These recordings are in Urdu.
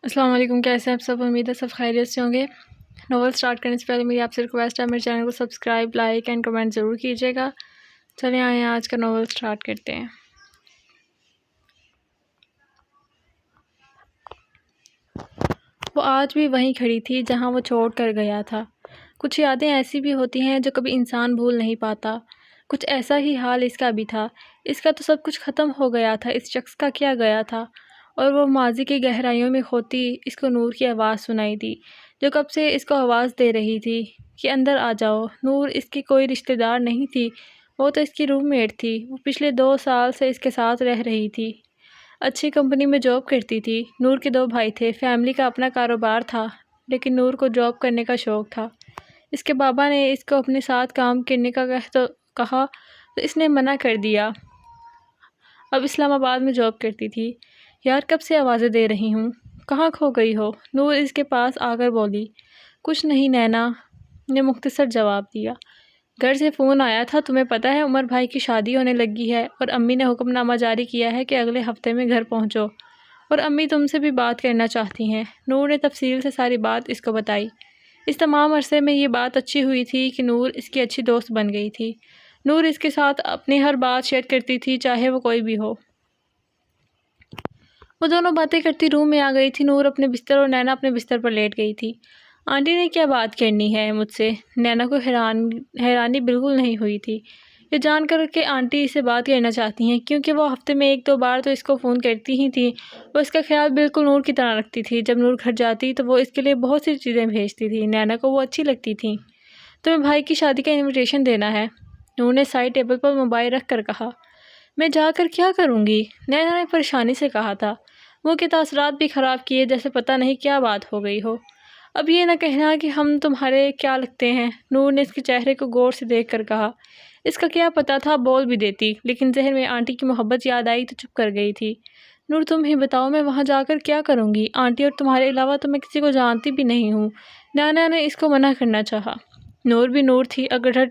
السلام علیکم، کیسے ہیں آپ سب؟ امید ہے سب خیریت سے ہوں گے۔ ناول سٹارٹ کرنے سے پہلے میری آپ سے ریکویسٹ ہے، میرے چینل کو سبسکرائب، لائک اینڈ کمنٹ ضرور کیجیے گا۔ چلیں آئیں آج کا ناول سٹارٹ کرتے ہیں۔ وہ آج بھی وہیں کھڑی تھی جہاں وہ چھوڑ کر گیا تھا۔ کچھ یادیں ایسی بھی ہوتی ہیں جو کبھی انسان بھول نہیں پاتا۔ کچھ ایسا ہی حال اس کا بھی تھا۔ اس کا تو سب کچھ ختم ہو گیا تھا، اس شخص کا کیا گیا تھا؟ اور وہ ماضی کی گہرائیوں میں کھوتی اس کو نور کی آواز سنائی دی، جو کب سے اس کو آواز دے رہی تھی کہ اندر آ جاؤ۔ نور اس کی کوئی رشتہ دار نہیں تھی، وہ تو اس کی روم میٹ تھی۔ وہ پچھلے 2 سال سے اس کے ساتھ رہ رہی تھی، اچھی کمپنی میں جاب کرتی تھی۔ نور کے 2 بھائی تھے، فیملی کا اپنا کاروبار تھا، لیکن نور کو جاب کرنے کا شوق تھا۔ اس کے بابا نے اس کو اپنے ساتھ کام کرنے کا کہا تو اس نے منع کر دیا۔ اب اسلام آباد میں جاب کرتی تھی۔ یار کب سے آوازیں دے رہی ہوں، کہاں کھو گئی ہو؟ نور اس کے پاس آ کر بولی۔ کچھ نہیں نینا نے مختصر جواب دیا۔ گھر سے فون آیا تھا، تمہیں پتہ ہے عمر بھائی کی شادی ہونے لگی ہے اور امی نے حکم نامہ جاری کیا ہے کہ اگلے ہفتے میں گھر پہنچو، اور امی تم سے بھی بات کرنا چاہتی ہیں۔ نور نے تفصیل سے ساری بات اس کو بتائی۔ اس تمام عرصے میں یہ بات اچھی ہوئی تھی کہ نور اس کی اچھی دوست بن گئی تھی۔ نور اس کے ساتھ اپنی ہر بات شیئر کرتی تھی، چاہے وہ کوئی بھی ہو۔ وہ دونوں باتیں کرتی روم میں آ گئی تھی۔ نور اپنے بستر اور نینا اپنے بستر پر لیٹ گئی تھی۔ آنٹی نے کیا بات کرنی ہے مجھ سے؟ نینا کو حیرانی بالکل نہیں ہوئی تھی، یہ جان کر کہ آنٹی اسے بات کرنا چاہتی ہیں، کیونکہ وہ ہفتے میں 1-2 بار تو اس کو فون کرتی ہی تھی۔ وہ اس کا خیال بالکل نور کی طرح رکھتی تھی۔ جب نور گھر جاتی تو وہ اس کے لیے بہت سی چیزیں بھیجتی تھی۔ نینا کو وہ اچھی لگتی تھیں۔ تمہیں بھائی کی شادی کا انویٹیشن دینا ہے، نور نے سائڈ ٹیبل پر موبائل رکھ کر کہا۔ میں جا کر کیا کروں گی؟ نینا نے پریشانی سے کہا تھا، منہ کے تاثرات بھی خراب کیے جیسے پتہ نہیں کیا بات ہو گئی ہو۔ اب یہ نہ کہنا کہ ہم تمہارے کیا لگتے ہیں، نور نے اس کے چہرے کو غور سے دیکھ کر کہا۔ اس کا کیا پتہ تھا، بول بھی دیتی، لیکن ذہن میں آنٹی کی محبت یاد آئی تو چپ کر گئی تھی۔ نور تم ہی بتاؤ، میں وہاں جا کر کیا کروں گی؟ آنٹی اور تمہارے علاوہ تو میں کسی کو جانتی بھی نہیں ہوں۔ نینا نے اس کو منع کرنا چاہا۔ نور بھی نور تھی، اگر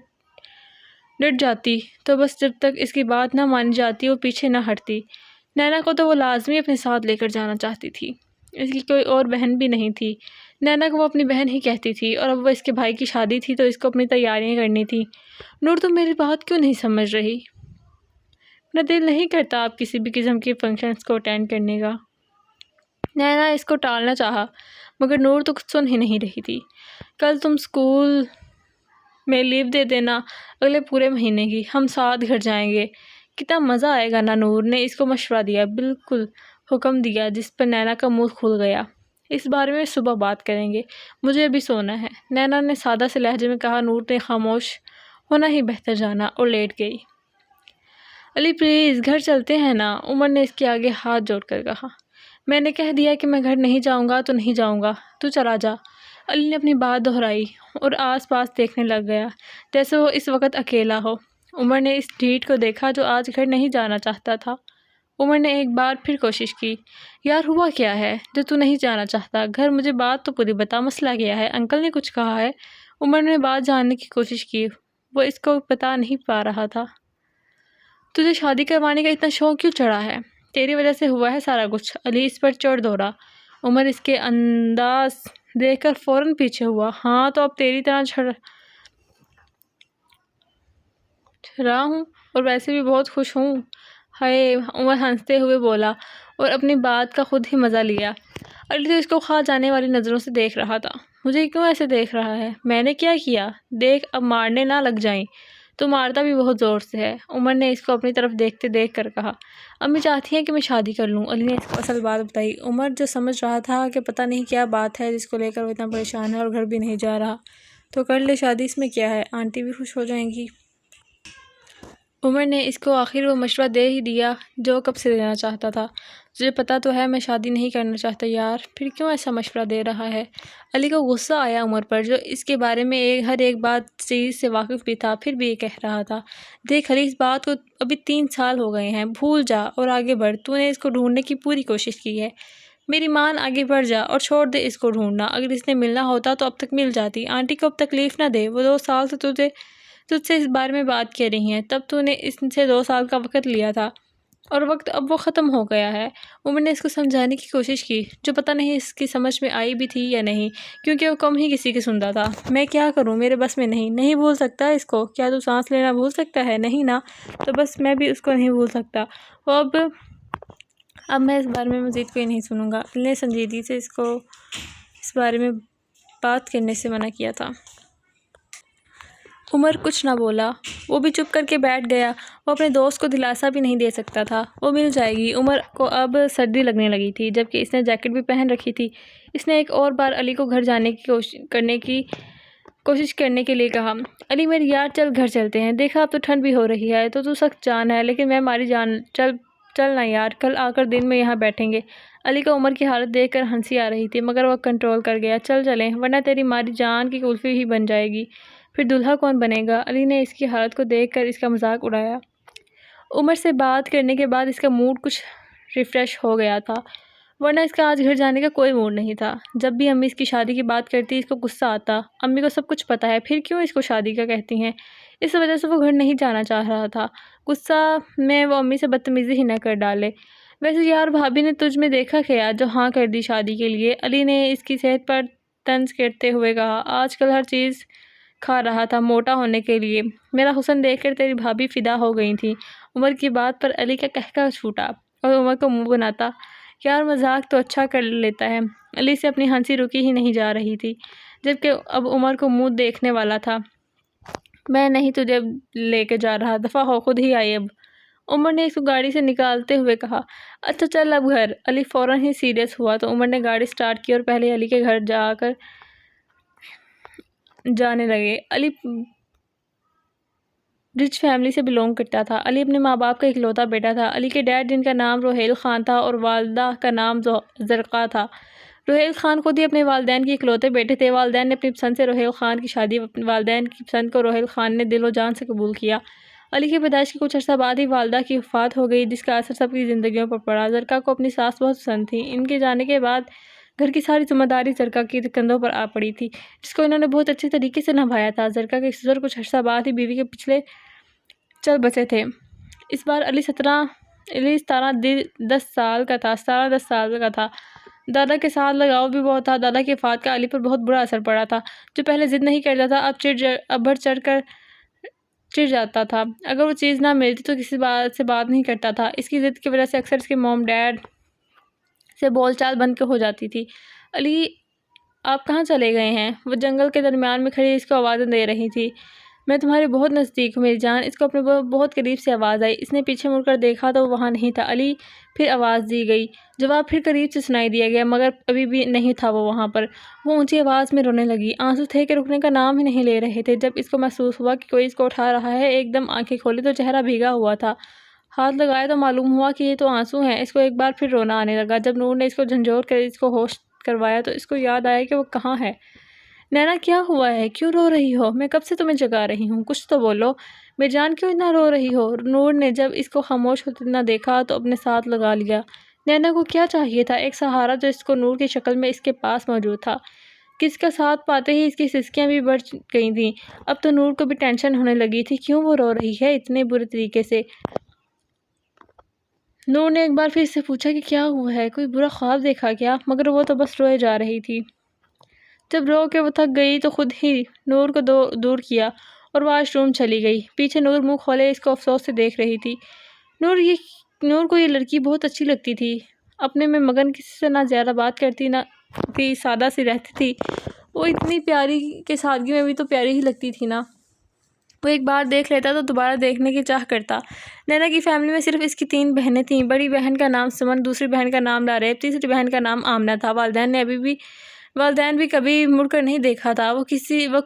ڈٹ جاتی تو بس، جب تک اس کی بات نہ مانی جاتی وہ پیچھے نہ ہٹتی۔ نینا کو تو وہ لازمی اپنے ساتھ لے کر جانا چاہتی تھی۔ اس کی کوئی اور بہن بھی نہیں تھی۔ نینا کو وہ اپنی بہن ہی کہتی تھی، اور اب وہ اس کے بھائی کی شادی تھی تو اس کو اپنی تیاریاں کرنی تھی۔ نور تم میری بات کیوں نہیں سمجھ رہی؟ میرا دل نہیں کرتا آپ کسی بھی قسم کے فنکشنز کو اٹینڈ کرنے کا۔ نینا اس کو ٹالنا چاہا، مگر نور تو کچھ سن ہی نہیں رہی تھی۔ کل تم اسکول میں لیو دے دینا، اگلے پورے مہینے کی، ہم ساتھ گھر جائیں گے، کتنا مزہ آئے گا نا؟ نور نے اس کو مشورہ دیا۔ بالکل، حکم دیا، جس پر نینا کا منہ کھل گیا۔ اس بارے میں صبح بات کریں گے، مجھے ابھی سونا ہے، نینا نے سادہ سے لہجے میں کہا۔ نور نے خاموش ہونا ہی بہتر جانا اور لیٹ گئی۔ علی پلیز گھر چلتے ہیں نا، عمر نے اس کے آگے ہاتھ جوڑ کر کہا۔ میں نے کہہ دیا کہ میں گھر نہیں جاؤں گا تو نہیں جاؤں گا، تو چلا جا۔ علی نے اپنی بات دہرائی اور آس پاس دیکھنے لگ گیا جیسے وہ اس وقت اکیلا ہو۔ عمر نے اس ڈھیٹ کو دیکھا جو آج گھر نہیں جانا چاہتا تھا۔ عمر نے ایک بار پھر کوشش کی۔ یار ہوا کیا ہے جو تو نہیں جانا چاہتا گھر؟ مجھے بات تو پوری بتا، مسئلہ کیا ہے؟ انکل نے کچھ کہا ہے؟ عمر نے بات جاننے کی کوشش کی، وہ اس کو بتا نہیں پا رہا تھا۔ تجھے شادی کروانے کا اتنا شوق کیوں چڑھا ہے؟ تیری وجہ سے ہوا ہے سارا کچھ، علی اس پر چڑھ دوڑا۔ عمر اس کے انداز دیکھ کر فوراً پیچھے ہوا۔ ہاں تو اب تیری طرح رہا ہوں، اور ویسے بھی بہت خوش ہوں۔ ہائے، عمر ہنستے ہوئے بولا اور اپنی بات کا خود ہی مزہ لیا۔ علی تو اس کو کھا جانے والی نظروں سے دیکھ رہا تھا۔ مجھے کیوں ایسے دیکھ رہا ہے؟ میں نے کیا کیا؟ دیکھ اب مارنے نہ لگ جائیں، تو مارتا بھی بہت زور سے ہے، عمر نے اس کو اپنی طرف دیکھتے دیکھ کر کہا۔ امی چاہتی ہیں کہ میں شادی کر لوں، علی نے اس کو اصل بات بتائی۔ عمر جو سمجھ رہا تھا کہ پتہ نہیں کیا بات ہے جس کو لے کر وہ اتنا پریشان ہے اور گھر بھی نہیں جا رہا، تو کر لے شادی، اس میں کیا ہے، آنٹی بھی خوش ہو جائیں گی۔ عمر نے اس کو آخر وہ مشورہ دے ہی دیا جو کب سے دینا چاہتا تھا۔ تجھے پتہ تو ہے میں شادی نہیں کرنا چاہتا یار، پھر کیوں ایسا مشورہ دے رہا ہے؟ علی کو غصہ آیا عمر پر، جو اس کے بارے میں ہر ایک بات چیز سے واقف بھی تھا، پھر بھی یہ کہہ رہا تھا۔ دیکھ علی، اس بات کو ابھی 3 سال ہو گئے ہیں، بھول جا اور آگے بڑھ۔ تو نے اس کو ڈھونڈنے کی پوری کوشش کی ہے، میری مان، آگے بڑھ جا اور چھوڑ دے اس کو ڈھونڈنا۔ اگر اس نے ملنا ہوتا تو اب تک مل جاتی۔ آنٹی کو اب تکلیف نہ دے، وہ 2 سال سے تجھ سے اس بارے میں بات کر رہی ہیں، تب تو نے اس سے 2 سال کا وقت لیا تھا اور وقت اب وہ ختم ہو گیا ہے۔ عمر نے اس کو سمجھانے کی کوشش کی، جو پتہ نہیں اس کی سمجھ میں آئی بھی تھی یا نہیں، کیونکہ وہ کم ہی کسی کی سنتا تھا۔ میں کیا کروں، میرے بس میں نہیں بھول سکتا اس کو؟ کیا تو سانس لینا بھول سکتا ہے؟ نہیں نا، تو بس میں بھی اس کو نہیں بھول سکتا۔ وہ اب میں اس بارے میں مزید کوئی نہیں سنوں گا۔ علی نے سنجیدگی سے اس کو اس بارے میں بات کرنے سے منع کیا تھا۔ عمر کچھ نہ بولا، وہ بھی چپ کر کے بیٹھ گیا۔ وہ اپنے دوست کو دلاسا بھی نہیں دے سکتا تھا۔ وہ مل جائے گی۔ عمر کو اب سردی لگنے لگی تھی، جبکہ اس نے جیکٹ بھی پہن رکھی تھی۔ اس نے ایک اور بار علی کو گھر جانے کی کوشش کرنے کے لیے کہا، علی میری یار، چل گھر چلتے ہیں۔ دیکھا اب تو ٹھنڈ بھی ہو رہی ہے، تو سخت جان ہے، لیکن میں ماری جان، چل نا یار، کل آکر دن میں یہاں بیٹھیں گے۔ علی کو عمر کی حالت دیکھ کر ہنسی آ رہی تھی، مگر وہ کنٹرول کر گیا۔ چلیں، ورنہ تیری ماری جان کی کلفی ہی بن جائے گی، پھر دلہا کون بنے گا؟ علی نے اس کی حالت کو دیکھ کر اس کا مذاق اڑایا۔ عمر سے بات کرنے کے بعد اس کا موڈ کچھ ریفریش ہو گیا تھا، ورنہ اس کا آج گھر جانے کا کوئی موڈ نہیں تھا۔ جب بھی امی اس کی شادی کی بات کرتی اس کو غصہ آتا۔ امی کو سب کچھ پتہ ہے، پھر کیوں اس کو شادی کا کہتی ہیں؟ اس وجہ سے وہ گھر نہیں جانا چاہ رہا تھا۔ غصہ میں وہ امی سے بدتمیزی ہی نہ کر ڈالے۔ ویسے یار، بھابی نے تجھ میں دیکھا کیا جو ہاں کر دی شادی کے لیے؟ علی نے اس کی صحت پر طنز کرتے ہوئے کہا۔ آج کل ہر چیز کھا رہا تھا موٹا ہونے کے لیے۔ میرا حسن دیکھ کر تیری بھابی فدا ہو گئی تھی۔ عمر کی بات پر علی کا قہقہ چھوٹا اور عمر کو منہ بناتا، یار مذاق تو اچھا کر لیتا ہے۔ علی سے اپنی ہنسی رکی ہی نہیں جا رہی تھی، جبکہ اب عمر کو منہ دیکھنے والا تھا۔ میں نہیں تجھے لے کے جا رہا، دفعہ ہو، خود ہی آئی اب۔ عمر نے اس کو گاڑی سے نکالتے ہوئے کہا، اچھا چل اب گھر۔ علی فوراً ہی سیریس ہوا تو عمر نے گاڑی سٹارٹ کی اور پہلے علی کے گھر جانے لگے۔ علی رچ فیملی سے بلونگ کرتا تھا۔ علی اپنے ماں باپ کا اکلوتا بیٹا تھا۔ علی کے ڈیڈ، جن کا نام روہیل خان تھا، اور والدہ کا نام زرقا تھا۔ روہیل خان خود ہی اپنے والدین کے اکلوتے بیٹے تھے۔ والدین نے اپنی پسند سے روہیل خان کی شادی والدین کی پسند کو روہیل خان نے دل و جان سے قبول کیا۔ علی کی پیدائش کے کچھ عرصہ بعد ہی والدہ کی وفات ہو گئی، جس کا اثر سب کی زندگیوں پر پڑا۔ زرقا کو اپنی ساس بہت پسند تھی۔ ان کے جانے کے بعد گھر کی ساری ذمہ داری زرقا کی کندھوں پر آ پڑی تھی، جس کو انہوں نے بہت اچھے طریقے سے نبھایا تھا۔ زرقا کے سسر کچھ عرصہ بعد ہی بیوی کے پچھلے چل بسے تھے۔ اس بار علی 17-10 سال کا تھا۔ دادا کے ساتھ لگاؤ بھی بہت تھا۔ دادا کی وفات کا علی پر بہت برا اثر پڑا تھا۔ جو پہلے ضد نہیں کرتا تھا، اب بڑھ چڑھ کر چڑ جاتا تھا۔ اگر وہ چیز نہ ملتی تو کسی بات سے بات نہیں کرتا تھا۔ اس کی ضد کی وجہ سے اکثر اس کے موم ڈیڈ سے بول چال بند ہو جاتی تھی۔ علی، آپ کہاں چلے گئے ہیں؟ وہ جنگل کے درمیان میں کھڑی اس کو آوازیں دے رہی تھی۔ میں تمہارے بہت نزدیک ہوں میری جان۔ اس کو اپنے بہت قریب سے آواز آئی۔ اس نے پیچھے مڑ کر دیکھا تو وہ وہاں نہیں تھا۔ علی، پھر آواز دی گئی۔ جواب پھر قریب سے سنائی دیا گیا، مگر ابھی بھی نہیں تھا وہ وہاں پر۔ وہ اونچی آواز میں رونے لگی۔ آنسو تھے کہ رکنے کا نام ہی نہیں لے رہے تھے۔ جب اس کو محسوس ہوا کہ کوئی اس کو اٹھا رہا ہے، ایک دم آنکھیں کھولی تو چہرہ بھیگا ہوا تھا۔ ہاتھ لگایا تو معلوم ہوا کہ یہ تو آنسو ہیں۔ اس کو ایک بار پھر رونا آنے لگا۔ جب نور نے اس کو جھنجھوڑ کر اس کو ہوش کروایا تو اس کو یاد آیا کہ وہ کہاں ہے۔ نینا، کیا ہوا ہے؟ کیوں رو رہی ہو؟ میں کب سے تمہیں جگا رہی ہوں، کچھ تو بولو۔ میری جان، کیوں اتنا رو رہی ہو؟ نور نے جب اس کو خاموش ہوتے نہ دیکھا تو اپنے ساتھ لگا لیا۔ نینا کو کیا چاہیے تھا؟ ایک سہارا جو اس کو نور کی شکل میں اس کے پاس موجود تھا۔ کس کا ساتھ پاتے ہی اس کی سسکیاں بھی بڑھ گئی تھیں۔ اب تو نور کو بھی ٹینشن ہونے لگی تھی، کیوں وہ رو رہی ہے اتنے برے طریقے سے۔ نور نے ایک بار پھر اس سے پوچھا کہ کیا ہوا ہے، کوئی برا خواب دیکھا کیا؟ مگر وہ تو بس روئے جا رہی تھی۔ جب رو کے وہ تھک گئی تو خود ہی نور کو دور کیا اور واش روم چلی گئی۔ پیچھے نور منہ کھولے اس کو افسوس سے دیکھ رہی تھی۔ نور کو یہ لڑکی بہت اچھی لگتی تھی، اپنے میں مگن، کسی سے نہ زیادہ بات کرتی نہ تھی، سادہ سی رہتی تھی۔ وہ اتنی پیاری کہ سادگی میں بھی تو پیاری ہی لگتی تھی نا۔ وہ ایک بار دیکھ لیتا تو دوبارہ دیکھنے کی چاہ کرتا۔ نینا کی فیملی میں صرف اس کی 3 بہنیں تھیں۔ بڑی بہن کا نام سمن، دوسری بہن کا نام لاریب، تیسری بہن کا نام آمنہ تھا۔ والدین بھی کبھی مڑ کر نہیں دیکھا تھا۔ وہ کیسی ہے، وہ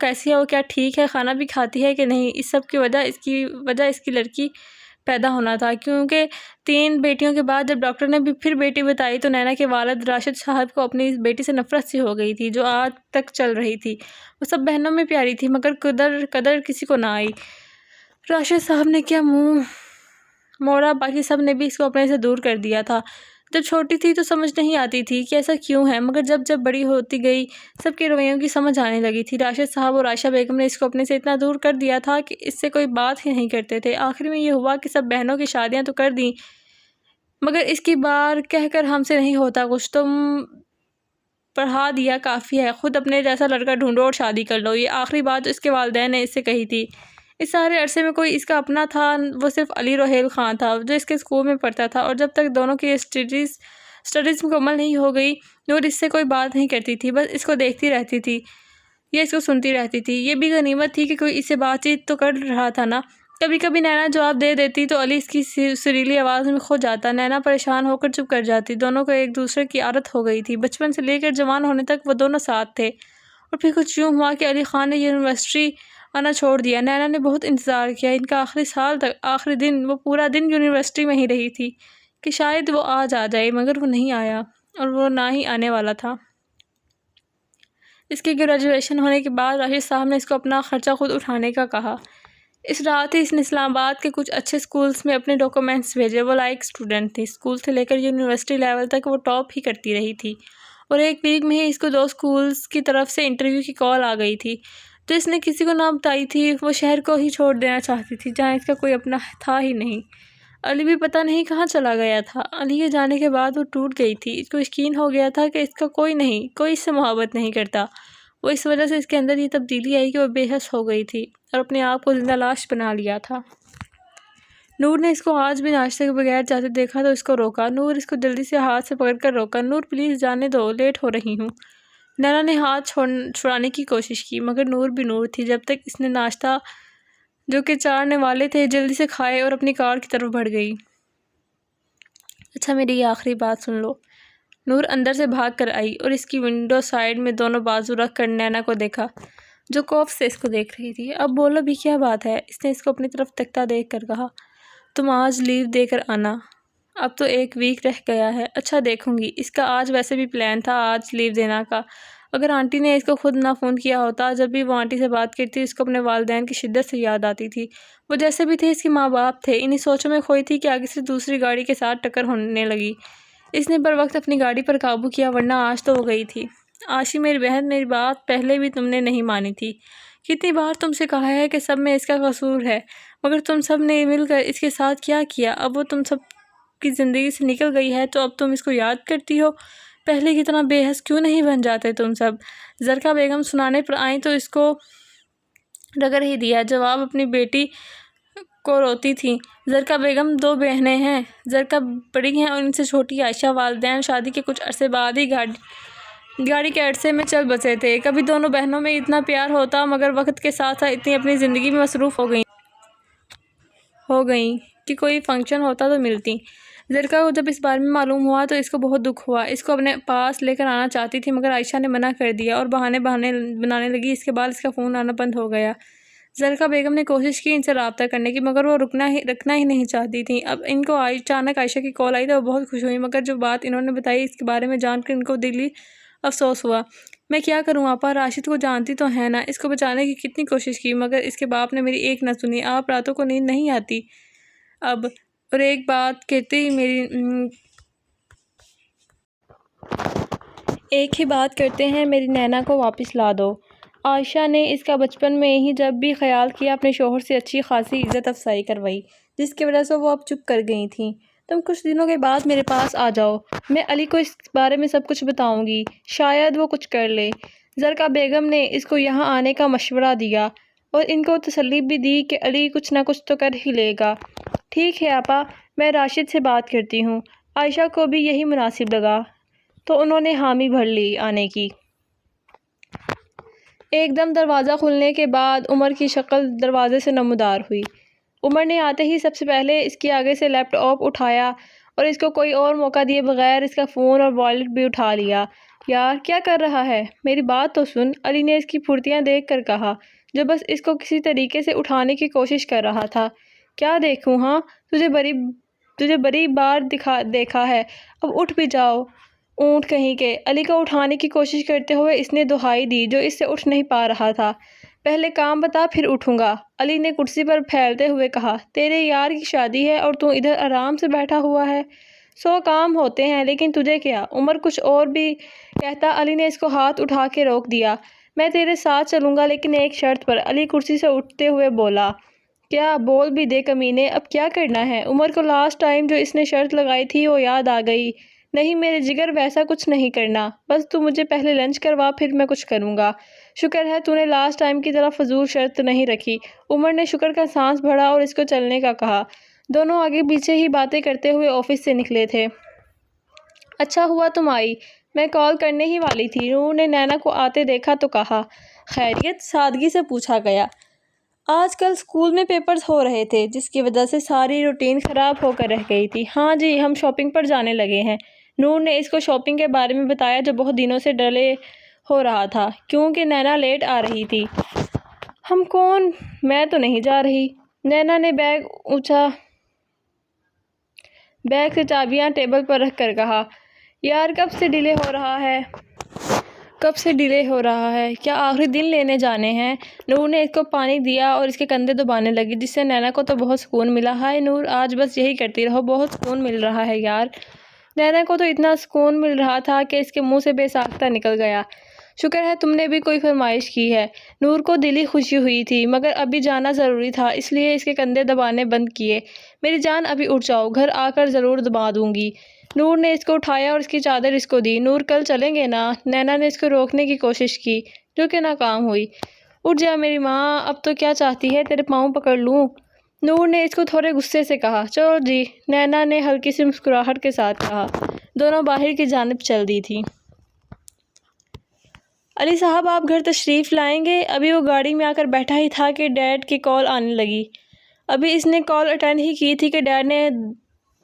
کیا ٹھیک ہے، کھانا بھی کھاتی ہے کہ نہیں، اس سب کی وجہ اس کی لڑکی پیدا ہونا تھا۔ کیونکہ 3 بیٹیوں کے بعد جب ڈاکٹر نے بھی پھر بیٹی بتائی تو نینا کے والد راشد صاحب کو اپنی اس بیٹی سے نفرت سی ہو گئی تھی، جو آج تک چل رہی تھی۔ وہ سب بہنوں میں پیاری تھی، مگر قدر کسی کو نہ آئی۔ راشد صاحب نے کیا منہ موڑا، باقی سب نے بھی اس کو اپنے سے دور کر دیا تھا۔ جب چھوٹی تھی تو سمجھ نہیں آتی تھی کہ ایسا کیوں ہے، مگر جب بڑی ہوتی گئی سب کے رویوں کی سمجھ آنے لگی تھی۔ راشد صاحب اور عائشہ بیگم نے اس کو اپنے سے اتنا دور کر دیا تھا کہ اس سے کوئی بات ہی نہیں کرتے تھے۔ آخر میں یہ ہوا کہ سب بہنوں کی شادیاں تو کر دیں، مگر اس کی بار کہہ کر ہم سے نہیں ہوتا کچھ، تم پڑھا دیا کافی ہے، خود اپنے جیسا لڑکا ڈھونڈو اور شادی کر لو۔ یہ آخری بات اس کے والدین نے اس سے کہی تھی۔ اس سارے عرصے میں کوئی اس کا اپنا تھا وہ صرف علی روحیل خان تھا جو اس کے اسکول میں پڑھتا تھا، اور جب تک دونوں کی اسٹڈیز مکمل نہیں ہو گئی نور اس سے کوئی بات نہیں کرتی تھی، بس اس کو دیکھتی رہتی تھی، یہ اس کو سنتی رہتی تھی۔ یہ بھی غنیمت تھی کہ کوئی اس سے بات چیت تو کر رہا تھا نا۔ کبھی کبھی نینا جواب دے دیتی تو علی اس کی سریلی آواز میں کھو جاتا۔ نینا پریشان ہو کر چپ کر جاتی۔ دونوں کو ایک دوسرے کی عادت ہو گئی تھی، بچپن سے لے کر جوان ہونے تک وہ دونوں ساتھ تھے، اور پھر کچھ یوں ہوا کہ علی خان نے یونیورسٹی آنا چھوڑ دیا۔ نینا نے بہت انتظار کیا، ان کا آخری سال تک، آخری دن وہ پورا دن یونیورسٹی میں ہی رہی تھی کہ شاید وہ آج آ جائے، مگر وہ نہیں آیا، اور وہ نہ ہی آنے والا تھا۔ اس کی گریجویشن ہونے کے بعد راشد صاحب نے اس کو اپنا خرچہ خود اٹھانے کا کہا۔ اس رات ہی اس نے اسلام آباد کے کچھ اچھے اسکولز میں اپنے ڈاکومنٹس بھیجے۔ وہ لائق اسٹوڈنٹ تھی، اسکول سے لے کر یونیورسٹی لیول تک وہ ٹاپ ہی کرتی رہی تھی، اور ایک ویک میں ہی اس کو 2 اسکولز کی طرف سے انٹرویو کی کال آ گئی تھی جو اس نے کسی کو نہ بتائی تھی۔ وہ شہر کو ہی چھوڑ دینا چاہتی تھی جہاں اس کا کوئی اپنا تھا ہی نہیں۔ علی بھی پتہ نہیں کہاں چلا گیا تھا۔ علی کے جانے کے بعد وہ ٹوٹ گئی تھی۔ اس کو یقین ہو گیا تھا کہ اس کا کوئی اس سے محبت نہیں کرتا۔ وہ اس وجہ سے اس کے اندر یہ تبدیلی آئی کہ وہ بے حس ہو گئی تھی اور اپنے آپ کو زندہ لاش بنا لیا تھا۔ نور نے اس کو آج بھی ناشتے کے بغیر جاتے دیکھا تو اس کو روکا۔ نور اس کو جلدی سے ہاتھ سے پکڑ کر روکا۔ نور پلیز جانے دو، لیٹ ہو رہی ہوں۔ نینا نے ہاتھ چھڑانے کی کوشش کی، مگر نور بھی نور تھی۔ جب تک اس نے ناشتہ جو کہ چاڑنے والے تھے جلدی سے کھائے اور اپنی کار کی طرف بڑھ گئی۔ اچھا میری یہ آخری بات سن لو۔ نور اندر سے بھاگ کر آئی اور اس کی ونڈو سائڈ میں دونوں بازو رکھ کر نینا کو دیکھا جو خوف سے اس کو دیکھ رہی تھی۔ اب بولو بھی کیا بات ہے؟ اس نے اس کو اپنی طرف تکتا دیکھ کر کہا۔ تم آج لیو دے کر آنا، اب تو 1 ویک رہ گیا ہے۔ اچھا دیکھوں گی، اس کا آج ویسے بھی پلان تھا آج لیو دینا کا۔ اگر آنٹی نے اس کو خود نہ فون کیا ہوتا، جب بھی وہ آنٹی سے بات کرتی اس کو اپنے والدین کی شدت سے یاد آتی تھی۔ وہ جیسے بھی تھے اس کے ماں باپ تھے۔ انہی سوچوں میں کھوئی تھی کہ آگے سے دوسری گاڑی کے ساتھ ٹکر ہونے لگی۔ اس نے بر وقت اپنی گاڑی پر قابو کیا، ورنہ آج تو وہ گئی تھی۔ عاشی میری بہن، میری بات پہلے بھی تم نے نہیں مانی تھی۔ کتنی بار تم سے کہا ہے کہ سب میں اس کا قصور ہے، مگر تم سب نے مل کر اس کے ساتھ کیا کیا؟ اب وہ تم سب کی زندگی سے نکل گئی ہے تو اب تم اس کو یاد کرتی ہو؟ پہلے کی طرح بے حس کیوں نہیں بن جاتے تم سب؟ زرکا بیگم سنانے پر آئیں تو اس کو رگڑ ہی دیا جواب اپنی بیٹی کو روتی تھیں۔ زرکا بیگم 2 بہنیں ہیں، زرکا بڑی ہیں اور ان سے چھوٹی عائشہ۔ والدین شادی کے کچھ عرصے بعد ہی گاڑی کے عرصے میں چل بسے تھے۔ کبھی دونوں بہنوں میں اتنا پیار ہوتا، مگر وقت کے ساتھ ساتھ اتنی اپنی زندگی میں مصروف ہو گئیں کہ کوئی فنکشن ہوتا تو ملتی۔ زرکا کو جب اس بارے میں معلوم ہوا تو اس کو بہت دکھ ہوا۔ اس کو اپنے پاس لے کر آنا چاہتی تھی، مگر عائشہ نے منع کر دیا اور بہانے بنانے لگی۔ اس کے بعد اس کا فون آنا بند ہو گیا۔ زرکا بیگم نے کوشش کی ان سے رابطہ کرنے کی، مگر وہ رکنا ہی نہیں چاہتی تھیں۔ اب ان کو اچانک عائشہ کی کال آئی تو وہ بہت خوش ہوئی، مگر جو بات انہوں نے بتائی اس کے بارے میں جان کر ان کو دلی افسوس ہوا۔ میں کیا کروں آپا، راشد کو جانتی تو ہیں نا، اس کو بچانے کی کتنی کوشش کی، مگر اس کے باپ نے میری ایک نہ سنی۔ آپ راتوں کو نیند نہیں آتی اب، اور ایک بات کہتے ہیں میری نینا کو واپس لا دو۔ عائشہ نے اس کا بچپن میں ہی جب بھی خیال کیا اپنے شوہر سے اچھی خاصی عزت افزائی کروائی، جس کی وجہ سے وہ اب چپ کر گئی تھیں۔ تم کچھ دنوں کے بعد میرے پاس آ جاؤ، میں علی کو اس بارے میں سب کچھ بتاؤں گی، شاید وہ کچھ کر لے۔ زرکا بیگم نے اس کو یہاں آنے کا مشورہ دیا اور ان کو تسلی بھی دی کہ علی کچھ نہ کچھ تو کر ہی لے گا۔ ٹھیک ہے آپا، میں راشد سے بات کرتی ہوں۔ عائشہ کو بھی یہی مناسب لگا تو انہوں نے حامی بھر لی آنے کی۔ ایک دم دروازہ کھلنے کے بعد عمر کی شکل دروازے سے نمودار ہوئی۔ عمر نے آتے ہی سب سے پہلے اس کے آگے سے لیپ ٹاپ اٹھایا اور اس کو کوئی اور موقع دیے بغیر اس کا فون اور والیٹ بھی اٹھا لیا۔ یار کیا کر رہا ہے؟ میری بات تو سن، علی نے اس کی پھرتیاں دیکھ کر کہا، جو بس اس کو کسی طریقے سے اٹھانے کی کوشش کر رہا تھا۔ کیا دیکھوں؟ ہاں تجھے بڑی بار دیکھا ہے، اب اٹھ بھی جاؤ اونٹ کہیں کے۔ علی کو اٹھانے کی کوشش کرتے ہوئے اس نے دہائی دی جو اس سے اٹھ نہیں پا رہا تھا۔ پہلے کام بتا پھر اٹھوں گا، علی نے کرسی پر پھیلتے ہوئے کہا۔ تیرے یار کی شادی ہے اور تو ادھر آرام سے بیٹھا ہوا ہے، 100 کام ہوتے ہیں لیکن تجھے کیا؟ عمر کچھ اور بھی کہتا علی نے اس کو ہاتھ اٹھا کے روک دیا۔ میں تیرے ساتھ چلوں گا لیکن ایک شرط پر، علی کرسی سے اٹھتے ہوئے بولا۔ کیا بول بھی دے کمینے، اب کیا کرنا ہے؟ عمر کو لاسٹ ٹائم جو اس نے شرط لگائی تھی وہ یاد آ گئی۔ نہیں میرے جگر، ویسا کچھ نہیں کرنا، بس تو مجھے پہلے لنچ کروا پھر میں کچھ کروں گا۔ شکر ہے تو نے لاسٹ ٹائم کی طرح فضول شرط نہیں رکھی۔ عمر نے شکر کا سانس بھرا اور اس کو چلنے کا کہا۔ دونوں آگے پیچھے ہی باتیں کرتے ہوئے آفس سے نکلے تھے۔ اچھا ہوا تم آئی، میں کال کرنے ہی والی تھی۔ نور نے نینا کو آتے دیکھا تو کہا۔ خیریت؟ سادگی سے پوچھا گیا۔ آج کل اسکول میں پیپرز ہو رہے تھے جس کی وجہ سے ساری روٹین خراب ہو کر رہ گئی تھی۔ ہاں جی، ہم شاپنگ پر جانے لگے ہیں۔ نور نے اس کو شاپنگ کے بارے میں بتایا جو بہت دنوں سے ڈیلے ہو رہا تھا کیونکہ نینا لیٹ آ رہی تھی۔ ہم کون؟ میں تو نہیں جا رہی۔ نینا نے بیگ سے چابیاں ٹیبل پر رکھ کر کہا۔ یار کب سے ڈیلے ہو رہا ہے؟ کیا آخری دن لینے جانے ہیں؟ نور نے اس کو پانی دیا اور اس کے کندھے دبانے لگی جس سے نینا کو تو بہت سکون ملا۔ ہائے نور، آج بس یہی کرتی رہو، بہت سکون مل رہا ہے یار۔ نینا کو تو اتنا سکون مل رہا تھا کہ اس کے منہ سے بے ساختہ نکل گیا۔ شکر ہے تم نے بھی کوئی فرمائش کی ہے۔ نور کو دلی خوشی ہوئی تھی مگر ابھی جانا ضروری تھا اس لیے اس کے کندھے دبانے بند کیے۔ میری جان ابھی اٹھ جاؤ، گھر آ کر ضرور دبا دوں گی۔ نور نے اس کو اٹھایا اور اس کی چادر اس کو دی۔ نور کل چلیں گے نا؟ نینا نے اس کو روکنے کی کوشش کی جو کہ ناکام ہوئی۔ اٹھ جا میری ماں، اب تو کیا چاہتی ہے، تیرے پاؤں پکڑ لوں؟ نور نے اس کو تھوڑے غصے سے کہا۔ چلو جی، نینا نے ہلکی سی مسکراہٹ کے ساتھ کہا۔ دونوں باہر کی جانب چل دی تھی۔ علی صاحب آپ گھر تشریف لائیں گے؟ ابھی وہ گاڑی میں آ کر بیٹھا ہی تھا کہ ڈیڈ کی کال آنے لگی۔ ابھی اس نے کال اٹینڈ ہی کی تھی کہ ڈیڈ نے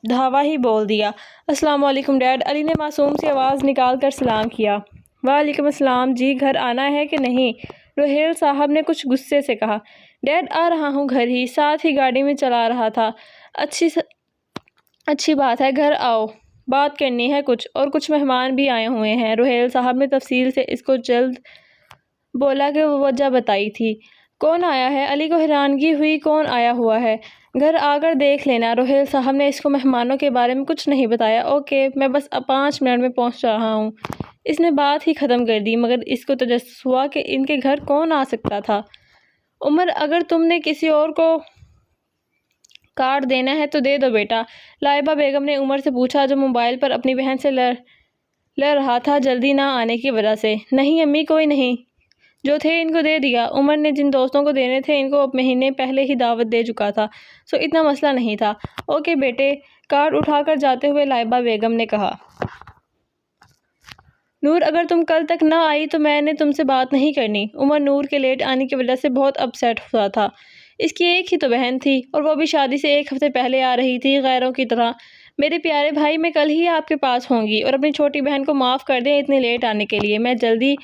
دھاوا ہی بول دیا۔ السلام علیکم ڈیڈ، علی نے معصوم سی آواز نکال کر سلام کیا۔ وعلیکم السلام جی، گھر آنا ہے کہ نہیں؟ روہیل صاحب نے کچھ غصے سے کہا۔ ڈیڈ آ رہا ہوں گھر ہی، ساتھ ہی گاڑی میں چلا رہا تھا۔ اچھی بات ہے، گھر آؤ، بات کرنی ہے کچھ، اور کچھ مہمان بھی آئے ہوئے ہیں۔ روہیل صاحب نے تفصیل سے اس کو جلد بولا کہ وہ وجہ بتائی تھی۔ کون آیا ہے؟ علی کو حیرانگی ہوئی، کون آیا ہوا ہے؟ گھر آ کر دیکھ لینا۔ روہیل صاحب نے اس کو مہمانوں کے بارے میں کچھ نہیں بتایا۔ اوکے، میں بس 5 منٹ میں پہنچ رہا ہوں۔ اس نے بات ہی ختم کر دی مگر اس کو تجسس ہوا کہ ان کے گھر کون آ سکتا تھا۔ عمر اگر تم نے کسی اور کو کارڈ دینا ہے تو دے دو بیٹا، لائبہ بیگم نے عمر سے پوچھا جو موبائل پر اپنی بہن سے لڑ رہا تھا جلدی نہ آنے کی وجہ سے۔ نہیں امی، کوئی نہیں، جو تھے ان کو دے دیا۔ عمر نے جن دوستوں کو دینے تھے ان کو مہینے پہلے ہی دعوت دے چکا تھا، سو اتنا مسئلہ نہیں تھا۔ اوکے بیٹے، کارڈ اٹھا کر جاتے ہوئے لائبہ بیگم نے کہا۔ نور اگر تم کل تک نہ آئی تو میں نے تم سے بات نہیں کرنی۔ عمر نور کے لیٹ آنے کی وجہ سے بہت اپسیٹ ہوا تھا۔ اس کی ایک ہی تو بہن تھی اور وہ بھی شادی سے 1 ہفتے پہلے آ رہی تھی غیروں کی طرح۔ میرے پیارے بھائی، میں کل ہی آپ کے پاس ہوں گی اور اپنی چھوٹی بہن کو معاف کر دیں اتنے لیٹ آنے کے لیے۔ میں جلدی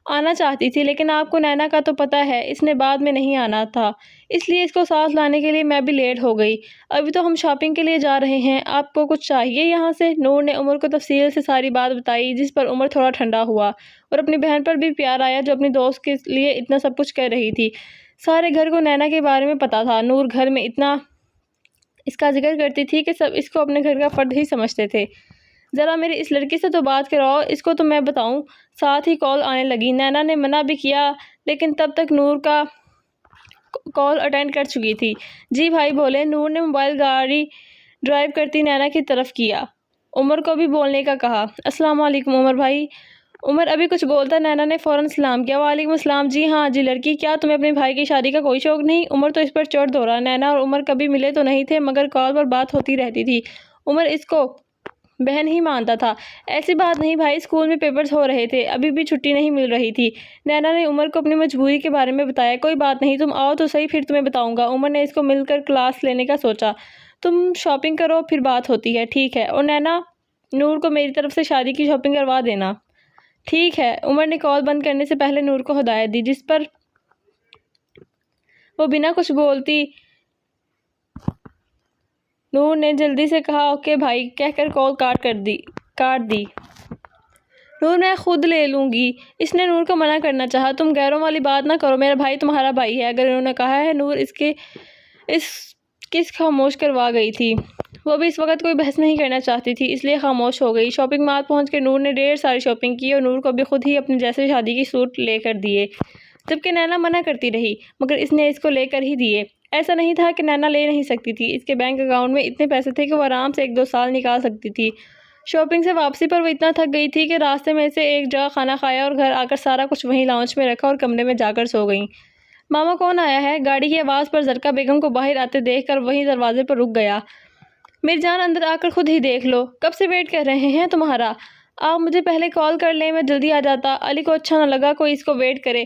آنا چاہتی تھی لیکن آپ کو نینا کا تو پتہ ہے، اس نے بعد میں نہیں آنا تھا، اس لیے اس کو ساتھ لانے کے لیے میں بھی لیٹ ہو گئی۔ ابھی تو ہم شاپنگ کے لیے جا رہے ہیں، آپ کو کچھ چاہیے یہاں سے؟ نور نے عمر کو تفصیل سے ساری بات بتائی جس پر عمر تھوڑا ٹھنڈا ہوا اور اپنی بہن پر بھی پیار آیا جو اپنی دوست کے لیے اتنا سب کچھ کر رہی تھی۔ سارے گھر کو نینا کے بارے میں پتہ تھا۔ نور گھر میں اتنا اس کا ذکر کرتی تھی کہ سب اس کو اپنے گھر کا فرد ہی سمجھتے تھے۔ ذرا میری اس لڑکی سے تو بات کراؤ، اس کو تو میں بتاؤں۔ ساتھ ہی کال آنے لگی۔ نینا نے منع بھی کیا لیکن تب تک نور کا کال اٹینڈ کر چکی تھی۔ جی بھائی بولے۔ نور نے موبائل گاڑی ڈرائیو کرتی نینا کی طرف کیا۔ عمر کو بھی بولنے کا کہا۔ السلام علیکم عمر بھائی۔ عمر ابھی کچھ بولتا نینا نے فوراً سلام کیا۔ وعلیکم السلام جی ہاں جی لڑکی، کیا تمہیں اپنے بھائی کی شادی کا کوئی شوق نہیں؟ عمر تو اس پر چڑ دھوڑا۔ نینا اور عمر کبھی ملے تو نہیں تھے مگر کال پر بات ہوتی رہتی تھی۔ عمر اس کو بہن ہی مانتا تھا۔ ایسی بات نہیں بھائی، اسکول میں پیپرز ہو رہے تھے، ابھی بھی چھٹی نہیں مل رہی تھی۔ نینا نے عمر کو اپنی مجبوری کے بارے میں بتایا۔ کوئی بات نہیں، تم آؤ تو صحیح پھر تمہیں بتاؤں گا۔ عمر نے اس کو مل کر کلاس لینے کا سوچا۔ تم شاپنگ کرو پھر بات ہوتی ہے، ٹھیک ہے؟ اور نینا، نور کو میری طرف سے شادی کی شاپنگ کروا دینا۔ ٹھیک ہے۔ عمر نے کال بند کرنے سے پہلے نور کو ہدایت دی جس پر وہ بنا کچھ بولتی نور نے جلدی سے کہا اوکے بھائی کہہ کر کال کاٹ دی۔ نور میں خود لے لوں گی۔ اس نے نور کو منع کرنا چاہا۔ تم غیروں والی بات نہ کرو، میرا بھائی تمہارا بھائی ہے، اگر انہوں نے کہا ہے۔ نور کس خاموش کروا گئی تھی۔ وہ بھی اس وقت کوئی بحث نہیں کرنا چاہتی تھی اس لیے خاموش ہو گئی۔ شاپنگ مال پہنچ کے نور نے ڈھیر ساری شاپنگ کی اور نور کو بھی خود ہی اپنے جیسے شادی کی سوٹ لے کر دیے، جبکہ نینا منع کرتی رہی مگر اس نے اس کو لے کر ہی دیے۔ ایسا نہیں تھا کہ نینا لے نہیں سکتی تھی، اس کے بینک اکاؤنٹ میں اتنے پیسے تھے کہ وہ آرام سے 1-2 سال نکال سکتی تھی۔ شاپنگ سے واپسی پر وہ اتنا تھک گئی تھی کہ راستے میں سے ایک جگہ کھانا کھایا اور گھر آ کر سارا کچھ وہیں لاؤنج میں رکھا اور کمرے میں جا کر سو گئیں۔ ماما کون آیا ہے؟ گاڑی کی آواز پر زرکا بیگم کو باہر آتے دیکھ کر وہیں دروازے پر رک گیا۔ میری جان اندر آ کر خود ہی دیکھ لو، کب سے ویٹ کر رہے ہیں تمہارا۔ آپ مجھے پہلے کال کر لیں، میں جلدی آ جاتا۔ علی کو اچھا نہ لگا کوئی اس کو ویٹ کرے،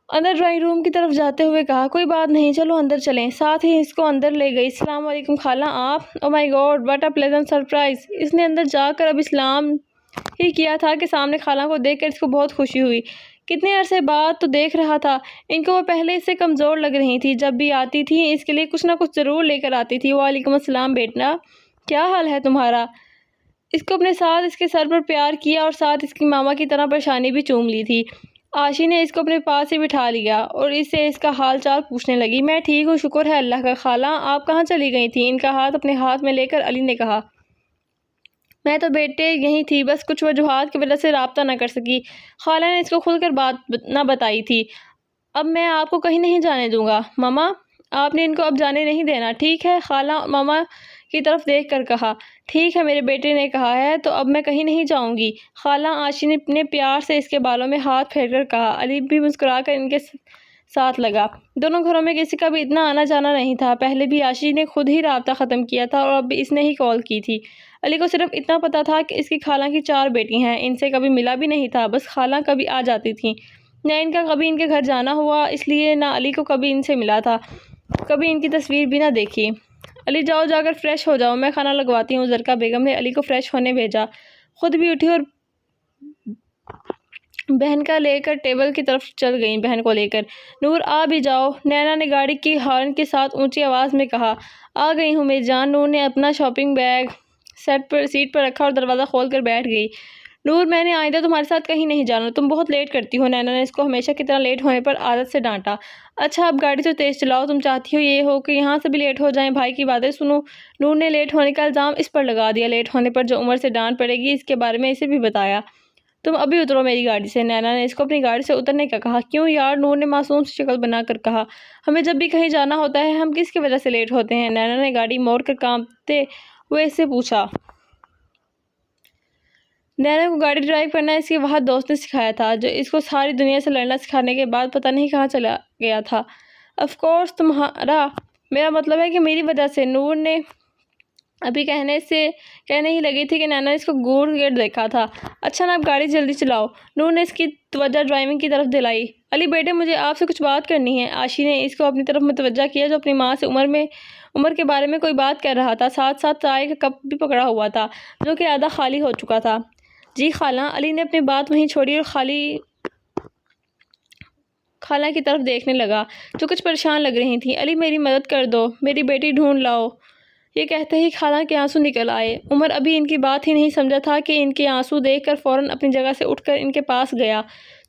اندر ڈرائنگ روم کی طرف جاتے ہوئے کہا کوئی بات نہیں، چلو اندر چلیں۔ ساتھ ہی اس کو اندر لے گئی۔ السلام علیکم خالہ آپ۔ Oh my God what a pleasant surprise. اس نے اندر جا کر اب اسلام ہی کیا تھا کہ سامنے خالہ کو دیکھ کر اس کو بہت خوشی ہوئی۔ کتنے عرصے بعد تو دیکھ رہا تھا ان کو، وہ پہلے اس سے کمزور لگ رہی تھی، جب بھی آتی تھی اس کے لیے کچھ نہ کچھ ضرور لے کر آتی تھی۔ وعلیکم السلام بیٹا، کیا حال ہے تمہارا؟ اس کو اپنے ساتھ اس کے سر پر پیار کیا اور ساتھ اس کی ماما کی طرح پریشانی بھی چوم لی تھی۔ آشی نے اس کو اپنے پاس ہی بٹھا لیا اور اس سے اس کا حال چال پوچھنے لگی۔ میں ٹھیک ہوں، شکر ہے اللہ کا۔ خالہ آپ کہاں چلی گئی تھیں؟ ان کا ہاتھ اپنے ہاتھ میں لے کر علی نے کہا۔ میں تو بیٹے یہیں تھی، بس کچھ وجوہات کی وجہ سے رابطہ نہ کر سکی۔ خالہ نے اس کو کھل کر بات نہ بتائی تھی۔ اب میں آپ کو کہیں نہیں جانے دوں گا۔ ماما آپ نے ان کو اب جانے نہیں دینا، ٹھیک ہے؟ خالہ ماما کی طرف دیکھ کر کہا۔ ٹھیک ہے میرے بیٹے نے کہا ہے تو اب میں کہیں نہیں جاؤں گی۔ خالہ آشی نے اپنے پیار سے اس کے بالوں میں ہاتھ پھیر کر کہا۔ علی بھی مسکرا کر ان کے ساتھ لگا۔ دونوں گھروں میں کسی کا بھی اتنا آنا جانا نہیں تھا۔ پہلے بھی آشی نے خود ہی رابطہ ختم کیا تھا اور اب بھی اس نے ہی کال کی تھی۔ علی کو صرف اتنا پتا تھا کہ اس کی خالہ کی 4 بیٹی ہیں، ان سے کبھی ملا بھی نہیں تھا، بس خالہ کبھی آ جاتی تھیں۔ نہ ان کا کبھی ان کے گھر جانا ہوا، اس لیے نہ علی کو کبھی ان سے ملا تھا، کبھی ان کی تصویر بھی نہ دیکھی۔ علی جاؤ جا کر فریش ہو جاؤ، میں کھانا لگواتی ہوں۔ زرکا بیگم نے علی کو فریش ہونے بھیجا، خود بھی اٹھی اور بہن کا لے کر ٹیبل کی طرف چل گئیں۔ بہن کو لے کر نور آ بھی جاؤ، نینا نے گاڑی کی ہارن کے ساتھ اونچی آواز میں کہا۔ آ گئی ہوں میری جان۔ نور نے اپنا شاپنگ بیگ سیٹ پر رکھا اور دروازہ کھول کر بیٹھ گئی۔ نور میں نے آئندہ تمہارے ساتھ کہیں نہیں جانا، تم بہت لیٹ کرتی ہو۔ نینا نے اس کو ہمیشہ کی طرح لیٹ ہونے پر عادت سے ڈانٹا۔ اچھا اب گاڑی تو تیز چلاؤ، تم چاہتی ہو یہ ہو کہ یہاں سے بھی لیٹ ہو جائیں، بھائی کی باتیں سنو۔ نور نے لیٹ ہونے کا الزام اس پر لگا دیا۔ لیٹ ہونے پر جو عمر سے ڈانٹ پڑے گی اس کے بارے میں اسے بھی بتایا۔ تم ابھی اترو میری گاڑی سے۔ نینا نے اس کو اپنی گاڑی سے اترنے کا کہا۔ کیوں یار؟ نور نے معصوم سی شکل بنا کر کہا۔ ہمیں جب بھی کہیں جانا ہوتا ہے ہم کس کی وجہ سے لیٹ ہوتے ہیں؟ نینا نے گاڑی موڑ کر کانپتے ہوئے اس سے پوچھا۔ نینا کو گاڑی ڈرائیو کرنا اس کے وحد دوست نے سکھایا تھا، جو اس کو ساری دنیا سے لڑنا سکھانے کے بعد پتہ نہیں کہاں چلا گیا تھا۔ آف کورس تمہارا، میرا مطلب ہے کہ میری وجہ سے۔ نور نے ابھی کہنے ہی لگی تھی کہ نینا نے اس کو گھور کر دیکھا تھا۔ اچھا نا اب گاڑی جلدی چلاؤ۔ نور نے اس کی توجہ ڈرائیونگ کی طرف دلائی۔ علی بیٹے مجھے آپ سے کچھ بات کرنی ہے۔ آشی نے اس کو اپنی طرف متوجہ کیا، جو اپنی ماں سے عمر کے بارے میں کوئی بات کر رہا تھا، ساتھ ساتھ چائے کا کپ بھی پکڑا ہوا تھا جو کہ آدھا خالی ہو چکا تھا۔ جی خالہ۔ علی نے اپنی بات وہیں چھوڑی اور خالہ کی طرف دیکھنے لگا جو کچھ پریشان لگ رہی تھیں۔ علی میری مدد کر دو، میری بیٹی ڈھونڈ لاؤ۔ یہ کہتے ہی خالہ کے آنسو نکل آئے۔ عمر ابھی ان کی بات ہی نہیں سمجھا تھا کہ ان کے آنسو دیکھ کر فوراً اپنی جگہ سے اٹھ کر ان کے پاس گیا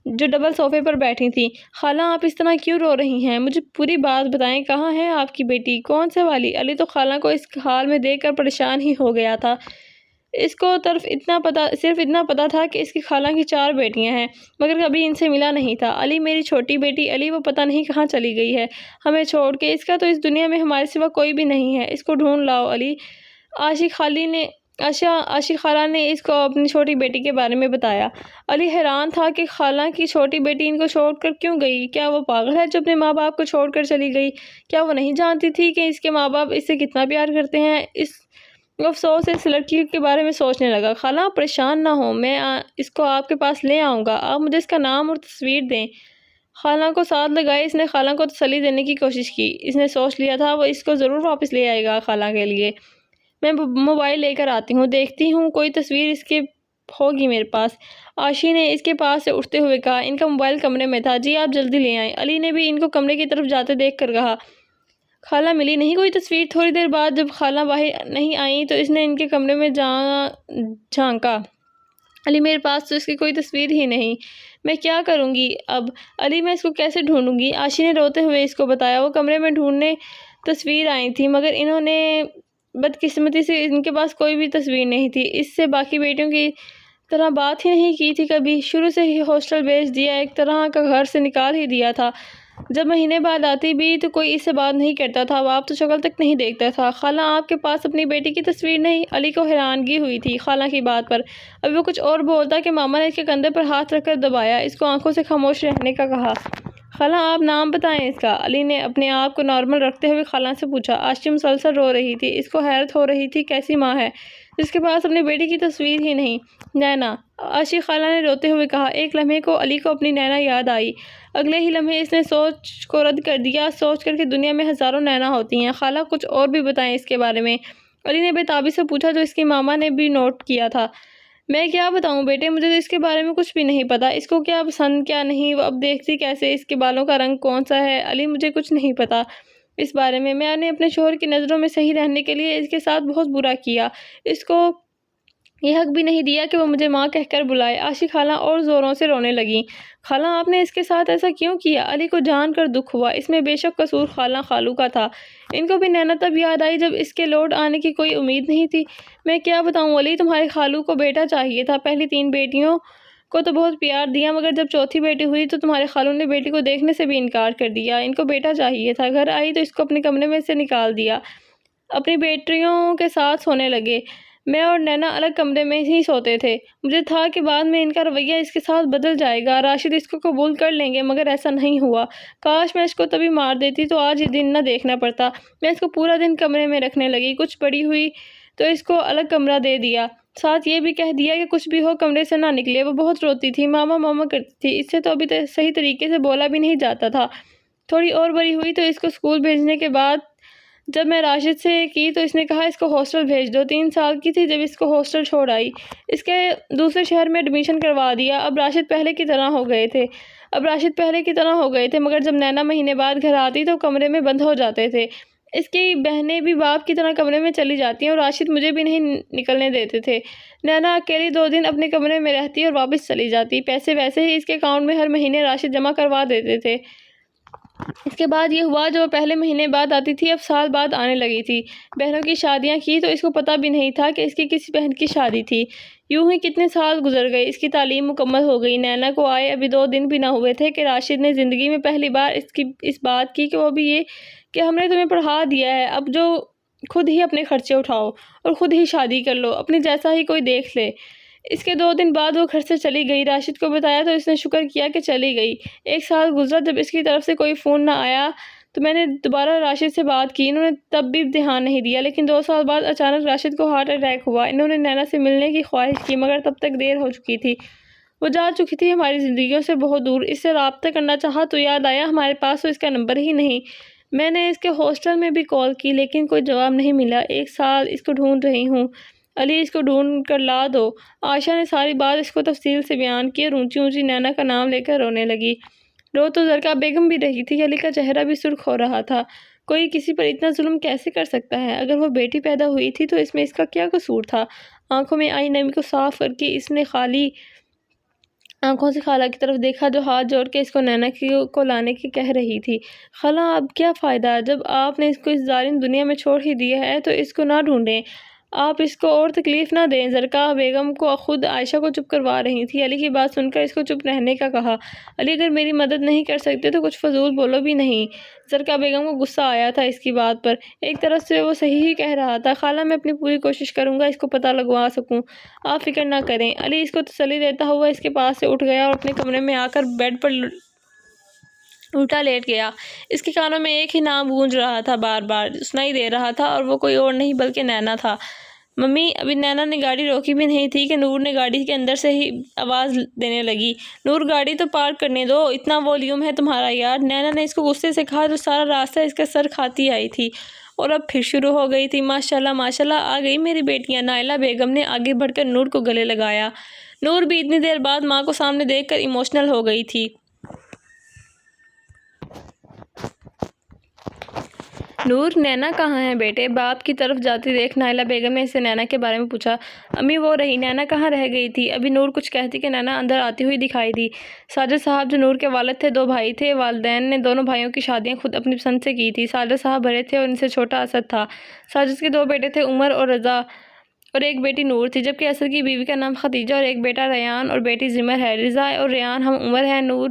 جو ڈبل صوفے پر بیٹھی تھیں۔ خالہ آپ اس طرح کیوں رو رہی ہیں؟ مجھے پوری بات بتائیں، کہاں ہے آپ کی بیٹی؟ کون سے والی؟ علی تو خالہ کو اس حال میں دیکھ کر پریشان ہی ہو گیا تھا۔ اس کو صرف اتنا پتا تھا کہ اس کی خالہ کی 4 بیٹیاں ہیں، مگر کبھی ان سے ملا نہیں تھا۔ علی میری چھوٹی بیٹی علی، وہ پتہ نہیں کہاں چلی گئی ہے ہمیں چھوڑ کے، اس کا تو اس دنیا میں ہمارے سوا کوئی بھی نہیں ہے، اس کو ڈھونڈ لاؤ علی۔ عاشق خالہ نے اس کو اپنی چھوٹی بیٹی کے بارے میں بتایا۔ علی حیران تھا کہ خالہ کی چھوٹی بیٹی ان کو چھوڑ کر کیوں گئی؟ کیا وہ پاگل ہے جو اپنے ماں باپ کو چھوڑ کر چلی گئی؟ کیا وہ نہیں جانتی تھی کہ اس کے ماں باپ اس سے کتنا پیار کرتے ہیں؟ افسوس اس لڑکی کے بارے میں سوچنے لگا۔ خالہ آپ پریشان نہ ہوں، میں اس کو آپ کے پاس لے آؤں گا، آپ مجھے اس کا نام اور تصویر دیں۔ خالہ کو ساتھ لگائے اس نے خالہ کو تسلی دینے کی کوشش کی۔ اس نے سوچ لیا تھا وہ اس کو ضرور واپس لے آئے گا خالہ کے لیے۔ میں موبائل لے کر آتی ہوں، دیکھتی ہوں کوئی تصویر اس کے ہوگی میرے پاس۔ آشی نے اس کے پاس سے اٹھتے ہوئے کہا۔ ان کا موبائل کمرے میں تھا، جی آپ جلدی لے آئیں۔ علی نے بھی ان کو کمرے کی طرف جاتے دیکھ کر کہا۔ خالہ ملی نہیں کوئی تصویر؟ تھوڑی دیر بعد جب خالہ باہر نہیں آئیں تو اس نے ان کے کمرے میں جھانکا۔ علی میرے پاس تو اس کی کوئی تصویر ہی نہیں، میں کیا کروں گی اب؟ علی میں اس کو کیسے ڈھونڈوں گی؟ آشی نے روتے ہوئے اس کو بتایا۔ وہ کمرے میں ڈھونڈنے تصویر آئی تھی، مگر انہوں نے بدقسمتی سے ان کے پاس کوئی بھی تصویر نہیں تھی۔ اس سے باقی بیٹیوں کی طرح بات ہی نہیں کی تھی کبھی، شروع سے ہی ہاسٹل بھیج دیا، ایک طرح کا گھر سے نکال ہی دیا تھا۔ جب مہینے بعد آتی بھی تو کوئی اس سے بات نہیں کرتا تھا، باپ تو شکل تک نہیں دیکھتا تھا۔ خالہ آپ کے پاس اپنی بیٹی کی تصویر نہیں؟ علی کو حیرانگی ہوئی تھی خالہ کی بات پر۔ ابھی وہ کچھ اور بولتا کہ ماما نے اس کے کندھے پر ہاتھ رکھ کر دبایا، اس کو آنکھوں سے خاموش رہنے کا کہا۔ خالہ آپ نام بتائیں اس کا۔ علی نے اپنے آپ کو نارمل رکھتے ہوئے خالہ سے پوچھا۔ عاشی مسلسل رو رہی تھی، اس کو حیرت ہو رہی تھی کیسی ماں ہے جس کے پاس اپنی بیٹی کی تصویر ہی نہیں؟ نینا، عاشی خالہ نے روتے ہوئے کہا۔ ایک لمحے کو علی کو اپنی نینا یاد آئی، اگلے ہی لمحے اس نے سوچ کو رد کر دیا، سوچ کر کہ دنیا میں ہزاروں نینا ہوتی ہیں۔ خالہ کچھ اور بھی بتائیں اس کے بارے میں، علی نے بے تابی سے پوچھا جو اس کی ماما نے بھی نوٹ کیا تھا۔ میں کیا بتاؤں بیٹے، مجھے تو اس کے بارے میں کچھ بھی نہیں پتا، اس کو کیا پسند کیا نہیں، وہ اب دیکھتی کیسے، اس کے بالوں کا رنگ کون سا ہے۔ علی مجھے کچھ نہیں پتا اس بارے میں نے اپنے شوہر کی نظروں میں صحیح رہنے کے لیے اس کے ساتھ بہت برا کیا، اس کو یہ حق بھی نہیں دیا کہ وہ مجھے ماں کہہ کر بلائے۔ عاشی خالہ اور زوروں سے رونے لگیں۔ خالہ آپ نے اس کے ساتھ ایسا کیوں کیا؟ علی کو جان کر دکھ ہوا، اس میں بے شک قصور خالہ خالو کا تھا۔ ان کو بھی نینا تب یاد آئی جب اس کے لوٹ آنے کی کوئی امید نہیں تھی۔ میں کیا بتاؤں علی، تمہارے خالو کو بیٹا چاہیے تھا، پہلی 3 بیٹیوں کو تو بہت پیار دیا، مگر جب چوتھی بیٹی ہوئی تو تمہارے خالو نے بیٹی کو دیکھنے سے بھی انکار کر دیا۔ ان کو بیٹا چاہیے تھا، گھر آئی تو اس کو اپنے کمرے میں سے نکال دیا، اپنی بیٹیوں کے ساتھ سونے لگے۔ میں اور نینا الگ کمرے میں ہی سوتے تھے، مجھے تھا کہ بعد میں ان کا رویہ اس کے ساتھ بدل جائے گا، راشد اس کو قبول کر لیں گے، مگر ایسا نہیں ہوا۔ کاش میں اس کو تبھی مار دیتی تو آج یہ دن نہ دیکھنا پڑتا۔ میں اس کو پورا دن کمرے میں رکھنے لگی، کچھ بڑی ہوئی تو اس کو الگ کمرہ دے دیا، ساتھ یہ بھی کہہ دیا کہ کچھ بھی ہو کمرے سے نہ نکلے۔ وہ بہت روتی تھی، ماما ماما کرتی تھی، اس سے تو ابھی صحیح طریقے سے بولا بھی نہیں جاتا تھا۔ تھوڑی اور بڑی ہوئی تو اس کو اسکول بھیجنے کے بعد جب میں راشد سے کی تو اس نے کہا اس کو ہاسٹل بھیج دو۔ 3 سال کی تھی جب اس کو ہاسٹل چھوڑ آئی، اس کے دوسرے شہر میں ایڈمیشن کروا دیا۔ اب راشد پہلے کی طرح ہو گئے تھے، مگر جب نینا مہینے بعد گھر آتی تو کمرے میں بند ہو جاتے تھے۔ اس کی بہنیں بھی باپ کی طرح کمرے میں چلی جاتی ہیں اور راشد مجھے بھی نہیں نکلنے دیتے تھے۔ نینا اکیلی 2 دن اپنے کمرے میں رہتی اور واپس چلی جاتی، پیسے ویسے ہی اس کے اکاؤنٹ میں ہر مہینے راشد جمع کروا دیتے تھے۔ اس کے بعد یہ ہوا جو پہلے مہینے بعد آتی تھی اب سال بعد آنے لگی تھی۔ بہنوں کی شادیاں کی تو اس کو پتہ بھی نہیں تھا کہ اس کی کسی بہن کی شادی تھی۔ یوں ہی کتنے سال گزر گئے، اس کی تعلیم مکمل ہو گئی۔ نینا کو آئے ابھی 2 دن بھی نہ ہوئے تھے کہ راشد نے زندگی میں پہلی بار اس بات کی کہ وہ بھی یہ کہ ہم نے تمہیں پڑھا دیا ہے، اب جو خود ہی اپنے خرچے اٹھاؤ اور خود ہی شادی کر لو، اپنی جیسا ہی کوئی دیکھ لے۔ اس کے 2 دن بعد وہ گھر سے چلی گئی، راشد کو بتایا تو اس نے شکر کیا کہ چلی گئی۔ 1 سال گزرا، جب اس کی طرف سے کوئی فون نہ آیا تو میں نے دوبارہ راشد سے بات کی، انہوں نے تب بھی دھیان نہیں دیا، لیکن 2 سال بعد اچانک راشد کو ہارٹ اٹیک ہوا۔ انہوں نے نینا سے ملنے کی خواہش کی مگر تب تک دیر ہو چکی تھی، وہ جا چکی تھی ہماری زندگیوں سے بہت دور۔ اس سے رابطہ کرنا چاہا تو یاد آیا ہمارے پاس تو اس کا نمبر ہی نہیں۔ میں نے اس کے ہاسٹل میں بھی کال کی لیکن کوئی جواب نہیں ملا، 1 سال اس کو ڈھونڈ رہی ہوں، علی اس کو ڈھونڈ کر لا دو۔ عائشہ نے ساری بات اس کو تفصیل سے بیان کی اور اونچی اونچی نینا کا نام لے کر رونے لگی۔ رو تو زرکا بیگم بھی رہی تھی، علی کا چہرہ بھی سرخ ہو رہا تھا۔ کوئی کسی پر اتنا ظلم کیسے کر سکتا ہے؟ اگر وہ بیٹی پیدا ہوئی تھی تو اس میں اس کا کیا قصور تھا؟ آنکھوں میں آئی نمی کو صاف کر کے اس نے خالی آنکھوں سے خالہ کی طرف دیکھا جو ہاتھ جوڑ کے اس کو نینا کو لانے کی کہہ رہی تھی۔ خالہ اب کیا فائدہ، جب آپ نے اس کو اس ظالم دنیا میں چھوڑ ہی دیا ہے تو اس کو نہ ڈھونڈیں، آپ اس کو اور تکلیف نہ دیں۔ زرکا بیگم کو خود عائشہ کو چپ کروا رہی تھی، علی کی بات سن کر اس کو چپ رہنے کا کہا۔ علی اگر میری مدد نہیں کر سکتے تو کچھ فضول بولو بھی نہیں۔ زرکا بیگم کو غصہ آیا تھا اس کی بات پر، ایک طرف سے وہ صحیح ہی کہہ رہا تھا۔ خالہ میں اپنی پوری کوشش کروں گا اس کو پتہ لگوا سکوں، آپ فکر نہ کریں۔ علی اس کو تسلی دیتا ہوا اس کے پاس سے اٹھ گیا اور اپنے کمرے میں آ کر بیڈ پر الٹا لیٹ گیا۔ اس کے کانوں میں ایک ہی نام گونج رہا تھا، بار بار سنائی دے رہا تھا، اور وہ کوئی اور نہیں بلکہ نینا تھا۔ ممی، ابھی نینا نے گاڑی روکی بھی نہیں تھی کہ نور نے گاڑی کے اندر سے ہی آواز دینے لگی، نور گاڑی تو پارک کرنے دو، اتنا والیوم ہے تمہارا یار۔ نینا نے اس کو غصے سے کہا جو سارا راستہ اس کا سر کھاتی آئی تھی، اور اب پھر شروع ہو گئی تھی۔ ماشاءاللہ ماشاءاللہ آ گئی میری بیٹیاں۔ نائلہ بیگم نے آگے بڑھ کر نور کو گلے لگایا۔ نور بھی اتنی دیر بعد ماں کو سامنے دیکھ کر ایموشنل ہو گئی تھی۔ نور، نینا کہاں ہے بیٹے؟ باپ کی طرف جاتی دیکھ نائلہ بیگم نے اس سے نینا کے بارے میں پوچھا۔ امی وہ رہی، نینا کہاں رہ گئی تھی؟ ابھی نور کچھ کہتی کہ نینا اندر آتی ہوئی دکھائی دی۔ ساجد صاحب جو نور کے والد تھے، 2 بھائی تھے، والدین نے دونوں بھائیوں کی شادیاں خود اپنی پسند سے کی تھی۔ ساجد صاحب بڑے تھے اور ان سے چھوٹا اسد تھا۔ ساجد کے 2 بیٹے تھے، عمر اور رضا۔ اور ایک بیٹی نور تھی، جبکہ اسد کی بیوی کا نام ختیجہ اور ایک بیٹا ریان اور بیٹی زمر ہے۔ رضا اور ریان ہم عمر ہیں، نور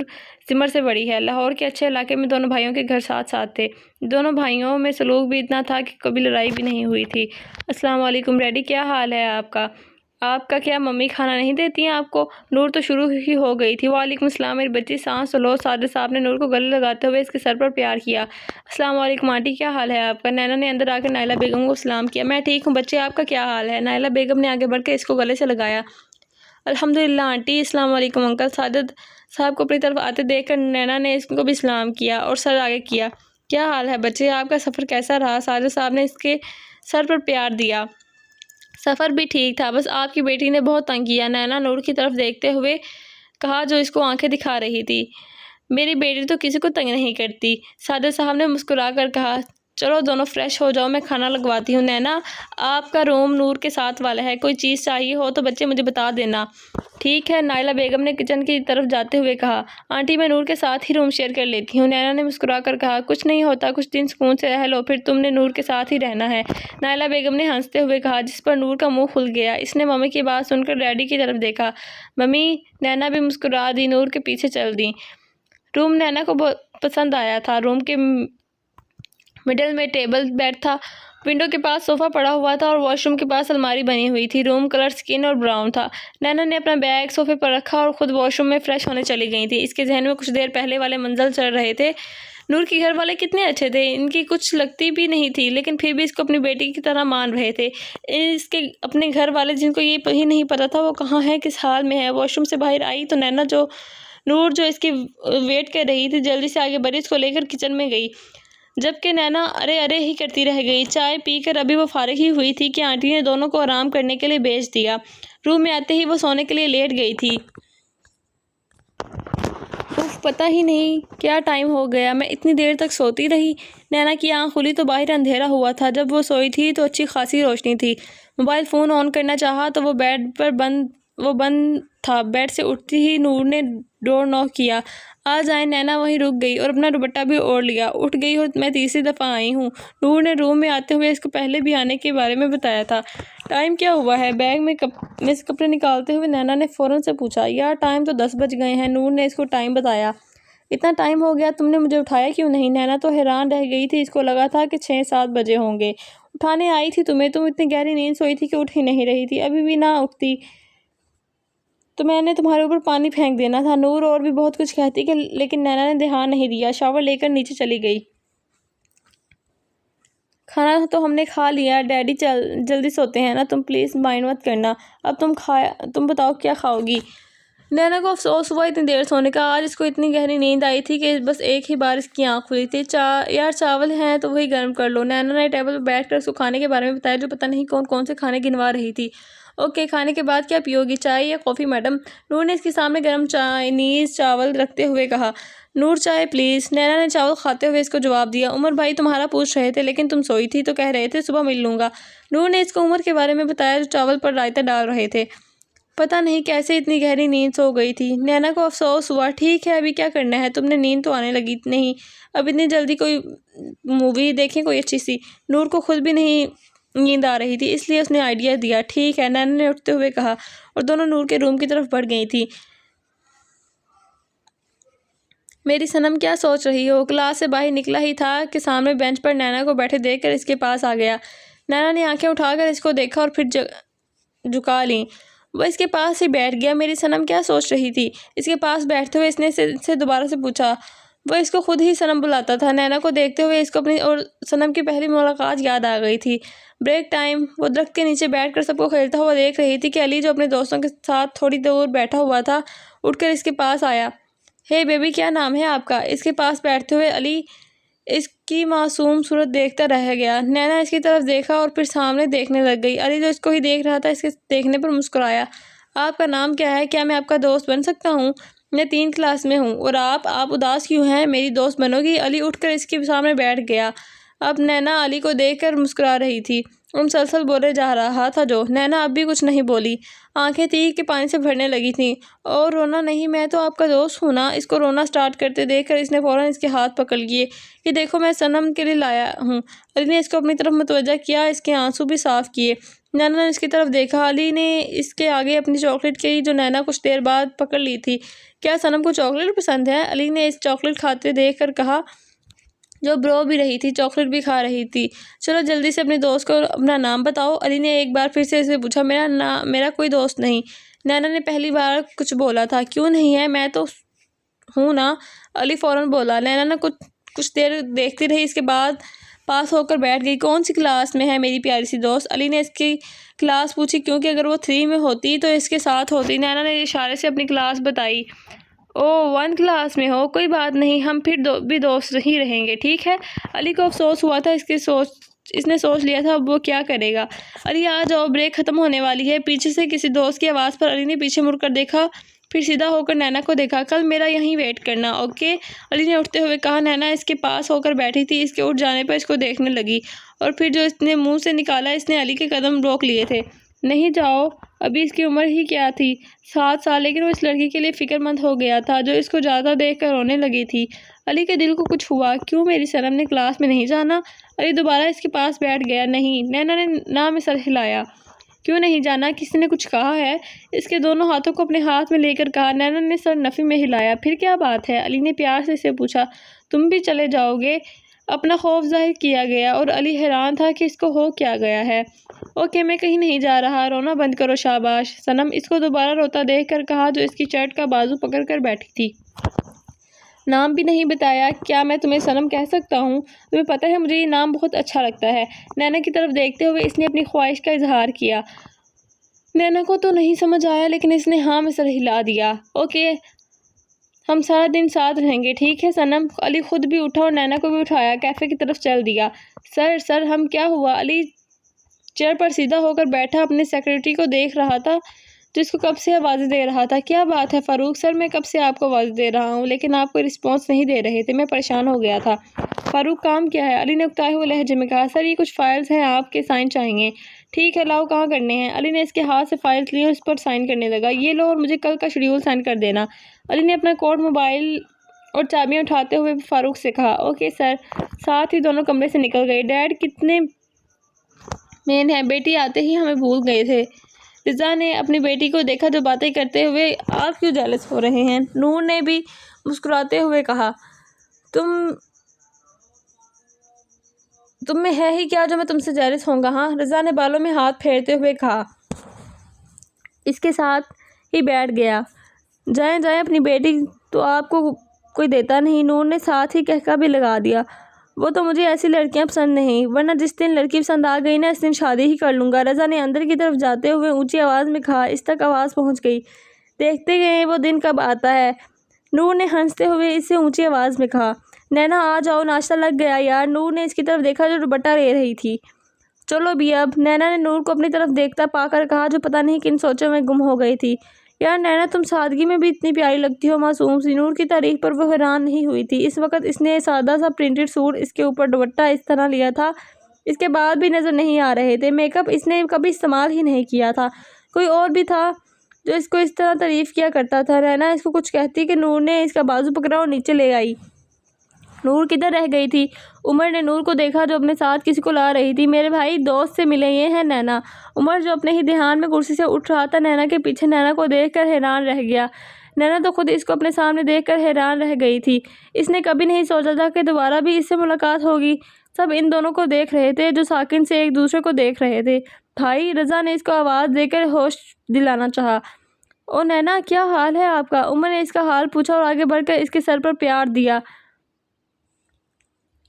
زمر سے بڑی ہے۔ لاہور کے اچھے علاقے میں دونوں بھائیوں کے گھر ساتھ ساتھ تھے۔ دونوں بھائیوں میں سلوک بھی اتنا تھا کہ کبھی لڑائی بھی نہیں ہوئی تھی۔ السلام علیکم ڈیڈی، کیا حال ہے آپ کا؟ آپ کا کیا ممی کھانا نہیں دیتی ہیں آپ کو؟ نور تو شروع ہی ہو گئی تھی۔ وعلیکم السلام میری بچی، سانس لو۔ ساجد صاحب نے نور کو گلے لگاتے ہوئے اس کے سر پر پیار کیا۔ السلام علیکم آنٹی، کیا حال ہے آپ کا؟ نینا نے اندر آ کر نائلہ بیگم کو سلام کیا۔ میں ٹھیک ہوں بچے، آپ کا کیا حال ہے؟ نائلہ بیگم نے آگے بڑھ کے اس کو گلے سے لگایا۔ الحمدللہ آنٹی۔ السلام علیکم انکل۔ ساجد صاحب کو اپنی طرف آتے دیکھ کر نینا نے اس کو بھی سلام کیا اور سر آگے کیا۔ کیا حال ہے بچے، آپ کا سفر کیسا رہا؟ ساجد صاحب نے اس کے سر پر پیار دیا۔ سفر بھی ٹھیک تھا، بس آپ کی بیٹی نے بہت تنگ کیا، نینا نور کی طرف دیکھتے ہوئے کہا جو اس کو آنکھیں دکھا رہی تھی۔ میری بیٹی تو کسی کو تنگ نہیں کرتی، ساجد صاحب نے مسکرا کر کہا۔ چلو دونوں فریش ہو جاؤ، میں کھانا لگواتی ہوں۔ نینا آپ کا روم نور کے ساتھ والا ہے، کوئی چیز چاہیے ہو تو بچے مجھے بتا دینا۔ ٹھیک ہے، نائلہ بیگم نے کچن کی طرف جاتے ہوئے کہا۔ آنٹی میں نور کے ساتھ ہی روم شیئر کر لیتی ہوں، نینا نے مسکرا کر کہا۔ کچھ نہیں ہوتا، کچھ دن سکون سے رہ لو، پھر تم نے نور کے ساتھ ہی رہنا ہے، نائلہ بیگم نے ہنستے ہوئے کہا، جس پر نور کا منہ کھل گیا۔ اس نے ممی کی بات سن کر ڈیڈی کی طرف دیکھا۔ ممی، نینا بھی مسکرا دی، نور کے پیچھے چل دی۔ روم نینا کو بہت پسند آیا تھا۔ روم کے مڈل میں ٹیبل بیڈ تھا، ونڈو کے پاس صوفہ پڑا ہوا تھا اور واش روم کے پاس الماری بنی ہوئی تھی۔ روم کلر سکن اور براؤن تھا۔ نینا نے اپنا بیگ صوفے پر رکھا اور خود واش روم میں فریش ہونے چلی گئی تھی۔ اس کے ذہن میں کچھ دیر پہلے والے منظر چل رہے تھے۔ نور کے گھر والے کتنے اچھے تھے، ان کی کچھ لگتی بھی نہیں تھی، لیکن پھر بھی اس کو اپنی بیٹی کی طرح مان رہے تھے۔ اس کے اپنے گھر والے، جن کو یہ ہی نہیں پتا تھا وہ کہاں ہے، کس حال میں ہے۔ واش روم سے باہر آئی تو نور جو اس کی ویٹ کر رہی تھی جلدی سے آگے بڑھی، اس کو لے کر کچن میں گئی، جبکہ نینا ارے ارے ہی کرتی رہ گئی۔ چائے پی کر ابھی وہ فارغ ہی ہوئی تھی کہ آنٹی نے دونوں کو آرام کرنے کے لیے بھیج دیا۔ روم میں آتے ہی وہ سونے کے لیے لیٹ گئی تھی۔ پتہ ہی نہیں کیا ٹائم ہو گیا، میں اتنی دیر تک سوتی رہی۔ نینا کی آنکھ کھلی تو باہر اندھیرا ہوا تھا۔ جب وہ سوئی تھی تو اچھی خاصی روشنی تھی۔ موبائل فون آن کرنا چاہا تو وہ بند تھا۔ بیڈ سے اٹھتی ہی نور نے ڈور ناک کیا۔ آ جائیں۔ نینا وہیں رک گئی اور اپنا دوپٹہ بھی اوڑھ لیا۔ اٹھ گئی ہو، میں تیسری دفعہ آئی ہوں، نور نے روم میں آتے ہوئے اس کو پہلے بھی آنے کے بارے میں بتایا تھا۔ ٹائم کیا ہوا ہے؟ بیگ میں سے کپڑے نکالتے ہوئے نینا نے فوراً سے پوچھا۔ یار ٹائم تو 10 بج گئے ہیں، نور نے اس کو ٹائم بتایا۔ اتنا ٹائم ہو گیا، تم نے مجھے اٹھایا کیوں نہیں؟ نینا تو حیران رہ گئی تھی، اس کو لگا تھا کہ 6-7 بجے ہوں گے۔ اٹھانے آئی تھی تمہیں، تم اتنی گہری نیند سوئی تھی کہ اٹھ ہی نہیں رہی تھی، ابھی بھی نہ اٹھتی تو میں نے تمہارے اوپر پانی پھینک دینا تھا۔ نور اور بھی بہت کچھ کہتی کہ لیکن نینا نے دھیان نہیں دیا، شاور لے کر نیچے چلی گئی۔ کھانا تو ہم نے کھا لیا، ڈیڈی جلدی سوتے ہیں نا، تم پلیز مائنڈ مت کرنا۔ اب تم بتاؤ کیا کھاؤ گی؟ نینا کو افسوس ہوا اتنی دیر سونے کا۔ آج اس کو اتنی گہری نیند آئی تھی کہ بس ایک ہی بار اس کی آنکھ کھلی تھی۔ یار چاول ہیں تو وہی گرم کر لو، نینا نے ٹیبل پر بیٹھ کر اس کو کھانے کے بارے میں بتایا، جو پتہ نہیں کون کون سے کھانے گنوا رہی تھی۔ اوکے، کھانے کے بعد کیا پیو گی، چائے یا کافی میڈم؟ نور نے اس کے سامنے گرم چائنیز چاول رکھتے ہوئے کہا۔ نور چائے پلیز، نینا نے چاول کھاتے ہوئے اس کو جواب دیا۔ عمر بھائی تمہارا پوچھ رہے تھے لیکن تم سوئی تھی تو کہہ رہے تھے صبح مل لوں گا۔ نور نے اس کو عمر کے بارے میں بتایا، جو چاول پر رائتہ ڈال رہے تھے۔ پتہ نہیں کیسے اتنی گہری نیند سو گئی تھی۔ نینا کو افسوس ہوا۔ ٹھیک ہے، ابھی کیا کرنا ہے، تم نے نیند تو آنے لگی نہیں، اب اتنی جلدی کوئی مووی دیکھیں کوئی اچھی سی۔ نور کو خود بھی نہیں نیند آ رہی تھی، اس لیے اس نے آئیڈیا دیا۔ ٹھیک ہے، نینا نے اٹھتے ہوئے کہا اور دونوں نور کے روم کی طرف بڑھ گئی تھی۔ میری صنم کیا سوچ رہی ہو؟ کلاس سے باہر نکلا ہی تھا کہ سامنے بینچ پر نینا کو بیٹھے دیکھ کر اس کے پاس آ گیا۔ نینا نے آنکھیں اٹھا کر اس کو دیکھا اور پھر جھکا لیں۔ وہ اس کے پاس ہی بیٹھ گیا۔ میری صنم کیا سوچ رہی تھی؟ اس کے پاس بیٹھتے ہوئے اس نے سے دوبارہ سے پوچھا۔ وہ اس کو خود ہی صنم بلاتا تھا۔ نینا کو دیکھتے ہوئے اس کو اپنی اور صنم کی پہلی ملاقات یاد آ گئی تھی۔ بریک ٹائم، وہ درخت کے نیچے بیٹھ کر سب کو کھیلتا ہوا دیکھ رہی تھی کہ علی جو اپنے دوستوں کے ساتھ تھوڑی دور بیٹھا ہوا تھا اٹھ کر اس کے پاس آیا۔ ہے بیبی، کیا نام ہے آپ کا؟ اس کے پاس بیٹھتے ہوئے علی اس کی معصوم صورت دیکھتا رہ گیا۔ نینا اس کی طرف دیکھا اور پھر سامنے دیکھنے لگ گئی۔ علی جو اس کو ہی دیکھ رہا تھا، اس کے دیکھنے پر مسکرایا۔ آپ کا نام کیا ہے؟ کیا میں آپ کا دوست بن سکتا ہوں؟ میں 3 کلاس میں ہوں۔ اور آپ اداس کیوں ہیں؟ میری دوست بنو گی؟ علی اٹھ کر اس کے سامنے بیٹھ گیا۔ اب نینا علی کو دیکھ کر مسکرا رہی تھی اور مسلسل بولے جا رہا تھا جو۔ نینا اب بھی کچھ نہیں بولی، آنکھیں تھی کہ پانی سے بھرنے لگی تھیں۔ اور رونا نہیں، میں تو آپ کا دوست ہوں نا۔ اس کو رونا سٹارٹ کرتے دیکھ کر اس نے فوراً اس کے ہاتھ پکڑ لیے۔ یہ دیکھو میں صنم کے لیے لایا ہوں۔ علی نے اس کو اپنی طرف متوجہ کیا، اس کے آنسو بھی صاف کیے۔ نینا نے اس کی طرف دیکھا۔ علی نے اس کے آگے اپنی چاکلیٹ کی جو نینا کچھ دیر بعد پکڑ لی تھی۔ کیا صنم کو چاکلیٹ پسند ہے؟ علی نے اس چاکلیٹ کھاتے دیکھ کر کہا، جو برو بھی رہی تھی، چاکلیٹ بھی کھا رہی تھی۔ چلو جلدی سے اپنے دوست کو اپنا نام بتاؤ۔ علی نے ایک بار پھر سے اسے پوچھا۔ میرا کوئی دوست نہیں، نینا نے پہلی بار کچھ بولا تھا۔ کیوں نہیں ہے؟ میں تو ہوں نا، علی فوراً بولا۔ نینا نے کچھ دیر دیکھتی رہی، اس کے بعد پاس ہو کر بیٹھ گئی۔ کون سی کلاس میں ہے میری پیاری سی دوست؟ علی نے اس کی کلاس پوچھی، کیونکہ اگر وہ 3 میں ہوتی تو اس کے ساتھ ہوتی۔ نینا نے اشارے سے اپنی کلاس بتائی۔ اوہ 1 کلاس میں ہو، کوئی بات نہیں، ہم پھر بھی دوست ہی رہیں گے، ٹھیک ہے؟ علی کو افسوس ہوا تھا، اس نے سوچ لیا تھا اب وہ کیا کرے گا۔ علی آ جاؤ، بریک ختم ہونے والی ہے۔ پیچھے سے کسی دوست کی آواز پر علی نے پیچھے مڑ کر دیکھا، پھر سیدھا ہو کر نینا کو دیکھا۔ کل میرا یہیں ویٹ کرنا، اوکے؟ علی نے اٹھتے ہوئے کہا۔ نینا اس کے پاس ہو کر بیٹھی تھی، اس کے اٹھ جانے پر اس کو دیکھنے لگی، اور پھر جو اس نے منہ سے نکالا، اس نے علی کے قدم روک لیے تھے۔ نہیں جاؤ، ابھی اس کی عمر ہی کیا تھی، 7 سال، لیکن وہ اس لڑکی کے لیے فکر مند ہو گیا تھا جو اس کو جاتا دیکھ کر رونے لگی تھی۔ علی کے دل کو کچھ ہوا، کیوں میری صنم نے کلاس میں نہیں جانا؟ علی دوبارہ اس کے پاس بیٹھ گیا۔ نہیں، نینا نے نہ میں سر ہلایا۔ کیوں نہیں جانا؟ کسی نے کچھ کہا ہے؟ اس کے دونوں ہاتھوں کو اپنے ہاتھ میں لے کر کہا۔ نینا نے سر نفی میں ہلایا۔ پھر کیا بات ہے؟ علی نے پیار سے اسے پوچھا۔ تم بھی چلے جاؤ گے؟ اپنا خوف ظاہر کیا گیا، اور علی حیران تھا کہ اس کو ہو کیا گیا ہے۔ اوکے، میں کہیں نہیں جا رہا، رونا بند کرو، شاباش۔ صنم اس کو دوبارہ روتا دیکھ کر کہا، جو اس کی شرٹ کا بازو پکڑ کر بیٹھی تھی۔ نام بھی نہیں بتایا، کیا میں تمہیں صنم کہہ سکتا ہوں؟ تمہیں پتہ ہے مجھے یہ نام بہت اچھا لگتا ہے۔ نینا کی طرف دیکھتے ہوئے اس نے اپنی خواہش کا اظہار کیا۔ نینا کو تو نہیں سمجھ آیا، لیکن اس نے ہاں میں سر ہلا دیا۔ اوکے، ہم سارا دن ساتھ رہیں گے، ٹھیک ہے صنم؟ علی خود بھی اٹھا اور نینا کو بھی اٹھایا، کیفے کی طرف چل دیا۔ سر ہم کیا ہوا؟ علی چیئر پر سیدھا ہو کر بیٹھا اپنے سیکرٹری کو دیکھ رہا تھا، جس کو کب سے آوازیں دے رہا تھا۔ کیا بات ہے فاروق؟ سر میں کب سے آپ کو آوازیں دے رہا ہوں، لیکن آپ کوئی رسپانس نہیں دے رہے تھے، میں پریشان ہو گیا تھا۔ فاروق کام کیا ہے؟ علی نے اکتائے ہوئے لہجے میں کہا۔ سر یہ کچھ فائلز ہیں، آپ کے سائن چاہیے۔ ٹھیک ہے، لاؤ، کہاں کرنے ہیں؟ علی نے اس کے ہاتھ سے فائلز لی اور اس پر سائن کرنے لگا۔ یہ لو، اور مجھے کل کا شیڈول سینڈ کر دینا۔ علی نے اپنا کوٹ، موبائل اور چابیاں اٹھاتے ہوئے فاروق سے کہا۔ Okay sir. ساتھ ہی دونوں کمرے سے نکل گئے۔ ڈیڈ کتنے مین ہیں، بیٹی آتے ہی ہمیں بھول گئے تھے۔ رضا نے اپنی بیٹی کو دیکھا جو باتیں کرتے ہوئے، آپ کیوں جیلس ہو رہے ہیں؟ نور نے بھی مسکراتے ہوئے کہا۔ تم میں ہے ہی کیا جو میں تم سے جیلس ہوں گا؟ ہاں، رضا نے بالوں میں ہاتھ پھیرتے ہوئے کہا۔ اس کے ساتھ ہی بیٹھ گیا۔ جائیں اپنی بیٹی تو آپ کو کوئی دیتا نہیں، نور نے ساتھ ہی کہکا بھی لگا دیا۔ وہ تو مجھے ایسی لڑکیاں پسند نہیں، ورنہ جس دن لڑکی پسند آ گئی نا، اس دن شادی ہی کر لوں گا، رضا نے اندر کی طرف جاتے ہوئے اونچی آواز میں کہا۔ اس تک آواز پہنچ گئی۔ دیکھتے گئے وہ دن کب آتا ہے، نور نے ہنستے ہوئے اس سے اونچی آواز میں کہا۔ نینا آ جاؤ، ناشتہ لگ گیا یار، نور نے اس کی طرف دیکھا جو دوپٹہ لے رہی تھی۔ چلو بھی اب، نینا نے نور کو اپنی طرف دیکھتا پا کر کہا، جو پتہ نہیں کن سوچوں میں گم ہو گئی تھی۔ یار نینا، تم سادگی میں بھی اتنی پیاری لگتی ہو، معصوم سی۔ نور کی تعریف پر وہ حیران نہیں ہوئی تھی۔ اس وقت اس نے سادہ سا پرنٹڈ سوٹ، اس کے اوپر دوپٹہ اس طرح لیا تھا، اس کے بال بھی نظر نہیں آ رہے تھے، میک اپ اس نے کبھی استعمال ہی نہیں کیا تھا۔ کوئی اور بھی تھا جو اس کو اس طرح تعریف کیا کرتا تھا۔ نینا اس کو کچھ کہتی کہ نور نے اس کا بازو پکڑا اور نیچے لے آئی۔ نور کدھر رہ گئی تھی؟ عمر نے نور کو دیکھا جو اپنے ساتھ کسی کو لا رہی تھی۔ میرے بھائی دوست سے ملے، یہ ہے نینا۔ عمر جو اپنے ہی دھیان میں کرسی سے اٹھ رہا تھا، نینا کے پیچھے نینا کو دیکھ کر حیران رہ گیا۔ نینا تو خود اس کو اپنے سامنے دیکھ کر حیران رہ گئی تھی۔ اس نے کبھی نہیں سوچا تھا کہ دوبارہ بھی اس سے ملاقات ہوگی۔ سب ان دونوں کو دیکھ رہے تھے جو ساکن سے ایک دوسرے کو دیکھ رہے تھے۔ بھائی، رضا نے اس کو آواز دے کر ہوش دلانا چاہا۔ او نینا، کیا حال ہے آپ کا؟ عمر نے اس کا حال پوچھا اور آگے بڑھ کر اس کے سر پر پیار دیا۔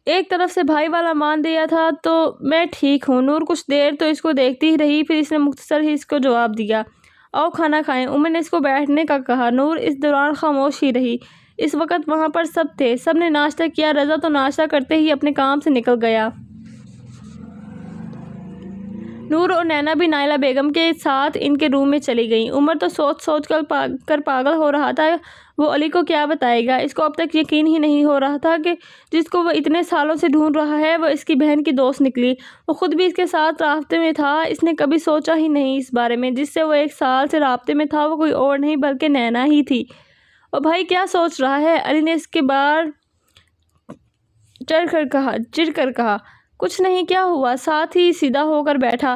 ایک طرف سے بھائی والا مان دیا تھا تو میں ٹھیک ہوں۔ نور کچھ دیر تو اس کو دیکھتی ہی رہی، پھر اس نے مختصر ہی اس کو جواب دیا۔ آؤ کھانا کھائیں۔ عمر نے اس کو بیٹھنے کا کہا۔ نور اس دوران خاموش ہی رہی۔ اس وقت وہاں پر سب تھے، سب نے ناشتہ کیا۔ رضا تو ناشتہ کرتے ہی اپنے کام سے نکل گیا۔ نور اور نینا بھی نائلہ بیگم کے ساتھ ان کے روم میں چلی گئیں۔ عمر تو سوچ کر پاگل ہو رہا تھا، وہ علی کو کیا بتائے گا۔ اس کو اب تک یقین ہی نہیں ہو رہا تھا کہ جس کو وہ اتنے سالوں سے ڈھونڈ رہا ہے، وہ اس کی بہن کی دوست نکلی۔ وہ خود بھی اس کے ساتھ رابطے میں تھا۔ اس نے کبھی سوچا ہی نہیں اس بارے میں، جس سے وہ 1 سال سے رابطے میں تھا، وہ کوئی اور نہیں بلکہ نینا ہی تھی۔ اور بھائی کیا سوچ رہا ہے؟ علی نے اس کے بار چڑھ کر کہا۔ کچھ نہیں، کیا ہوا؟ ساتھ ہی سیدھا ہو کر بیٹھا۔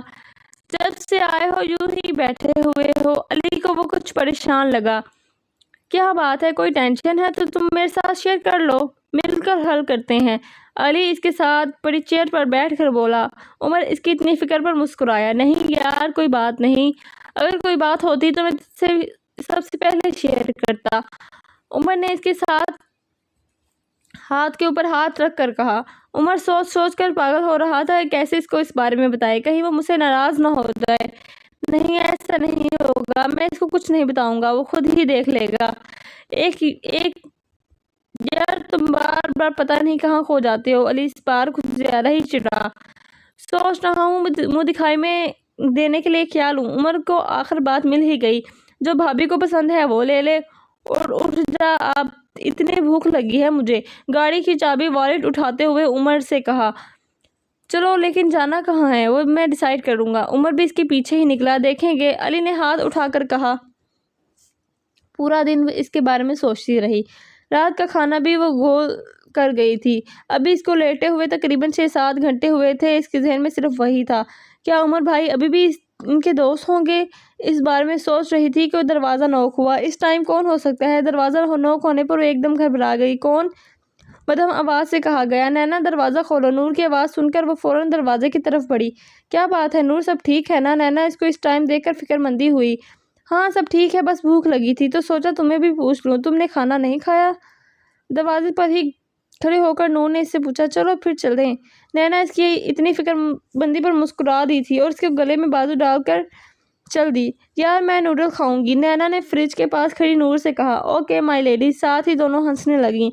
جب سے آئے ہو یوں ہی بیٹھے ہوئے ہو؟ علی کو وہ کچھ پریشان لگا۔ کیا بات ہے، کوئی ٹینشن ہے تو تم میرے ساتھ شیئر کر لو، مل کر حل کرتے ہیں۔ علی اس کے ساتھ پڑی چیئر پر بیٹھ کر بولا۔ عمر اس کی اتنی فکر پر مسکرایا۔ نہیں یار، کوئی بات نہیں، اگر کوئی بات ہوتی تو میں تجھ سے سب سے پہلے شیئر کرتا۔ عمر نے اس کے ساتھ ہاتھ کے اوپر ہاتھ رکھ کر کہا۔ عمر سوچ سوچ کر پاگل ہو رہا تھا کہ کیسے اس کو اس بارے میں بتائے، کہیں وہ مجھ سے ناراض نہ ہو جائے۔ نہیں، ایسا نہیں ہوگا، میں اس کو کچھ نہیں بتاؤں گا، وہ خود ہی دیکھ لے گا۔ ایک یار تم بار بار پتہ نہیں کہاں کھو جاتے ہو۔ علی اس بار کچھ زیادہ ہی چڑھا۔ سوچ رہا ہوں منہ دکھائی میں دینے کے لیے کیا لوں۔ عمر کو آخر بات مل ہی گئی، جو بھابھی کو پسند ہے وہ لے لے اور اٹھ جا، اب اتنی بھوک لگی ہے مجھے۔ گاڑی کی چابی والیٹ اٹھاتے ہوئے عمر سے کہا۔ چلو لیکن جانا کہاں ہے وہ میں ڈیسائیڈ کروں گا۔ عمر بھی اس کے پیچھے ہی نکلا۔ دیکھیں گے، علی نے ہاتھ اٹھا کر کہا۔ پورا دن وہ اس کے بارے میں سوچتی رہی۔ رات کا کھانا بھی وہ گول کر گئی تھی۔ ابھی اس کو لیٹے ہوئے تقریباً 6-7 گھنٹے ہوئے تھے۔ اس کے ذہن میں صرف وہی تھا۔ کیا عمر بھائی ابھی بھی ان کے دوست ہوں گے؟ اس بارے میں سوچ رہی تھی کہ دروازہ نوک ہوا۔ اس ٹائم کون ہو سکتا ہے؟ دروازہ نوک ہونے پر وہ ایک دم گھبرا گئی۔ کون؟ مدھم آواز سے کہا گیا۔ نینا دروازہ کھولو۔ نور کی آواز سن کر وہ فوراً دروازے کی طرف بڑھی۔ کیا بات ہے نور، سب ٹھیک ہے نا؟ نینا اس کو اس ٹائم دیکھ کر فکر مندی ہوئی۔ ہاں سب ٹھیک ہے، بس بھوک لگی تھی تو سوچا تمہیں بھی پوچھ لوں، تم نے کھانا نہیں کھایا؟ دروازے پر ہی کھڑے ہو کر نور نے اس سے پوچھا۔ چلو پھر چلیں۔ نینا اس کی اتنی فکر بندی پر مسکرا دی تھی اور اس کے گلے میں بازو ڈال کر چل دی۔ یار میں نوڈل کھاؤں گی، نینا نے فریج کے پاس کھڑی نور سے کہا۔ Okay my lady. ساتھ ہی دونوں ہنسنے لگیں۔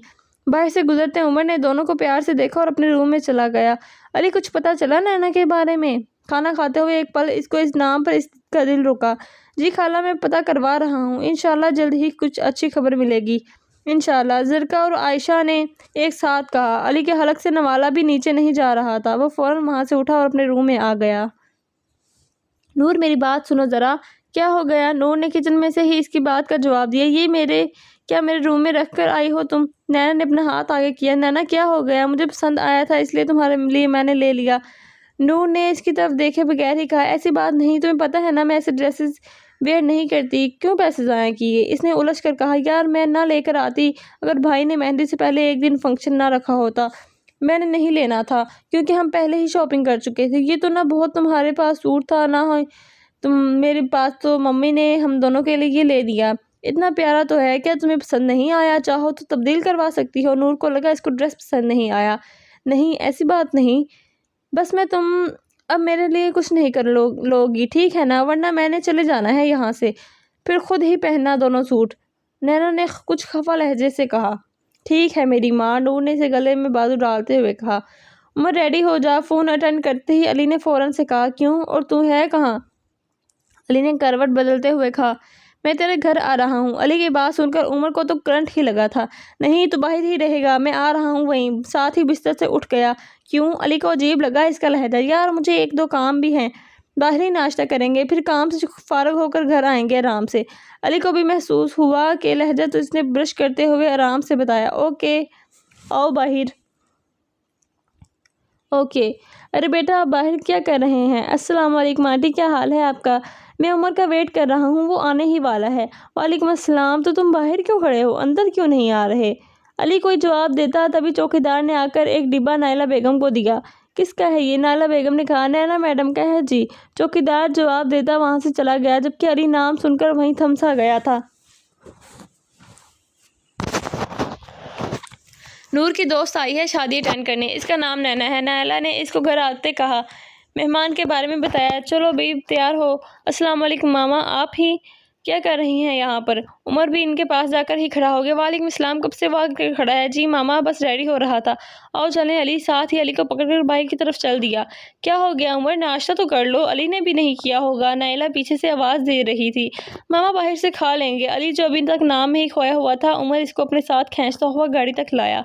باہر سے گزرتے عمر نے دونوں کو پیار سے دیکھا اور اپنے روم میں چلا گیا۔ علی کچھ پتا چلا نینا کے بارے میں؟ کھانا کھاتے ہوئے ایک پل اس کو اس نام پر اس کا دل رکا۔ جی خالہ میں پتہ کروا رہا ہوں، انشاءاللہ جلد ہی کچھ اچھی خبر ملے گی انشاءاللہ، زرکا اور عائشہ نے ایک ساتھ کہا۔ علی کے حلق سے نوالا بھی نیچے نہیں جا رہا تھا۔ وہ فوراً وہاں سے اٹھا اور اپنے روم میں آ گیا۔ نور میری بات سنو ذرا۔ کیا ہو گیا؟ نور نے کچن میں سے ہی اس کی بات کا جواب دیا۔ یہ کیا میرے روم میں رکھ کر آئی ہو تم؟ نینا نے اپنا ہاتھ آگے کیا۔ نینا کیا ہو گیا؟ مجھے پسند آیا تھا اس لیے تمہارے لیے میں نے لے لیا۔ نور نے اس کی طرف دیکھے بغیر ہی کہا۔ ایسی بات نہیں، تمہیں پتہ ہے نا میں ایسے ڈریسز ویئر نہیں کرتی، کیوں پیسے ضائع کیے؟ اس نے الجھ کر کہا۔ یار میں نہ لے کر آتی اگر بھائی نے مہندی سے پہلے ایک دن فنکشن نہ رکھا ہوتا۔ میں نے نہیں لینا تھا کیونکہ ہم پہلے ہی شاپنگ کر چکے تھے۔ یہ تو نہ بہت تمہارے پاس سوٹ تھا نہ میرے پاس، تو ممی نے ہم دونوں کے لیے یہ لے دیا۔ اتنا پیارا تو ہے، کیا تمہیں پسند نہیں آیا؟ چاہو تو تبدیل کروا سکتی ہو۔ نور کو لگا اس کو ڈریس پسند نہیں آیا۔ نہیں ایسی بات نہیں، بس تم اب میرے لیے کچھ نہیں کر لوگی، ٹھیک ہے نا؟ ورنہ میں نے چلے جانا ہے یہاں سے، پھر خود ہی پہننا دونوں سوٹ۔ نینا نے کچھ خفا لہجے سے کہا۔ ٹھیک ہے میری ماں، نور نے اسے گلے میں بازو ڈالتے ہوئے کہا۔ عمر ریڈی ہو جا۔ فون اٹینڈ کرتے ہی علی نے فوراً سے کہا۔ کیوں؟ اور تو ہے کہاں؟ علی نے کروٹ بدلتے ہوئے کہا۔ میں تیرے گھر آ رہا ہوں۔ علی کی بات سن کر عمر کو تو کرنٹ ہی لگا تھا۔ نہیں تو باہر ہی رہے گا، میں آ رہا ہوں وہیں، ساتھ ہی بستر سے اٹھ گیا۔ کیوں؟ علی کو عجیب لگا اس کا لہجہ۔ یار مجھے 1-2 کام بھی ہیں، باہر ہی ناشتہ کریں گے، پھر کام سے فارغ ہو کر گھر آئیں گے آرام سے۔ علی کو بھی محسوس ہوا کہ لہجہ تو اس نے برش کرتے ہوئے آرام سے بتایا۔ اوکے آؤ باہر۔ اوکے۔ ارے بیٹا آپ باہر کیا کر رہے ہیں؟ السلام علیکم آنٹی، کیا حال ہے آپ کا؟ میں عمر کا ویٹ کر رہا ہوں، وہ آنے ہی والا ہے۔ وعلیکم السلام، تو تم باہر کیوں کھڑے ہو، اندر کیوں نہیں آ رہے؟ علی کوئی جواب دیتا تبھی چوکیدار نے آ کر ایک ڈبہ نائلہ بیگم کو دیا۔ کس کا ہے یہ؟ نائلہ بیگم نے کہا۔ نینا میڈم کا ہے جی، چوکیدار جواب دیتا وہاں سے چلا گیا، جبکہ علی نام سن کر وہیں تھم سا گیا تھا۔ نور کی دوست آئی ہے شادی اٹینڈ کرنے، اس کا نام نینا ہے، نائلہ نے اس کو گھر آتے کہا۔ مہمان کے بارے میں بتایا۔ چلو بھی تیار ہو۔ السلام علیکم ماما، آپ ہی کیا کر رہی ہیں یہاں پر؟ عمر بھی ان کے پاس جا کر ہی کھڑا ہو گیا۔ وعلیکم السلام، کب سے وہ کر کھڑا ہے؟ جی ماما بس ریڈی ہو رہا تھا۔ آؤ چلیں علی، ساتھ ہی علی کو پکڑ کر باہر کی طرف چل دیا۔ کیا ہو گیا عمر، ناشتہ تو کر لو، علی نے بھی نہیں کیا ہوگا، نائلہ پیچھے سے آواز دے رہی تھی۔ ماما باہر سے کھا لیں گے، علی جو ابھی تک نام میں ہی کھویا ہوا تھا، عمر اس کو اپنے ساتھ کھینچتا ہوا گاڑی تک لایا۔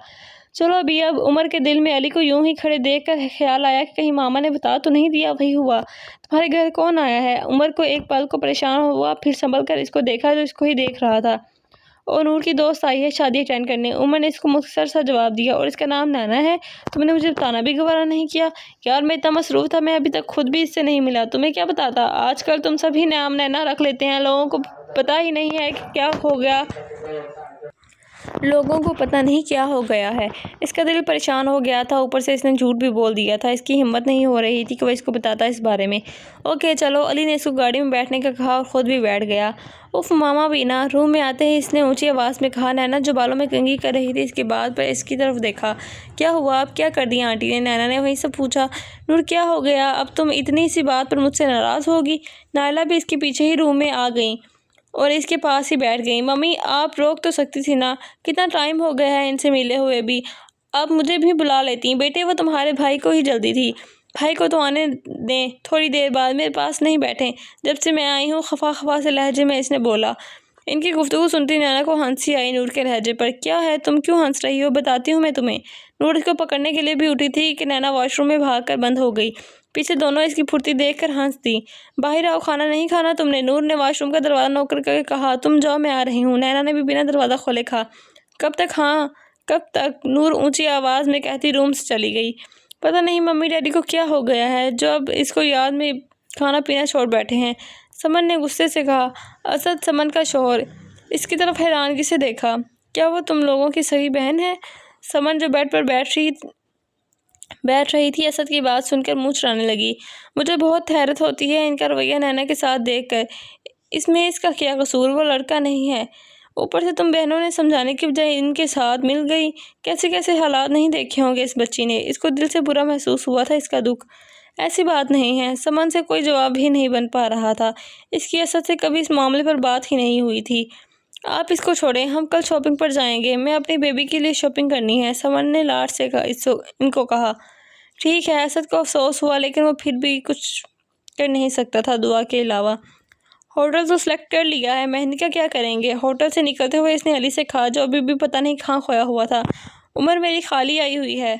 چلو ابھی اب عمر کے دل میں علی کو یوں ہی کھڑے دیکھ کر خیال آیا کہ کہیں ماما نے بتا تو نہیں دیا وہی ہوا۔ تمہارے گھر کون آیا ہے؟ عمر کو ایک پل کو پریشان ہوا، پھر سنبھل کر اس کو دیکھا جو اس کو ہی دیکھ رہا تھا۔ اور نور کی دوست آئی ہے شادی اٹینڈ کرنے۔ عمر نے اس کو مختصر سا جواب دیا، اور اس کا نام نینا ہے؟ تم نے مجھے بتانا بھی گوارا نہیں کیا؟ یار میں اتنا مصروف تھا، میں ابھی تک خود بھی اس سے نہیں ملا، تمہیں کیا بتاتا؟ آج کل تم سبھی نام نینا رکھ لیتے ہیں، لوگوں کو پتہ ہی نہیں ہے کہ کیا ہو گیا۔ لوگوں کو پتہ نہیں کیا ہو گیا ہے۔ اس کا دل پریشان ہو گیا تھا، اوپر سے اس نے جھوٹ بھی بول دیا تھا، اس کی ہمت نہیں ہو رہی تھی کہ وہ اس کو بتاتا اس بارے میں۔ اوکے چلو، علی نے اس کو گاڑی میں بیٹھنے کا کہا اور خود بھی بیٹھ گیا۔ اف ماما بھی نا۔ روم میں آتے ہی اس نے اونچی آواز میں کہا۔ نینا جو بالوں میں کنگھی کر رہی تھی اس کے بعد پر اس کی طرف دیکھا۔ کیا ہوا؟ اب کیا کر دیا آنٹی نے؟ نینا نے وہیں سے پوچھا۔ نور کیا ہو گیا؟ اب تم اتنی سی بات پر مجھ سے ناراض ہوگی؟ نائلہ بھی اس کے پیچھے ہی روم میں آ گئیں اور اس کے پاس ہی بیٹھ گئی۔ ممی آپ روک تو سکتی تھی نا، کتنا ٹائم ہو گیا ہے ان سے ملے ہوئے بھی، آپ مجھے بھی بلا لیتی۔ بیٹے وہ تمہارے بھائی کو ہی جلدی تھی، بھائی کو تو آنے دیں تھوڑی دیر بعد، میرے پاس نہیں بیٹھیں جب سے میں آئی ہوں، خفا خفا سے لہجے میں اس نے بولا۔ ان کی گفتگو سنتی نینا کو ہنسی آئی نور کے لہجے پر۔ کیا ہے تم کیوں ہنس رہی ہو؟ بتاتی ہوں میں تمہیں۔ نور اس کو پکڑنے کے لیے بھی اٹھی تھی کہ نینا واش روم میں بھاگ کر بند ہو گئی۔ پیچھے دونوں اس کی پھرتی دیکھ کر ہنس دی۔ باہر آؤ، کھانا نہیں کھانا تم نے؟ نور نے واش روم کا دروازہ نوک کر کے کہا۔ تم جاؤ میں آ رہی ہوں۔ نینا نے بھی بنا دروازہ کھولے کہا۔ کب تک؟ ہاں کب تک؟ نور اونچی آواز میں کہتی روم سے چلی گئی۔ پتہ نہیں ممی ڈیڈی کو کیا ہو گیا ہے جو اب اس کو یاد میں کھانا پینا چھوڑ بیٹھے ہیں، سمن نے غصے سے کہا۔ اسد سمن کا شوہر اس کی طرف حیرانگی سے دیکھا۔ کیا وہ تم لوگوں کی سگی بہن ہے؟ سمن جو بیڈ پر بیٹھ رہی تھی اسد کی بات سن کر منہ چڑھانے لگی۔ مجھے بہت حیرت ہوتی ہے ان کا رویہ نینا کے ساتھ دیکھ کر، اس میں اس کا کیا قصور؟ وہ لڑکا نہیں ہے، اوپر سے تم بہنوں نے سمجھانے کی بجائے ان کے ساتھ مل گئی۔ کیسے کیسے حالات نہیں دیکھے ہوں گے اس بچی نے، اس کو دل سے برا محسوس ہوا تھا اس کا دکھ۔ ایسی بات نہیں ہے۔ سمن سے کوئی جواب بھی نہیں بن پا رہا تھا، اس کی اسد سے کبھی اس معاملے پر بات ہی نہیں ہوئی تھی۔ آپ اس کو چھوڑیں، ہم کل شاپنگ پر جائیں گے، میں اپنی بیبی کے لیے شاپنگ کرنی ہے، سمن نے لاڈ سے ان کو کہا۔ ٹھیک ہے۔ اسد کو افسوس ہوا لیکن وہ پھر بھی کچھ کر نہیں سکتا تھا دعا کے علاوہ۔ ہوٹل تو سلیکٹ کر لیا ہے، مہندی کا کیا کریں گے؟ ہوٹل سے نکلتے ہوئے اس نے علی سے کہا جو ابھی بھی پتہ نہیں کہاں کھویا ہوا تھا۔ عمر میری سالی آئی ہوئی ہے،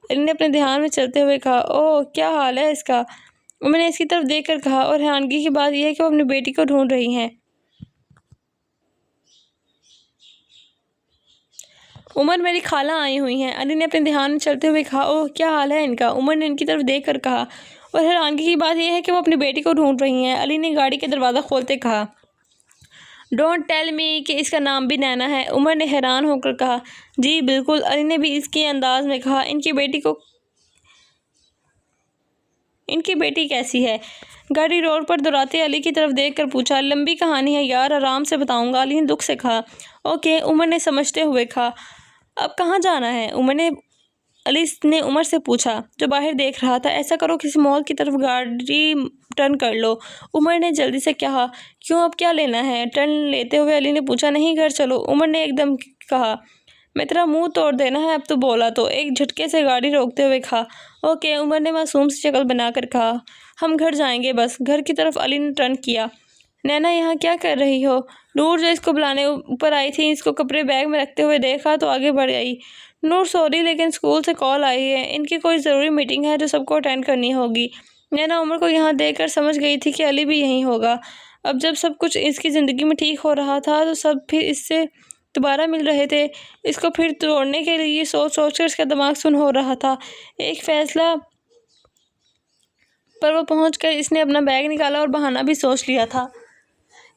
علی نے اپنے دھیان میں چلتے ہوئے کہا۔ اوہ کیا حال ہے اس کا؟ عمر نے اس کی طرف دیکھ کر کہا، اور حیرانگی کی بات یہ ہے کہ وہ اپنی بیٹی کو ڈھونڈ رہی ہیں۔ عمر میری خالہ آئی ہوئی ہیں، علی نے اپنے دھیان میں چلتے ہوئے کہا۔ اوہ کیا حال ہے ان کا؟ عمر نے ان کی طرف دیکھ کر کہا۔ اور حیرانگی کی بات یہ ہے کہ وہ اپنی بیٹی کو ڈھونڈ رہی ہیں، علی نے گاڑی کا دروازہ کھولتے کہا۔ ڈونٹ ٹیل می کہ اس کا نام بھی نینا ہے، عمر نے حیران ہو کر کہا۔ جی بالکل، علی نے بھی اس کے انداز میں کہا۔ ان کی بیٹی کیسی ہے؟ گاڑی روڈ پر دوڑاتے علی کی طرف دیکھ کر پوچھا۔ لمبی کہانی ہے یار، آرام سے بتاؤں گا، علی نے دکھ سے کہا۔ اوکے، عمر نے سمجھتے ہوئے کہا۔ اب کہاں جانا ہے؟ علی نے عمر سے پوچھا جو باہر دیکھ رہا تھا۔ ایسا کرو کسی مال کی طرف گاڑی ٹرن کر لو، عمر نے جلدی سے کہا۔ کیوں، اب کیا لینا ہے؟ ٹرن لیتے ہوئے علی نے پوچھا۔ نہیں گھر چلو، عمر نے ایک دم کہا۔ میں تیرا منہ توڑ دینا ہے اب تو بولا تو، ایک جھٹکے سے گاڑی روکتے ہوئے کہا۔ اوکے، عمر نے معصوم سی شکل بنا کر کہا۔ ہم گھر جائیں گے بس، گھر کی طرف علی نے ٹرن کیا۔ نینا یہاں کیا کر رہی ہو؟ نور جو اس کو بلانے اوپر آئی تھی اس کو کپڑے بیگ میں رکھتے ہوئے دیکھا تو آگے بڑھ آئی۔ نور سوری لیکن اسکول سے کال آئی ہے، ان کی کوئی ضروری میٹنگ ہے جو سب کو اٹینڈ کرنی ہوگی۔ نینا عمر کو یہاں دیکھ کر سمجھ گئی تھی کہ علی بھی یہیں ہوگا۔ اب جب سب کچھ اس کی زندگی میں ٹھیک ہو رہا تھا تو سب پھر اس سے دوبارہ مل رہے تھے، اس کو پھر توڑنے کے لیے سوچ سوچ کر اس کا دماغ سن ہو رہا تھا۔ ایک فیصلہ پر وہ پہنچ کر اس نے اپنا بیگ نکالا اور بہانہ بھی سوچ لیا تھا۔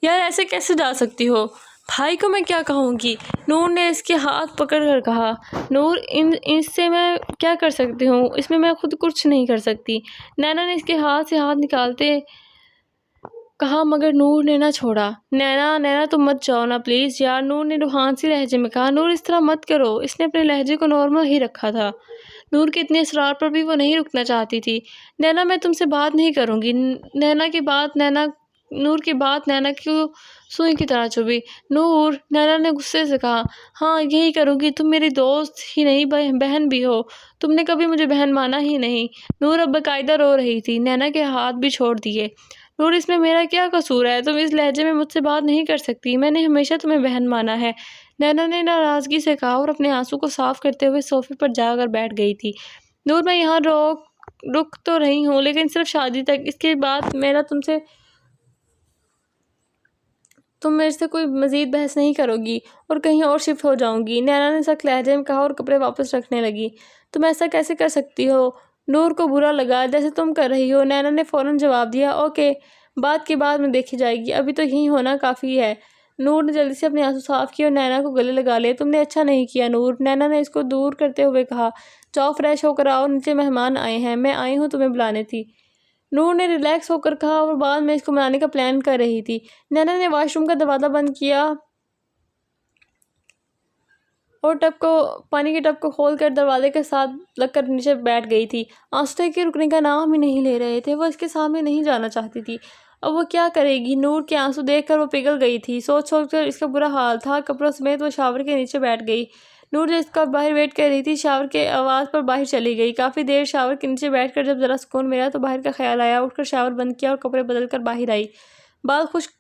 یار ایسے کیسے جا سکتی ہو؟ بھائی کو میں کیا کہوں گی؟ نور نے اس کے ہاتھ پکڑ کر کہا۔ نور اس سے میں کیا کر سکتی ہوں؟ اس میں خود کچھ نہیں کر سکتی، نینا نے اس کے ہاتھ سے ہاتھ نکالتے کہا۔ مگر نور نے نہ چھوڑا۔ نینا تم مت جاؤ نا پلیز یار، نور نے روحانسی لہجے میں کہا۔ نور اس طرح مت کرو، اس نے اپنے لہجے کو نارمل ہی رکھا تھا۔ نور کے اتنے اصرار پر بھی وہ نہیں رکنا چاہتی تھی۔ نینا میں تم سے بات نہیں کروں گی۔ نور کی بات نینا کیوں سوئی کی طرح چبھی۔ نور، نینا نے غصے سے کہا۔ ہاں یہی کروں گی، تم میری دوست ہی نہیں بہن بھی ہو، تم نے کبھی مجھے بہن مانا ہی نہیں۔ نور اب باقاعدہ رو رہی تھی، نینا کے ہاتھ بھی چھوڑ دیے۔ نور اس میں میرا کیا قصور ہے؟ تم اس لہجے میں مجھ سے بات نہیں کر سکتی، میں نے ہمیشہ تمہیں بہن مانا ہے، نینا نے ناراضگی سے کہا اور اپنے آنسو کو صاف کرتے ہوئے صوفے پر جا کر بیٹھ گئی تھی۔ نور میں یہاں رک تو رہی ہوں لیکن صرف شادی تک، اس کے بعد میرا تم سے تم میرے سے کوئی مزید بحث نہیں کرو گی اور کہیں اور شفٹ ہو جاؤں گی، نینا نے سخت لہجے میں کہا اور کپڑے واپس رکھنے لگی۔ تم ایسا کیسے کر سکتی ہو؟ نور کو برا لگا جیسے تم کر رہی ہو۔ نینا نے فوراً جواب دیا، اوکے، بات کی بعد میں دیکھی جائے گی، ابھی تو یہیں ہونا کافی ہے۔ نور نے جلدی سے اپنے آنسو صاف کیے اور نینا کو گلے لگا لیا۔ تم نے اچھا نہیں کیا نور، نینا نے اس کو دور کرتے ہوئے کہا۔ جاؤ فریش ہو کر آؤ، نیچے مہمان آئے ہیں، میں آئی ہوں تمہیں بلانے تھی۔ نور نے ریلیکس ہو کر کہا اور بعد میں اس کو بلانے کا پلان کر رہی تھی۔ نینا نے واش روم کا دروازہ بند کیا اور پانی کے ٹب کو کھول کر دروازے کے ساتھ لگ کر نیچے بیٹھ گئی تھی۔ آنسو کے رکنے کا نام ہی نہیں لے رہے تھے، وہ اس کے سامنے نہیں جانا چاہتی تھی۔ اب وہ کیا کرے گی؟ نور کے آنسو دیکھ کر وہ پگھل گئی تھی۔ سوچ کر اس کا برا حال تھا، کپڑوں سمیت وہ شاور کے نیچے بیٹھ گئی۔ نور جو اس کا باہر ویٹ کر رہی تھی، شاور کے آواز پر باہر چلی گئی۔ کافی دیر شاور کے نیچے بیٹھ کر جب ذرا سکون ملا تو باہر کا خیال آیا، اٹھ کر شاور بند کیا اور کپڑے بدل کر باہر آئی۔ بال خشک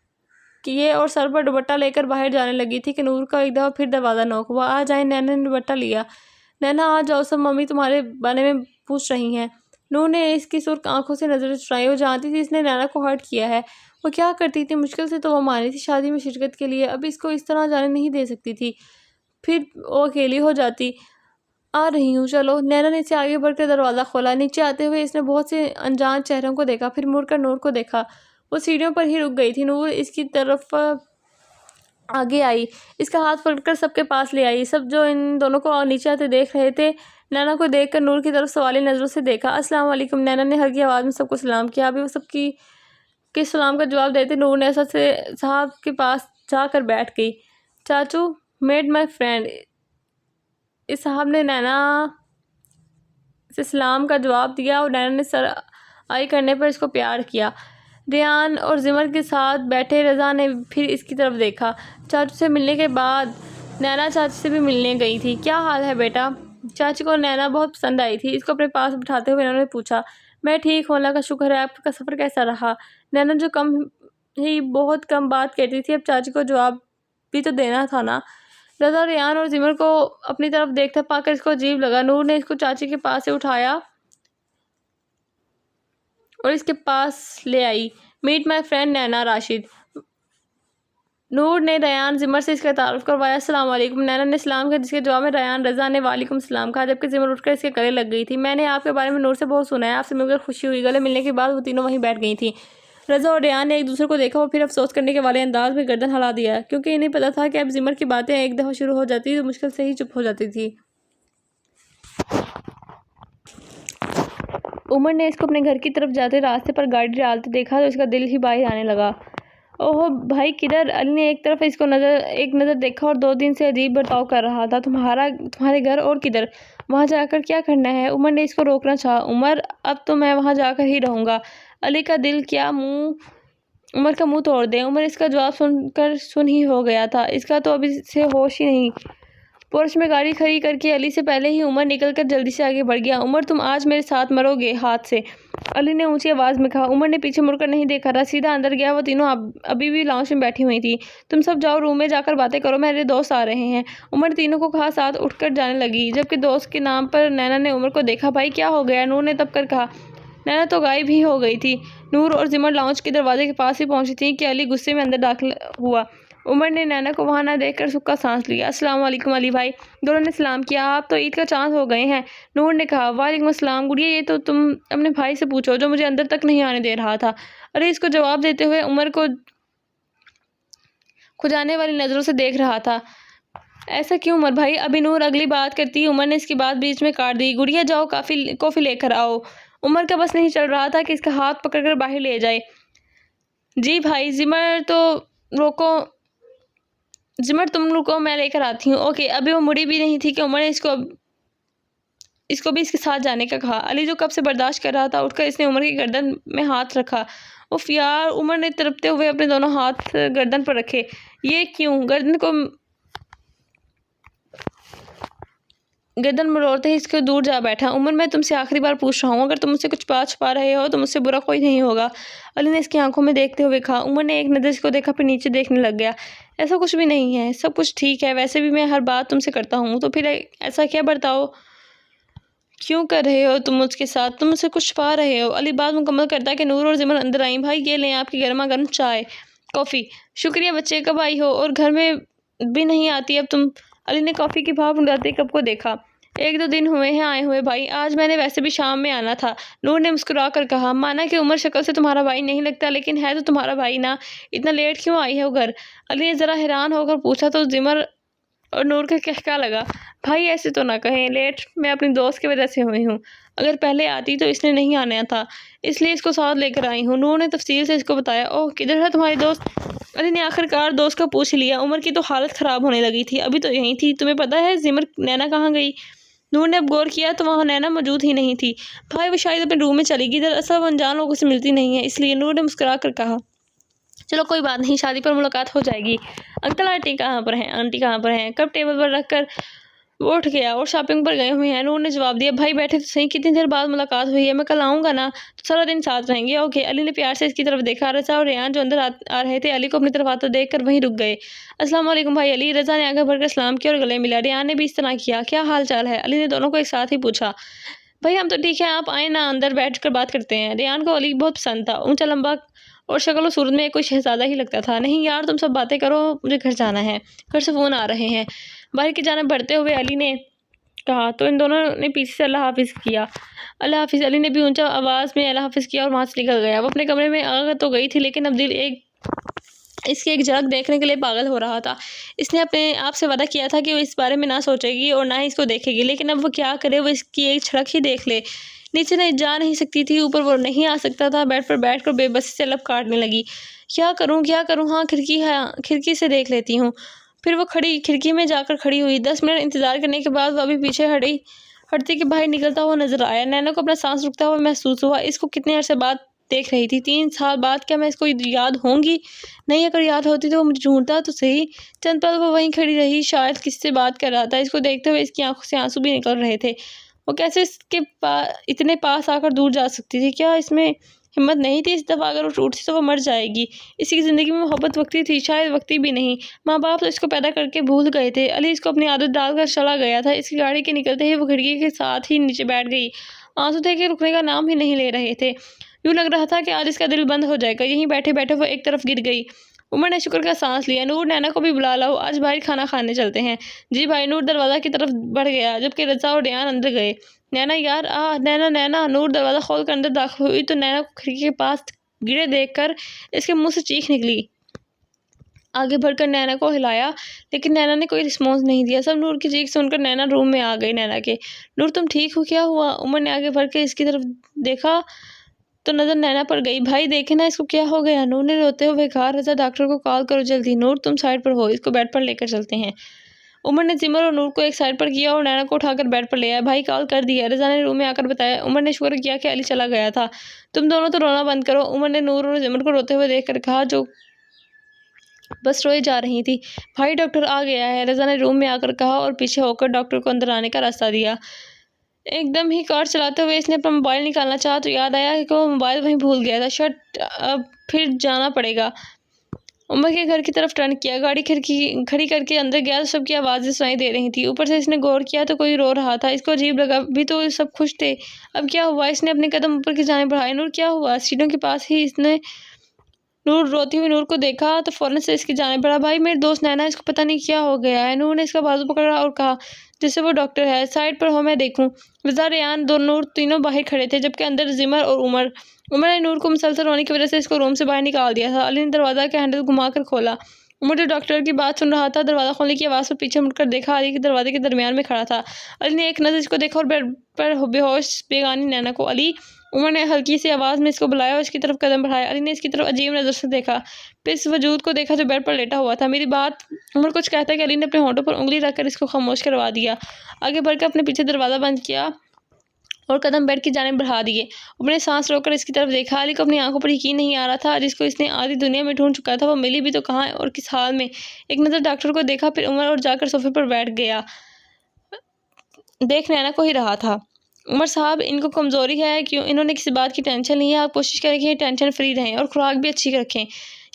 کیے اور سر پر دوپٹہ لے کر باہر جانے لگی تھی کہ نور کا ایک دفعہ پھر دروازہ نوک ہوا۔ آ جائیں، نینا نے دوپٹہ لیا۔ نینا آ جاؤ، سب ممی تمہارے بارے میں پوچھ رہی ہیں۔ نور نے اس کی سرخ آنکھوں سے نظر چرائی، وہ جانتی تھی اس نے نینا کو ہرٹ کیا ہے۔ وہ کیا کرتی تھی؟ مشکل سے تو وہ مانی تھی شادی میں شرکت کے لیے، اب اس کو اس طرح جانے نہیں دے سکتی تھی، پھر وہ اکیلی ہو جاتی۔ آ رہی ہوں، چلو۔ نینا نے اسے آگے بڑھ کر دروازہ کھولا۔ نیچے آتے ہوئے اس نے بہت سے انجان چہروں کو دیکھا، پھر مڑ کر نور کو دیکھا۔ وہ سیڑھیوں پر ہی رک گئی تھی۔ نور اس کی طرف آگے آئی، اس کا ہاتھ پکڑ کر سب کے پاس لے آئی۔ سب جو ان دونوں کو نیچے آتے دیکھ رہے تھے، نینا کو دیکھ کر نور کی طرف سوالی نظروں سے دیکھا۔ السلام علیکم، نینا نے ہلکی آواز میں سب کو سلام کیا۔ ابھی وہ سب کے سلام کا جواب دیتے نور نے اسد صاحب کے پاس جا کر بیٹھ گئی۔ چاچو، میٹ مائی فرینڈ۔ اس صاحب نے نینا سے سلام کا جواب دیا اور نینا نے سر آئی کرنے پر اس کو پیار کیا۔ ریان اور زمر کے ساتھ بیٹھے رضا نے پھر اس کی طرف دیکھا۔ چاچو سے ملنے کے بعد نینا چاچی سے بھی ملنے گئی تھی۔ کیا حال ہے بیٹا؟ چاچی کو نینا بہت پسند آئی تھی۔ اس کو اپنے پاس بٹھاتے ہوئے انہوں نے پوچھا۔ میں ٹھیک ہوں، اللہ کا شکر ہے۔ آپ کا سفر کیسا رہا؟ نینا جو بہت کم بات کرتی تھی، اب چاچی کو جواب بھی تو دینا تھا نا۔ رضا ریان اور زمر کو اپنی طرف دیکھتا پا کر اس کو عجیب لگا۔ نور نے اس کو چاچی کے پاس سے اٹھایا اور اس کے پاس لے آئی۔ میٹ مائی فرینڈ نینا راشد۔ نور نے ریان زمر سے اس کا تعارف کروایا۔ السلام علیکم، نینا نے سلام کیا، جس کے جواب میں ریان رضا نے وعلیکم السلام کہا، جبکہ زمر اٹھ کر اس کے گلے لگ گئی تھی۔ میں نے آپ کے بارے میں نور سے بہت سنا ہے، آپ سے مل کر خوشی ہوئی۔ گلے ملنے کے بعد وہ تینوں وہیں بیٹھ گئی تھیں۔ رضا اور ریان نے ایک دوسرے کو دیکھا اور پھر افسوس کرنے کے والے انداز میں گردن ہلا دیا، کیونکہ انہیں پتا تھا کہ اب زمر کی باتیں ایک دفعہ شروع ہو جاتی تو مشکل سے ہی چپ ہو جاتی تھی۔ عمر نے اس کو اپنے گھر کی طرف جاتے راستے پر گاڑی ڈالتے دیکھا تو اس کا دل ہی باہر آنے لگا۔ اوہ بھائی کدھر؟ علی نے ایک طرف اس کو ایک نظر دیکھا اور 2 دن سے عجیب برتاؤ کر رہا تھا۔ تمہارے گھر اور کدھر؟ وہاں جا کر کیا کرنا ہے؟ عمر نے اس کو روکنا چاہا۔ عمر، اب تو میں وہاں جا کر ہی رہوں گا۔ علی کا دل عمر کا منہ توڑ دے۔ عمر اس کا جواب سن ہی ہو گیا تھا، اس کا تو ابھی سے ہوش ہی نہیں۔ پورش میں گاڑی کھڑی کر کے علی سے پہلے ہی عمر نکل کر جلدی سے آگے بڑھ گیا۔ عمر، تم آج میرے ساتھ مرو گے ہاتھ سے، علی نے اونچی آواز میں کہا۔ عمر نے پیچھے مڑ کر نہیں دیکھا تھا، سیدھا اندر گیا۔ وہ تینوں ابھی بھی لاؤنج میں بیٹھی ہوئی تھی۔ تم سب جاؤ روم میں جا کر باتیں کرو، میرے دوست آ رہے ہیں، عمر نے تینوں کو کہا۔ ساتھ اٹھ کر جانے لگی، جبکہ دوست کے نام پر نینا نے عمر کو دیکھا۔ بھائی کیا ہو گیا؟ نور نے تب کر کہا۔ نینا تو غائب ہی ہو گئی تھی۔ نور اور زمر لاؤنج کے دروازے کے پاس ہی پہنچی تھیں کہ علی غصے میں اندر داخل ہوا۔ عمر نے نینا کو وہاں نہ دیکھ کر سکا سانس لیا۔ السلام علیکم علی بھائی، دونوں نے سلام کیا۔ آپ تو عید کا چاند ہو گئے ہیں، نور نے کہا۔ وعلیکم السلام گڑیا، یہ تو تم اپنے بھائی سے پوچھو جو مجھے اندر تک نہیں آنے دے رہا تھا، علی اس کو جواب دیتے ہوئے عمر کو کھجانے والی نظروں سے دیکھ رہا تھا۔ ایسا کیوں عمر بھائی؟ ابھی نور اگلی بات کرتی، عمر نے اس کی بات بیچ میں کاٹ دی۔ گڑیا جاؤ کافی لے کر آؤ۔ عمر کا بس نہیں چل رہا تھا کہ اس کا ہاتھ پکڑ کر باہر لے جائے۔ جی بھائی، زمر تم رکو، میں لے کر آتی ہوں۔ اوکے۔ ابھی وہ مڑی بھی نہیں تھی کہ عمر نے اس کو بھی اس کے ساتھ جانے کا کہا۔ علی جو کب سے برداشت کر رہا تھا، اٹھ کر اس نے عمر کی گردن میں ہاتھ رکھا۔ اف یار، عمر نے تڑپتے ہوئے اپنے دونوں ہاتھ گردن پر رکھے۔ یہ کیوں؟ گردن مروڑتے ہی اس کے دور جا بیٹھا۔ عمر، میں تم سے آخری بار پوچھ رہا ہوں، اگر تم مجھ سے کچھ بات چھپا رہے ہو تو مجھ سے برا کوئی نہیں ہوگا، علی نے اس کی آنکھوں میں دیکھتے ہوئے کہا۔ عمر نے ایک نظر اس کو دیکھا، پھر نیچے دیکھنے لگ گیا۔ ایسا کچھ بھی نہیں ہے، سب کچھ ٹھیک ہے، ویسے بھی میں ہر بات تم سے کرتا ہوں، تو پھر ایسا کیا برتاؤ کیوں کر رہے ہو تم مجھ کے ساتھ؟ تم مجھ سے کچھ چھپا رہے ہو، علی بات مکمل کرتا کہ نور اور زمر اندر آئیں۔ بھائی یہ لیں آپ کی گرما گرم چائے، کافی۔ شکریہ بچے، کب آئی ہو؟ اور گھر میں بھی نہیں آتی اب تم؟ علی نے کافی کی بھاپ اڑاتے کپ کو دیکھا۔ 1-2 دن ہوئے ہیں آئے ہوئے بھائی، آج میں نے ویسے بھی شام میں آنا تھا، نور نے مسکرا کر کہا۔ مانا کہ عمر شکل سے تمہارا بھائی نہیں لگتا، لیکن ہے تو تمہارا بھائی نا، اتنا لیٹ کیوں آئی ہو گھر؟ علی نے ذرا حیران ہو کر پوچھا تو زمر اور نور کا کہکا لگا۔ بھائی ایسے تو نہ کہیں، لیٹ میں اپنی دوست کی وجہ سے ہوئی ہوں، اگر پہلے آتی تو اس نے نہیں آنا تھا، اس لیے اس کو ساتھ لے کر آئی ہوں۔ نور نے تفصیل سے اس کو بتایا۔ اوہ، کدھر ہے تمہاری دوست؟ علی نے آخر کار دوست کا پوچھ لیا۔ عمر کی تو حالت خراب ہونے لگی تھی، ابھی تو یہیں تھی، تمہیں پتہ ہے زمر نینا کہاں گئی؟ نور نے اب غور کیا تو وہاں نینا موجود ہی نہیں تھی۔ بھائی وہ شاید اپنے روم میں چلی گئی، دراصل وہ انجان لوگوں سے ملتی نہیں ہے، اس لیے۔ نور نے مسکرا کر کہا۔ چلو کوئی بات نہیں، شادی پر ملاقات ہو جائے گی۔ انکل آنٹی کہاں پر ہیں؟ آنٹی کہاں پر ہیں؟ کپ ٹیبل پر رکھ کر وہ اٹھ گیا اور شاپنگ پر گئے ہوئے ہیں۔ نور نے جواب دیا۔ بھائی بیٹھے تو صحیح، کتنی دیر بعد ملاقات ہوئی ہے، میں کل آؤں گا نا، تو سارا دن ساتھ رہیں گے۔ اوکے۔ علی نے پیار سے اس کی طرف دیکھا۔ رضا اور ریان جو اندر آ رہے تھے علی کو اپنی طرف آتا دیکھ کر وہیں رک گئے۔ السلام علیکم بھائی علی۔ رضا نے آگے بڑھ کر سلام کیا اور گلے ملا۔ ریان نے بھی اس طرح کیا۔ کیا حال چال ہے؟ علی نے دونوں کو ایک ساتھ ہی پوچھا۔ بھائی ہم تو ٹھیک ہیں، آپ آئیں نا، اندر بیٹھ کر بات کرتے ہیں۔ ریان کو علی بہت پسند تھا، اونچا لمبا اور شکل و صورت میں کوئی شہزادہ ہی لگتا تھا۔ نہیں یار تم سب باتیں کرو، مجھے گھر جانا ہے، گھر سے فون آ رہے ہیں، باہر کی جانب بڑھتے ہوئے علی نے کہا۔ تو ان دونوں نے پیچھے سے اللہ حافظ کیا۔ اللہ حافظ۔ علی نے بھی اونچا آواز میں اللہ حافظ کیا اور وہاں سے نکل گیا۔ وہ اپنے کمرے میں آ تو گئی تھی، لیکن اب دل اس کی ایک جھلک دیکھنے کے لیے پاگل ہو رہا تھا۔ اس نے اپنے آپ سے وعدہ کیا تھا کہ وہ اس بارے میں نہ سوچے گی اور نہ ہی اس کو دیکھے گی، لیکن اب وہ کیا کرے، وہ اس کی ایک جھلک ہی دیکھ لے۔ نیچے نہیں جا نہیں سکتی تھی، اوپر وہ نہیں آ سکتا تھا۔ بیڈ پر بیٹھ کر بے بسی سے لب کاٹنے لگی۔ کیا کروں کیا کروں، ہاں کھڑکی سے دیکھ لیتی ہوں۔ پھر وہ کھڑکی میں جا کر کھڑی ہوئی۔ 10 منٹ انتظار کرنے کے بعد وہ ابھی پیچھے ہٹتی کہ باہر نکلتا ہوا نظر آیا۔ نینا کو اپنا سانس رکتا ہوا محسوس ہوا۔ اس کو کتنے عرصے بعد دیکھ رہی تھی، 3 سال بعد۔ کیا میں اس کو یاد ہوں گی؟ نہیں، اگر یاد ہوتی تو وہ مجھے ڈھونڈتا تو صحیح۔ چند پل وہ وہیں کھڑی رہی، شاید کسی سے بات کر رہا تھا۔ اس کو دیکھتے ہوئے اس کی آنکھوں سے آنسو بھی نکل رہے تھے۔ وہ کیسے اس کے اتنے پاس آ کر دور جا سکتی تھی؟ کیا اس میں ہمت نہیں تھی؟ اس دفعہ اگر وہ ٹوٹتی تو وہ مر جائے گی۔ اس کی زندگی میں محبت وقتی تھی، شاید وقتی بھی نہیں۔ ماں باپ تو اس کو پیدا کر کے بھول گئے تھے۔ علی اس کو اپنی عادت ڈال کر چلا گیا تھا۔ اس کی گاڑی کے نکلتے ہی وہ کھڑکی کے ساتھ ہی نیچے بیٹھ گئی۔ آنسو تھے کہ رکنے کا نام ہی نہیں لے رہے تھے۔ یوں لگ رہا تھا کہ آج اس کا دل بند ہو جائے گا۔ یہیں بیٹھے بیٹھے وہ ایک طرف گر گئی۔ عمر نے شکر کا سانس لیا۔ نور، نینا کو بھی بلا لاؤ، آج باہر کھانا کھانے چلتے ہیں۔ جی بھائی۔ نور دروازہ کی طرف بڑھ گیا، جبکہ رضا اور ریان اندر گئے۔ نینا یار نینا نینا۔ نور دروازہ کھول کر اندر داخل ہوئی تو نینا کو کھڑکی کے پاس گرے دیکھ کر اس کے منہ سے چیخ نکلی۔ آگے بڑھ کر نینا کو ہلایا، لیکن نینا نے کوئی رسپانس نہیں دیا۔ سب نور کی چیخ سن کر نینا روم میں آ گئی۔ نینا کے نور تم ٹھیک ہو؟ کیا ہوا؟ عمر نے آگے بڑھ کے اس کی طرف دیکھا تو نظر نینا پر گئی۔ بھائی دیکھے نا اس کو کیا ہو گیا؟ نور نے روتے ہوئے کہا۔ رضا ڈاکٹر کو کال کرو جلدی۔ نور تم سائڈ پر ہو، اس کو بیڈ پر لے کر چلتے ہیں۔ عمر نے زمر اور نور کو ایک سائڈ پر کیا اور نینا کو اٹھا کر بیڈ پر لے آیا۔ بھائی کال کر دیا، رضا نے روم میں آ کر بتایا۔ عمر نے شکر کیا کہ علی چلا گیا تھا۔ تم دونوں تو رونا بند کرو، عمر نے نور اور زمر کو روتے ہوئے دیکھ کر کہا، جو بس روئے جا رہی تھی۔ بھائی ڈاکٹر آ گیا ہے، رضا نے روم میں آ کر کہا اور پیچھے ہو کر ڈاکٹر کو اندر آنے کا راستہ دیا۔ ایک دم ہی کار چلاتے ہوئے اس نے اپنا موبائل نکالنا چاہا تو یاد آیا کہ وہ موبائل وہیں بھول گیا تھا۔ شٹ، اب پھر جانا پڑے گا۔ عمر کے گھر کی طرف ٹرن کیا، گاڑی کھڑی کر کے اندر گیا تو سب کی آوازیں سنائی دے رہی تھیں۔ اوپر سے اس نے غور کیا تو کوئی رو رہا تھا۔ اس کو عجیب لگا، بھی تو سب خوش تھے، اب کیا ہوا؟ اس نے اپنے قدم اوپر کی جانب بڑھائے۔ نور کیا ہوا؟ سیٹوں کے پاس ہی اس نے روتی ہوئی نور کو دیکھا تو فوراً سے اس کی جانب بڑھا۔ بھائی میری دوست نینا، اس کو پتہ نہیں کیا ہو گیا ہے۔ نور نے اس کا بازو پکڑا اور کہا، جیسے وہ ڈاکٹر ہے، سائڈ پر ہو میں دیکھوں۔ رضا، ریان، نور تینوں باہر کھڑے تھے، جبکہ اندر زمر اور عمر نے نور کو مسلسل رونے کی وجہ سے اس کو روم سے باہر نکال دیا تھا۔ علی نے دروازہ کا ہینڈل گھما کر کھولا۔ عمر جو ڈاکٹر کی بات سن رہا تھا، دروازہ کھولنے کی آواز پر پیچھے مڑ کر دیکھا، علی کے دروازے کے درمیان میں کھڑا تھا۔ علی نے ایک نظر اس کو دیکھا اور بیڈ پر بے ہوش بیگانی نینا کو۔ علی! عمر نے ہلکی سی آواز میں اس کو بلایا اور اس کی طرف قدم بڑھایا۔ علی نے اس کی طرف عجیب نظر سے دیکھا، پھر اس وجود کو دیکھا جو بیڈ پر لیٹا ہوا تھا۔ میری بات؟ عمر کچھ کہتا کہ علی نے اپنے ہونٹوں پر انگلی رکھ کر اس کو خاموش کروا دیا۔ آگے بڑھ کر اپنے پیچھے دروازہ بند کیا اور قدم بیڈ کی جانب بڑھا دیے۔ عمر نے سانس روک کر اس کی طرف دیکھا۔ علی کو اپنی آنکھوں پر یقین نہیں آ رہا تھا، جس کو اس نے آدھی دنیا میں ڈھونڈ چکا تھا وہ ملی بھی تو کہاں اور کس حال میں۔ ایک نظر ڈاکٹر کو دیکھا، پھر عمر اور جا کر صوفے پر بیٹھ گیا۔ دیکھ نینا کو ہی رہا تھا۔ عمر صاحب، ان کو کمزوری ہے، کیوں انہوں نے کسی بات کی ٹینشن نہیں ہے، آپ کوشش کریں کہ یہ ٹینشن فری رہیں اور خوراک بھی اچھی رکھیں۔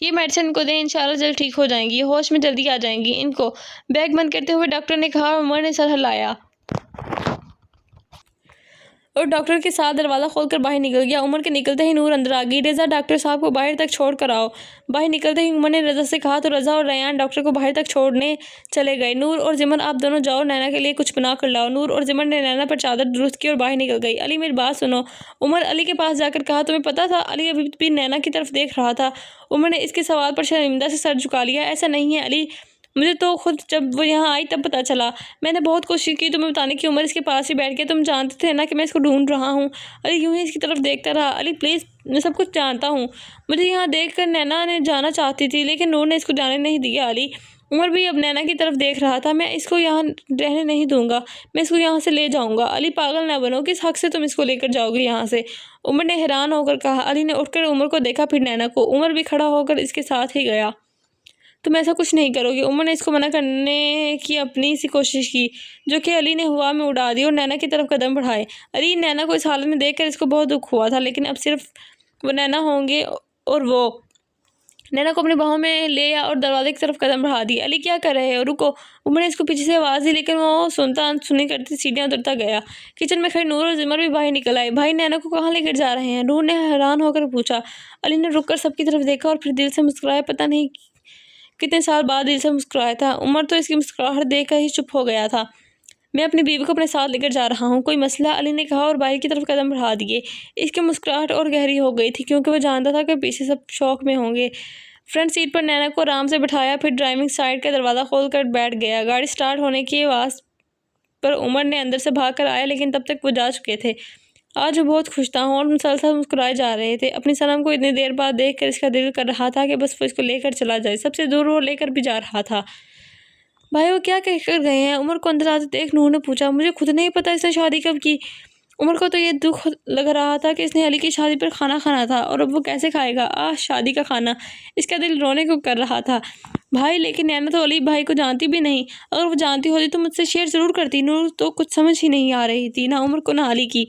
یہ میڈیسن ان کو دیں، انشاءاللہ جلد ٹھیک ہو جائیں گی، ہوش میں جلدی آ جائیں گی ان کو، بیگ بند کرتے ہوئے ڈاکٹر نے کہا اور عمر نے سر ہلایا۔ اور ڈاکٹر کے ساتھ دروازہ کھول کر باہر نکل گیا۔ عمر کے نکلتے ہی نور اندر آ گئی۔ رضا ڈاکٹر صاحب کو باہر تک چھوڑ کر آؤ۔ باہر نکلتے ہی عمر نے رضا سے کہا تو رضا اور ریان ڈاکٹر کو باہر تک چھوڑنے چلے گئے۔ نور اور زمر آپ دونوں جاؤ، نینا کے لیے کچھ بنا کر لاؤ۔ نور اور زمر نے نینا پر چادر درست کی اور باہر نکل گئی۔ علی میری بات سنو، عمر علی کے پاس جا کر کہا۔ تمہیں پتا تھا؟ علی ابھی بھی نینا کی طرف دیکھ رہا تھا۔ عمر نے اس کے سوال پر شرمندہ سے سر جھکا لیا۔ ایسا نہیں ہے علی، مجھے تو خود جب وہ یہاں آئی تب پتا چلا۔ میں نے بہت کوشش کی تمہیں بتانے کی، عمر اس کے پاس ہی بیٹھ گیا۔ تم جانتے تھے نا کہ میں اس کو ڈھونڈ رہا ہوں۔ علی یوں ہی اس کی طرف دیکھتا رہا۔ علی پلیز، میں سب کچھ جانتا ہوں، مجھے یہاں دیکھ کر نینا نے جانا چاہتی تھی لیکن نور نے اس کو جانے نہیں دیا۔ علی عمر بھی اب نینا کی طرف دیکھ رہا تھا۔ میں اس کو یہاں رہنے نہیں دوں گا، میں اس کو یہاں سے لے جاؤں گا۔ علی پاگل نہ بنو، کس حق سے تم اس کو لے کر جاؤ گے یہاں سے؟ عمر نے حیران ہو کر کہا۔ علی نے اٹھ کر عمر کو دیکھا، پھر نینا کو۔ عمر بھی کھڑا ہو کر اس کے ساتھ ہی گیا۔ تم ایسا کچھ نہیں کرو گے؟ عمر نے اس کو منع کرنے کی اپنی سی کوشش کی جو کہ علی نے ہوا میں اڑا دی اور نینا کی طرف قدم بڑھائے۔ علی نینا کو اس حالت میں دیکھ کر اس کو بہت دکھ ہوا تھا، لیکن اب صرف وہ نینا ہوں گے اور وہ نینا کو اپنی باہوں میں لے آیا اور دروازے کی طرف قدم بڑھا دی۔ علی کیا کر رہے ہو؟ رکو۔ عمر نے اس کو پیچھے سے آواز دی لیکن وہ سنتا سنی کرتی سیڑھیاں اترتا گیا۔ کچن میں کھڑے نور اور زمر بھی باہر نکل آئے۔ بھائی نینا کو کہاں لے کر جا رہے ہیں؟ نور نے حیران ہو کر پوچھا۔ علی نے رک کر سب کی طرف دیکھا اور پھر دل سے مسکرایا۔ پتہ نہیں کتنے سال بعد دل سے مسکرایا تھا۔ عمر تو اس کی مسکراہٹ دیکھ کر ہی چپ ہو گیا تھا۔ میں اپنی بیوی کو اپنے ساتھ لے کر جا رہا ہوں، کوئی مسئلہ؟ علی نے کہا اور باہر کی طرف قدم بڑھا دیے۔ اس کی مسکراہٹ اور گہری ہو گئی تھی کیونکہ وہ جانتا تھا کہ پیچھے سب شوق میں ہوں گے۔ فرنٹ سیٹ پر نینا کو آرام سے بٹھایا، پھر ڈرائیونگ سائیڈ کا دروازہ کھول کر بیٹھ گیا۔ گاڑی سٹارٹ ہونے کی آواز پر عمر نے اندر سے بھاگ کر آیا لیکن تب تک وہ جا چکے تھے۔ آج وہ بہت خوش تھا اور مسلسل مسکرائے جا رہے تھے۔ اپنی صنم کو اتنی دیر بعد دیکھ کر اس کا دل کر رہا تھا کہ بس وہ اس کو لے کر چلا جائے۔ سب سے دور وہ لے کر بھی جا رہا تھا۔ بھائی وہ کیا کہہ کر گئے ہیں؟ عمر کو اندر آتے دیکھ نور نے پوچھا۔ مجھے خود نہیں پتا اس نے شادی کب کی۔ عمر کو تو یہ دکھ لگ رہا تھا کہ اس نے علی کی شادی پر کھانا کھانا تھا اور اب وہ کیسے کھائے گا؟ شادی کا کھانا! اس کا دل رونے کو کر رہا تھا۔ بھائی لیکن نینا تو علی بھائی کو جانتی بھی نہیں، اگر وہ جانتی ہوتی تو مجھ سے شیئر ضرور کرتی۔ نور تو کچھ سمجھ ہی نہیں آ رہی تھی، نہ عمر کو نہ علی کی۔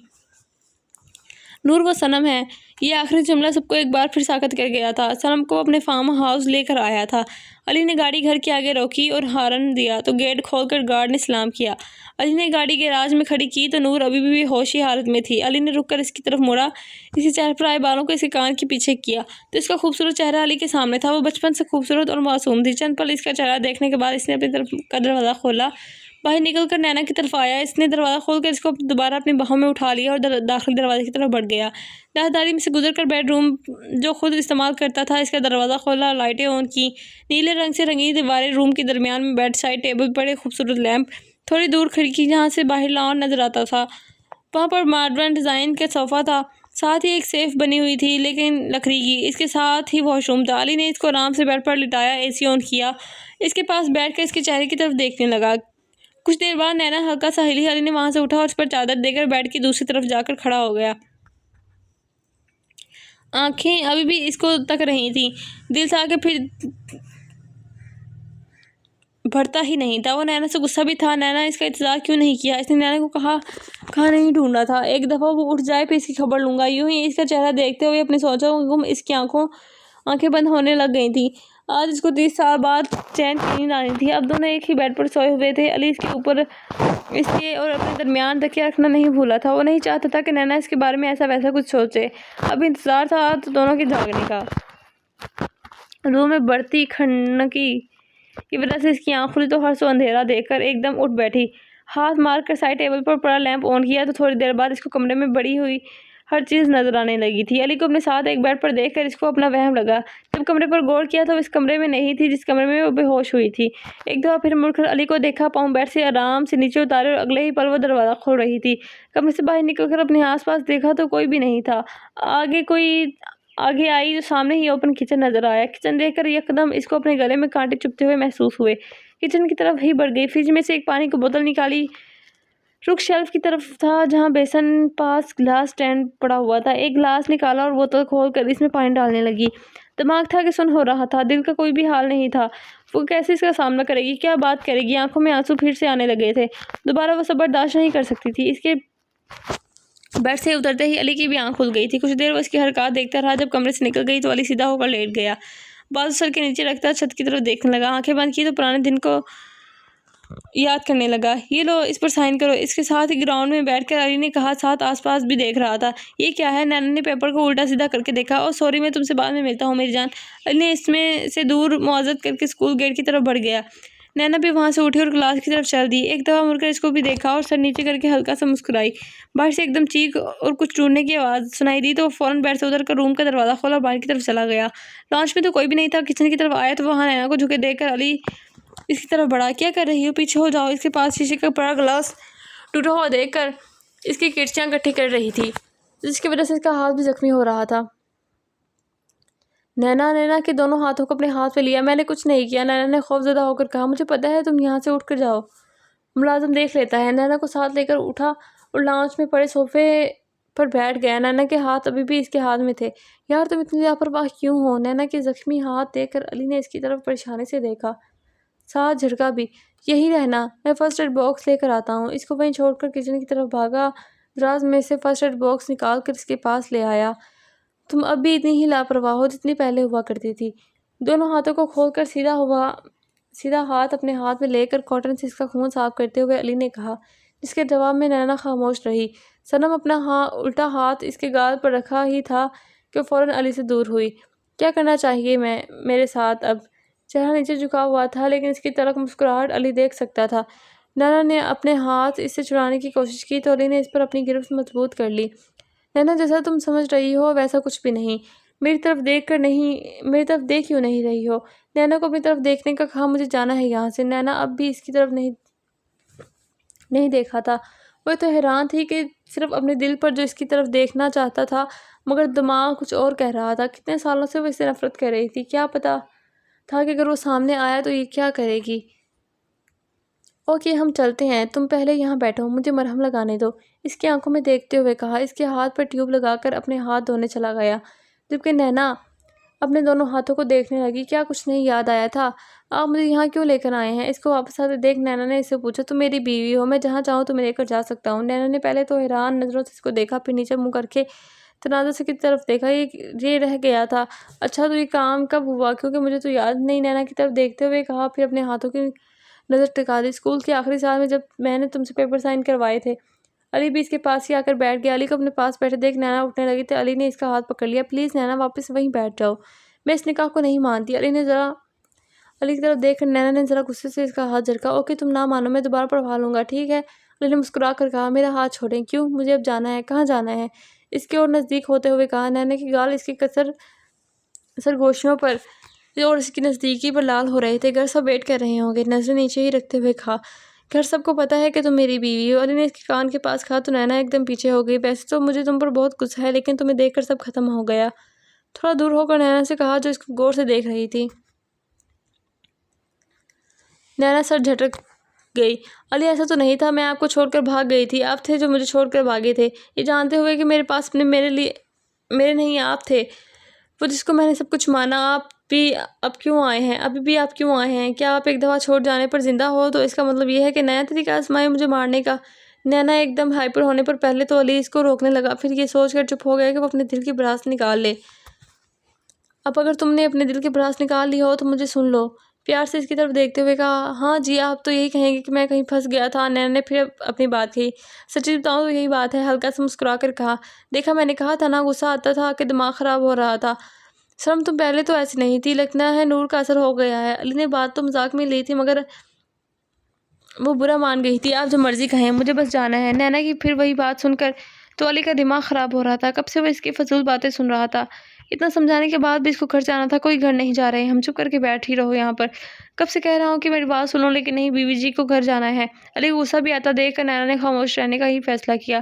نور وہ صنم ہے، یہ آخری جملہ سب کو ایک بار پھر ساکت کر گیا تھا۔ صنم کو اپنے فارم ہاؤس لے کر آیا تھا۔ علی نے گاڑی گھر کے آگے روکی اور ہارن دیا تو گیٹ کھول کر گارڈ نے سلام کیا۔ علی نے گاڑی گیراج میں کھڑی کی تو نور ابھی بھی ہوشی حالت میں تھی۔ علی نے رک کر اس کی طرف مڑا، اس کے چہرے پر آئے بالوں کو اس کے کان کے پیچھے کیا تو اس کا خوبصورت چہرہ علی کے سامنے تھا۔ وہ بچپن سے خوبصورت اور معصوم تھی۔ چند پل اس کا چہرہ دیکھنے کے بعد اس نے اپنی طرف کا دروازہ کھولا، باہر نکل کر نینا کی طرف آیا۔ اس نے دروازہ کھول کر اس کو دوبارہ اپنی باہوں میں اٹھا لیا اور داخلی دروازے کی طرف بڑھ گیا۔ راہداری میں سے گزر کر بیڈ روم جو خود استعمال کرتا تھا اس کا دروازہ کھولا، لائٹیں آن کی۔ نیلے رنگ سے رنگی دیواریں، روم کے درمیان میں بیڈ سائڈ ٹیبل، بڑے خوبصورت لیمپ، تھوڑی دور کھڑکی جہاں سے باہر لان نظر آتا تھا، وہاں پر ماڈرن ڈیزائن کا صوفہ تھا، ساتھ ہی ایک سیف بنی ہوئی تھی لیکن لکڑی کی۔ اس کے ساتھ ہی واش روم تھا۔ علی نے اس کو آرام سے بیڈ پر لٹایا، اے سی آن کیا، اس کے پاس بیٹھ کر اس کے چہرے کی طرف دیکھنے لگا۔ کچھ دیر بعد نینا ہلکا سا ہلی۔ علی نے وہاں سے اٹھا اور اس پر چادر دے کر بیڈ کی دوسری طرف جا کر کھڑا ہو گیا۔ آنکھیں ابھی بھی اس کو تک رہی تھیں، دل سے آگے پھر بڑھتا ہی نہیں تھا۔ وہ نینا سے غصہ بھی تھا، نینا اس کا انتظار کیوں نہیں کیا؟ اس نے نینا کو کہاں نہیں ڈھونڈا تھا؟ ایک دفعہ وہ اٹھ جائے پھر اس کی خبر لوں گا۔ یوں ہی اس کا چہرہ دیکھتے ہوئے اپنے سوچوں میں گم اس کی آنکھیں بند ہونے لگ گئی تھیں۔ آج اس کو 30 سال بعد چین کی نیند آنی تھی۔ اب دونوں ایک ہی بیڈ پر سوئے ہوئے تھے۔ علی اس کے اوپر اس کے اور اپنے درمیان تکیہ رکھنا نہیں بھولا تھا۔ وہ نہیں چاہتا تھا کہ نینا اس کے بارے میں ایسا ویسا کچھ سوچے۔ اب انتظار تھا تو دونوں کے جاگنے کا۔ روم میں بڑھتی کھڑکی کی وجہ سے اس کی آنکھ کھلی تو ہر سو اندھیرا دیکھ کر ایک دم اٹھ بیٹھی۔ ہاتھ مار کر سائڈ ٹیبل پر پڑا لیمپ آن کیا تو تھوڑی دیر بعد اس کو کمرے میں بڑی ہوئی ہر چیز نظر آنے لگی تھی۔ علی کو اپنے ساتھ ایک بیڈ پر دیکھ کر اس کو اپنا وہم لگا۔ جب کمرے پر غور کیا تو وہ اس کمرے میں نہیں تھی جس کمرے میں وہ بے ہوش ہوئی تھی۔ ایک دفعہ پھر مڑ کر علی کو دیکھا، پاؤں بیڈ سے آرام سے نیچے اتارے اور اگلے ہی پل وہ دروازہ کھول رہی تھی۔ کمرے سے باہر نکل کر اپنے آس پاس دیکھا تو کوئی بھی نہیں تھا۔ آگے آئی تو سامنے ہی اوپن کچن نظر آیا۔ کچن دیکھ کر یکدم اس کو اپنے گلے میں کانٹے چبھتے ہوئے محسوس ہوئے۔ کچن کی طرف ہی بڑھ گئی، فریج میں سے ایک پانی کی بوتل نکالی، رخ شیلف کی طرف تھا جہاں بیسن پاس گلاس سٹینڈ پڑا ہوا تھا۔ ایک گلاس نکالا اور بوتل کھول کر اس میں پانی ڈالنے لگی۔ دماغ تھا کہ سن ہو رہا تھا، دل کا کوئی بھی حال نہیں تھا۔ وہ کیسے اس کا سامنا کرے گی، کیا بات کرے گی؟ آنکھوں میں آنسو پھر سے آنے لگے تھے۔ دوبارہ وہ سب برداشت نہیں کر سکتی تھی۔ اس کے بیڈ سے اترتے ہی علی کی بھی آنکھ کھل گئی تھی۔ کچھ دیر وہ اس کی حرکات دیکھتا رہا۔ جب کمرے سے نکل گئی تو علی سیدھا ہو کر لیٹ گیا، بازو سر کے نیچے رکھتا چھت کی طرف دیکھنے لگا۔ آنکھیں بند کی تو پرانے دن کو یاد کرنے لگا۔ یہ لو، اس پر سائن کرو۔ اس کے ساتھ ہی گراؤنڈ میں بیٹھ کر علی نے کہا، ساتھ آس پاس بھی دیکھ رہا تھا۔ یہ کیا ہے؟ نینا نے پیپر کو الٹا سیدھا کر کے دیکھا۔ اوہ سوری، میں تم سے بعد میں ملتا ہوں میری جان۔ علی نے اس میں سے دور معذرت کر کے اسکول گیٹ کی طرف بڑھ گیا۔ نینا بھی وہاں سے اٹھی اور کلاس کی طرف چل دی۔ ایک دفعہ مڑ کر اس کو بھی دیکھا اور سر نیچے کر کے ہلکا سا مسکرائی۔ باہر سے ایک دم چیخ اور کچھ ڈھونڈنے کی آواز سنائی دی تو وہ فوراً بیڈ سے اتر کر روم کا دروازہ کھولا اور باہر کی طرف چلا گیا۔ لانچ میں تو کوئی بھی نہیں تھا۔ کچن کی طرف آیا تو وہاں نینا کو جھکے دیکھ کر علی اس کی طرف بڑھا۔ کیا کر رہی ہو؟ پیچھے ہو جاؤ۔ اس کے پاس شیشے کا بڑا گلاس ٹوٹا ہوا دیکھ کر اس کی کرچیاں اکٹھی کر رہی تھی، جس کی وجہ سے اس کا ہاتھ بھی زخمی ہو رہا تھا۔ نینا کے دونوں ہاتھوں کو اپنے ہاتھ پہ لیا۔ میں نے کچھ نہیں کیا، نینا نے خوف زدہ ہو کر کہا۔ مجھے پتہ ہے، تم یہاں سے اٹھ کر جاؤ، ملازم دیکھ لیتا ہے۔ نینا کو ساتھ لے کر اٹھا اور لانچ میں پڑے صوفے پر بیٹھ گیا۔ نینا کے ہاتھ ابھی بھی اس کے ہاتھ میں تھے۔ یار تم اتنی لاپرواہ کیوں ہو؟ نینا کے زخمی ہاتھ دیکھ کر علی نے اس کی طرف پریشانی سے دیکھا، ساتھ جھڑکا بھی۔ یہی رہنا، میں فرسٹ ایڈ باکس لے کر آتا ہوں۔ اس کو وہیں چھوڑ کر کچن کی طرف بھاگا، دراز میں سے فرسٹ ایڈ باکس نکال کر اس کے پاس لے آیا۔ تم اب بھی اتنی ہی لاپرواہ ہو جتنی پہلے ہوا کرتی تھی۔ دونوں ہاتھوں کو کھول کر سیدھا ہاتھ اپنے ہاتھ میں لے کر کاٹن سے اس کا خون صاف کرتے ہوئے علی نے کہا، جس کے جواب میں نینا خاموش رہی۔ صنم اپنا الٹا ہاتھ اس کے گال پر رکھا ہی تھا کہ وہ فوراً علی سے دور ہوئی۔ کیا کرنا چاہیے میرے ساتھ اب؟ چہرہ نیچے جھکا ہوا تھا لیکن اس کی تلخ مسکراہٹ علی دیکھ سکتا تھا۔ نینا نے اپنے ہاتھ اس سے چھڑانے کی کوشش کی تو علی نے اس پر اپنی گرفت مضبوط کر لی۔ نینا جیسا تم سمجھ رہی ہو ویسا کچھ بھی نہیں۔ میری طرف دیکھ کیوں نہیں رہی ہو؟ نینا کو اپنی طرف دیکھنے کا کہا۔ مجھے جانا ہے یہاں سے۔ نینا اب بھی اس کی طرف نہیں دیکھا تھا۔ وہ تو حیران تھی کہ صرف اپنے دل پر جو اس کی طرف دیکھنا چاہتا تھا، مگر دماغ کچھ اور کہہ رہا تھا۔ کتنے سالوں سے وہ اس سے نفرت کر رہی تھی۔ کیا پتا تھا کہ اگر وہ سامنے آیا تو یہ کیا کرے گی۔ اوکے، ہم چلتے ہیں، تم پہلے یہاں بیٹھو، مجھے مرہم لگانے دو، اس کی آنکھوں میں دیکھتے ہوئے کہا۔ اس کے ہاتھ پر ٹیوب لگا کر اپنے ہاتھ دھونے چلا گیا، جبکہ نینا اپنے دونوں ہاتھوں کو دیکھنے لگی۔ کیا کچھ نہیں یاد آیا تھا؟ آپ مجھے یہاں کیوں لے کر آئے ہیں؟ اس کو واپس آتے دیکھ نینا نے اس سے پوچھا۔ تم میری بیوی ہو، میں جہاں چاہوں تمہیں لے کر جا سکتا ہوں۔ نینا نے پہلے تو حیران نظروں سے اس کو دیکھا، پھر نیچے منہ کر کے تنازع سے کی طرف دیکھا۔ یہ رہ گیا تھا۔ اچھا، تو یہ کام کب ہوا؟ کیونکہ مجھے تو یاد نہیں، نینا کی طرف دیکھتے ہوئے کہا، پھر اپنے ہاتھوں کی نظر ٹکا دی۔ اسکول کے آخری سال میں، جب میں نے تم سے پیپر سائن کروائے تھے۔ علی بھی اس کے پاس ہی آ کر بیٹھ گیا۔ علی کو اپنے پاس بیٹھے دیکھ نینا اٹھنے لگی تو علی نے اس کا ہاتھ پکڑ لیا۔ پلیز نینا، واپس وہیں بیٹھ جاؤ، میں اس نکاح کو نہیں مانتی۔ علی کی طرف دیکھ کر نینا نے ذرا غصے سے اس کا ہاتھ جھٹکا۔ اوکے، تم نہ مانو، میں دوبارہ پڑھوا لوں گا، ٹھیک ہے؟ علی نے مسکرا کر کہا۔ میرا ہاتھ چھوڑیں۔ کیوں؟ مجھے اب جانا ہے۔ کہاں جانا ہے؟ اس کے اور نزدیک ہوتے ہوئے کہا۔ نینا کے گال اس کی سرگوشیوں پر اور اس کی نزدیکی پر لال ہو رہے تھے۔ گھر سب ویٹ کر رہے ہوں گے، نظریں نیچے ہی رکھتے ہوئے کہا۔ گھر سب کو پتہ ہے کہ تم میری بیوی ہو، علی نے اس کے کان کے پاس کہا تو نینا ایک دم پیچھے ہو گئی۔ ویسے تو مجھے تم پر بہت غصہ ہے، لیکن تمہیں دیکھ کر سب ختم ہو گیا، تھوڑا دور ہو کر نینا سے کہا جو اس کو غور سے دیکھ رہی تھی۔ نینا سر جھٹک گئی۔ علی ایسا تو نہیں تھا، میں آپ کو چھوڑ کر بھاگ گئی تھی، آپ تھے جو مجھے چھوڑ کر بھاگے تھے، یہ جانتے ہوئے کہ میرے پاس میرے نہیں آپ تھے، وہ جس کو میں نے سب کچھ مانا۔ آپ بھی اب کیوں آئے ہیں؟ ابھی بھی آپ کیوں آئے ہیں؟ کیا آپ ایک دفعہ چھوڑ جانے پر زندہ ہو تو اس کا مطلب یہ ہے کہ نیا طریقہ آزمائے مجھے مارنے کا؟ نینا ایک دم ہائپر ہونے پر پہلے تو علی اس کو روکنے لگا، پھر یہ سوچ کر چپ ہو گیا کہ وہ اپنے دل کی بھڑاس نکال لے۔ اب اگر تم نے اپنے دل کی بھڑاس نکال لی ہو تو مجھے سن لو، پیار سے اس کی طرف دیکھتے ہوئے کہا۔ ہاں جی، آپ تو یہی کہیں گے کہ میں کہیں پھنس گیا تھا۔ نینا نے پھر اپنی بات کہی۔ سچی بتاؤں تو یہی بات ہے، ہلکا سا مسکرا کر کہا۔ دیکھا، میں نے کہا تھا نا، غصہ آتا تھا کہ دماغ خراب ہو رہا تھا۔ سرم، تم پہلے تو ایسی نہیں تھی، لگتا ہے نور کا اثر ہو گیا ہے۔ علی نے بات تو مذاق میں لی تھی مگر وہ برا مان گئی تھی۔ آپ جو مرضی کہیں، مجھے بس جانا ہے۔ نینا کی پھر وہی بات سن کر تو علی کا دماغ خراب ہو رہا تھا، کب سے وہ اس کی فضول باتیں سن رہا تھا۔ اتنا سمجھانے کے بعد بھی اس کو گھر جانا تھا۔ کوئی گھر نہیں جا رہے، ہم چپ کر کے بیٹھ ہی رہو یہاں پر، کب سے کہہ رہا ہوں کہ میری بات سنو، لیکن نہیں، بیوی جی کو گھر جانا ہے۔ علی کو غصہ بھی آتا دیکھ کر نینا نے خاموش رہنے کا ہی فیصلہ کیا۔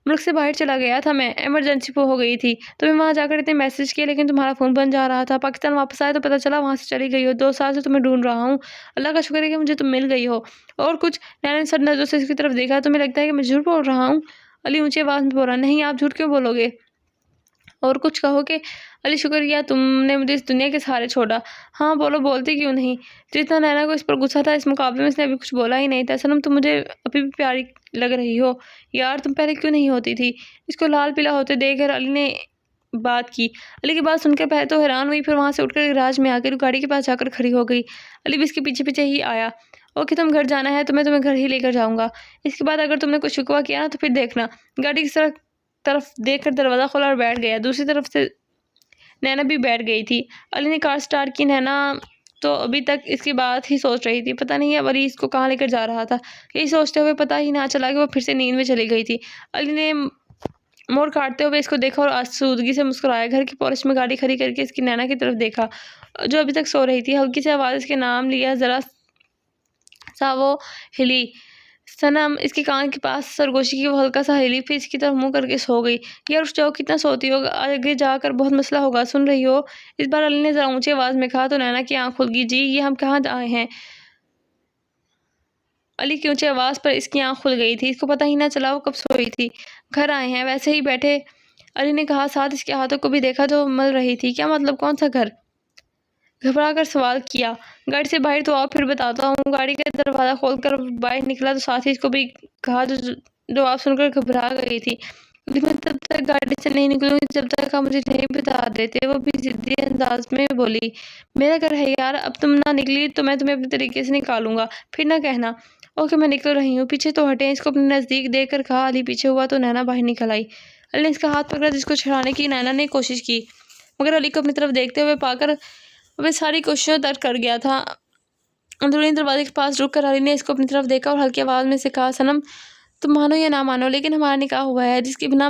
ملک سے باہر چلا گیا تھا میں، ایمرجنسی ہو گئی تھی، تمہیں وہاں جا کر اتنے میسج کیے لیکن تمہارا فون بند جا رہا تھا۔ پاکستان واپس آئے تو پتہ چلا وہاں سے چلی گئی ہو۔ 2 سال سے تمہیں ڈھونڈ رہا ہوں، اللہ کا شکر ہے کہ مجھے تم مل گئی ہو۔ اور کچھ؟ نینا نے سر نظروں سے اس کی طرف دیکھا۔ تمہیں لگتا ہے کہ میں جھوٹ بول رہا ہوں؟ علی اونچی آواز میں بولا۔ نہیں، آپ جھوٹ کیوں بولو گے؟ اور کچھ کہو کہ علی شکریہ تم نے مجھے اس دنیا کے سہارے چھوڑا۔ ہاں بولو، بولتی کیوں نہیں؟ جتنا نینا کو اس پر غصہ تھا، اس مقابلے میں اس نے ابھی کچھ بولا ہی نہیں تھا۔ سنم، تم مجھے ابھی بھی پیاری لگ رہی ہو یار، تم پہلے کیوں نہیں ہوتی تھی؟ اس کو لال پیلا ہوتے دیکھ کر علی نے بات کی۔ علی کی بات سن کر پہلے تو حیران ہوئی، پھر وہاں سے اٹھ کر گراج میں آ کر گاڑی کے پاس جا کر کھڑی ہو گئی۔ علی بھی اس کے پیچھے پیچھے ہی آیا اوکے تم گھر جانا ہے تو میں تمہیں گھر ہی لے کر جاؤں گا، اس کے بعد اگر تم نے کچھ شکوہ کیا نا تو پھر دیکھنا۔ گاڑی کی طرف دیکھ کر دروازہ کھولا اور بیٹھ گیا۔ دوسری طرف سے نینا بھی بیٹھ گئی تھی۔ علی نے کار سٹارٹ کی۔ نینا تو ابھی تک اس کی بات ہی سوچ رہی تھی، پتہ نہیں اب علی اس کو کہاں لے کر جا رہا تھا۔ یہی سوچتے ہوئے پتہ ہی نہ چلا کہ وہ پھر سے نیند میں چلی گئی تھی۔ علی نے موڑ کاٹتے ہوئے اس کو دیکھا اور آسودگی سے مسکرایا۔ گھر کی پورچ میں گاڑی کھڑی کر کے اس کی نینا کی طرف دیکھا جو ابھی تک سو رہی تھی۔ ہلکی سی آواز اس کے نام لیا، ذرا سا وہ ہلی۔ صنم اس کے کان کے پاس سرگوشی کی، وہ ہلکا سا ہلی، پھر اس کی طرف منہ کر کے سو گئی۔ یار اٹھ جاؤ، کتنا سوتی ہو، آگے جا کر بہت مسئلہ ہوگا، سن رہی ہو؟ اس بار علی نے ذرا اونچی آواز میں کہا تو نینا کی آنکھ کھل گئی۔ جی یہ ہم کہاں آئے ہیں؟ علی کی اونچی آواز پر اس کی آنکھ کھل گئی تھی۔ اس کو پتہ ہی نہ چلا وہ کب سوئی تھی۔ گھر آئے ہیں، ویسے ہی بیٹھے، علی نے کہا، ساتھ اس کے ہاتھوں کو بھی دیکھا جو مل رہی تھی۔ کیا مطلب، کون سا گھر؟ گھبرا کر سوال کیا۔ گاڑی سے باہر تو آؤ پھر بتاتا ہوں۔ گاڑی کا دروازہ کھول کر باہر نکلا تو ساتھ ہی اس کو بھی کہا جو جواب سن کر گھبرا گئی تھی۔ میں تب تک گاڑی سے نہیں نکلوں گی جب تک آپ مجھے نہیں بتا دیتے، وہ بھی ضدی انداز میں بولی۔ میرا گھر ہے یار، اب تم نہ نکلی تو میں تمہیں اپنے طریقے سے نکالوں گا، پھر نہ کہنا۔ اوکے میں نکل رہی ہوں، پیچھے تو ہٹیں، اس کو اپنے نزدیک دیکھ کر کہا۔ علی پیچھے ہوا تو نینا باہر نکل آئی۔ علی نے اس کا ہاتھ پکڑا جس کو چھڑانے کی نینا نے کوشش کی، مگر علی کو اپنی طرف دیکھتے ہوئے پا کر وہ ساری کوششوں ترک کر گیا تھا۔ اندرونی دروازے کے پاس رک کر علی نے اس کو اپنی طرف دیکھا اور ہلکی آواز میں سے کہا، صنم تم مانو یا نہ مانو لیکن ہمارا نکاح ہوا ہے، جس کی بنا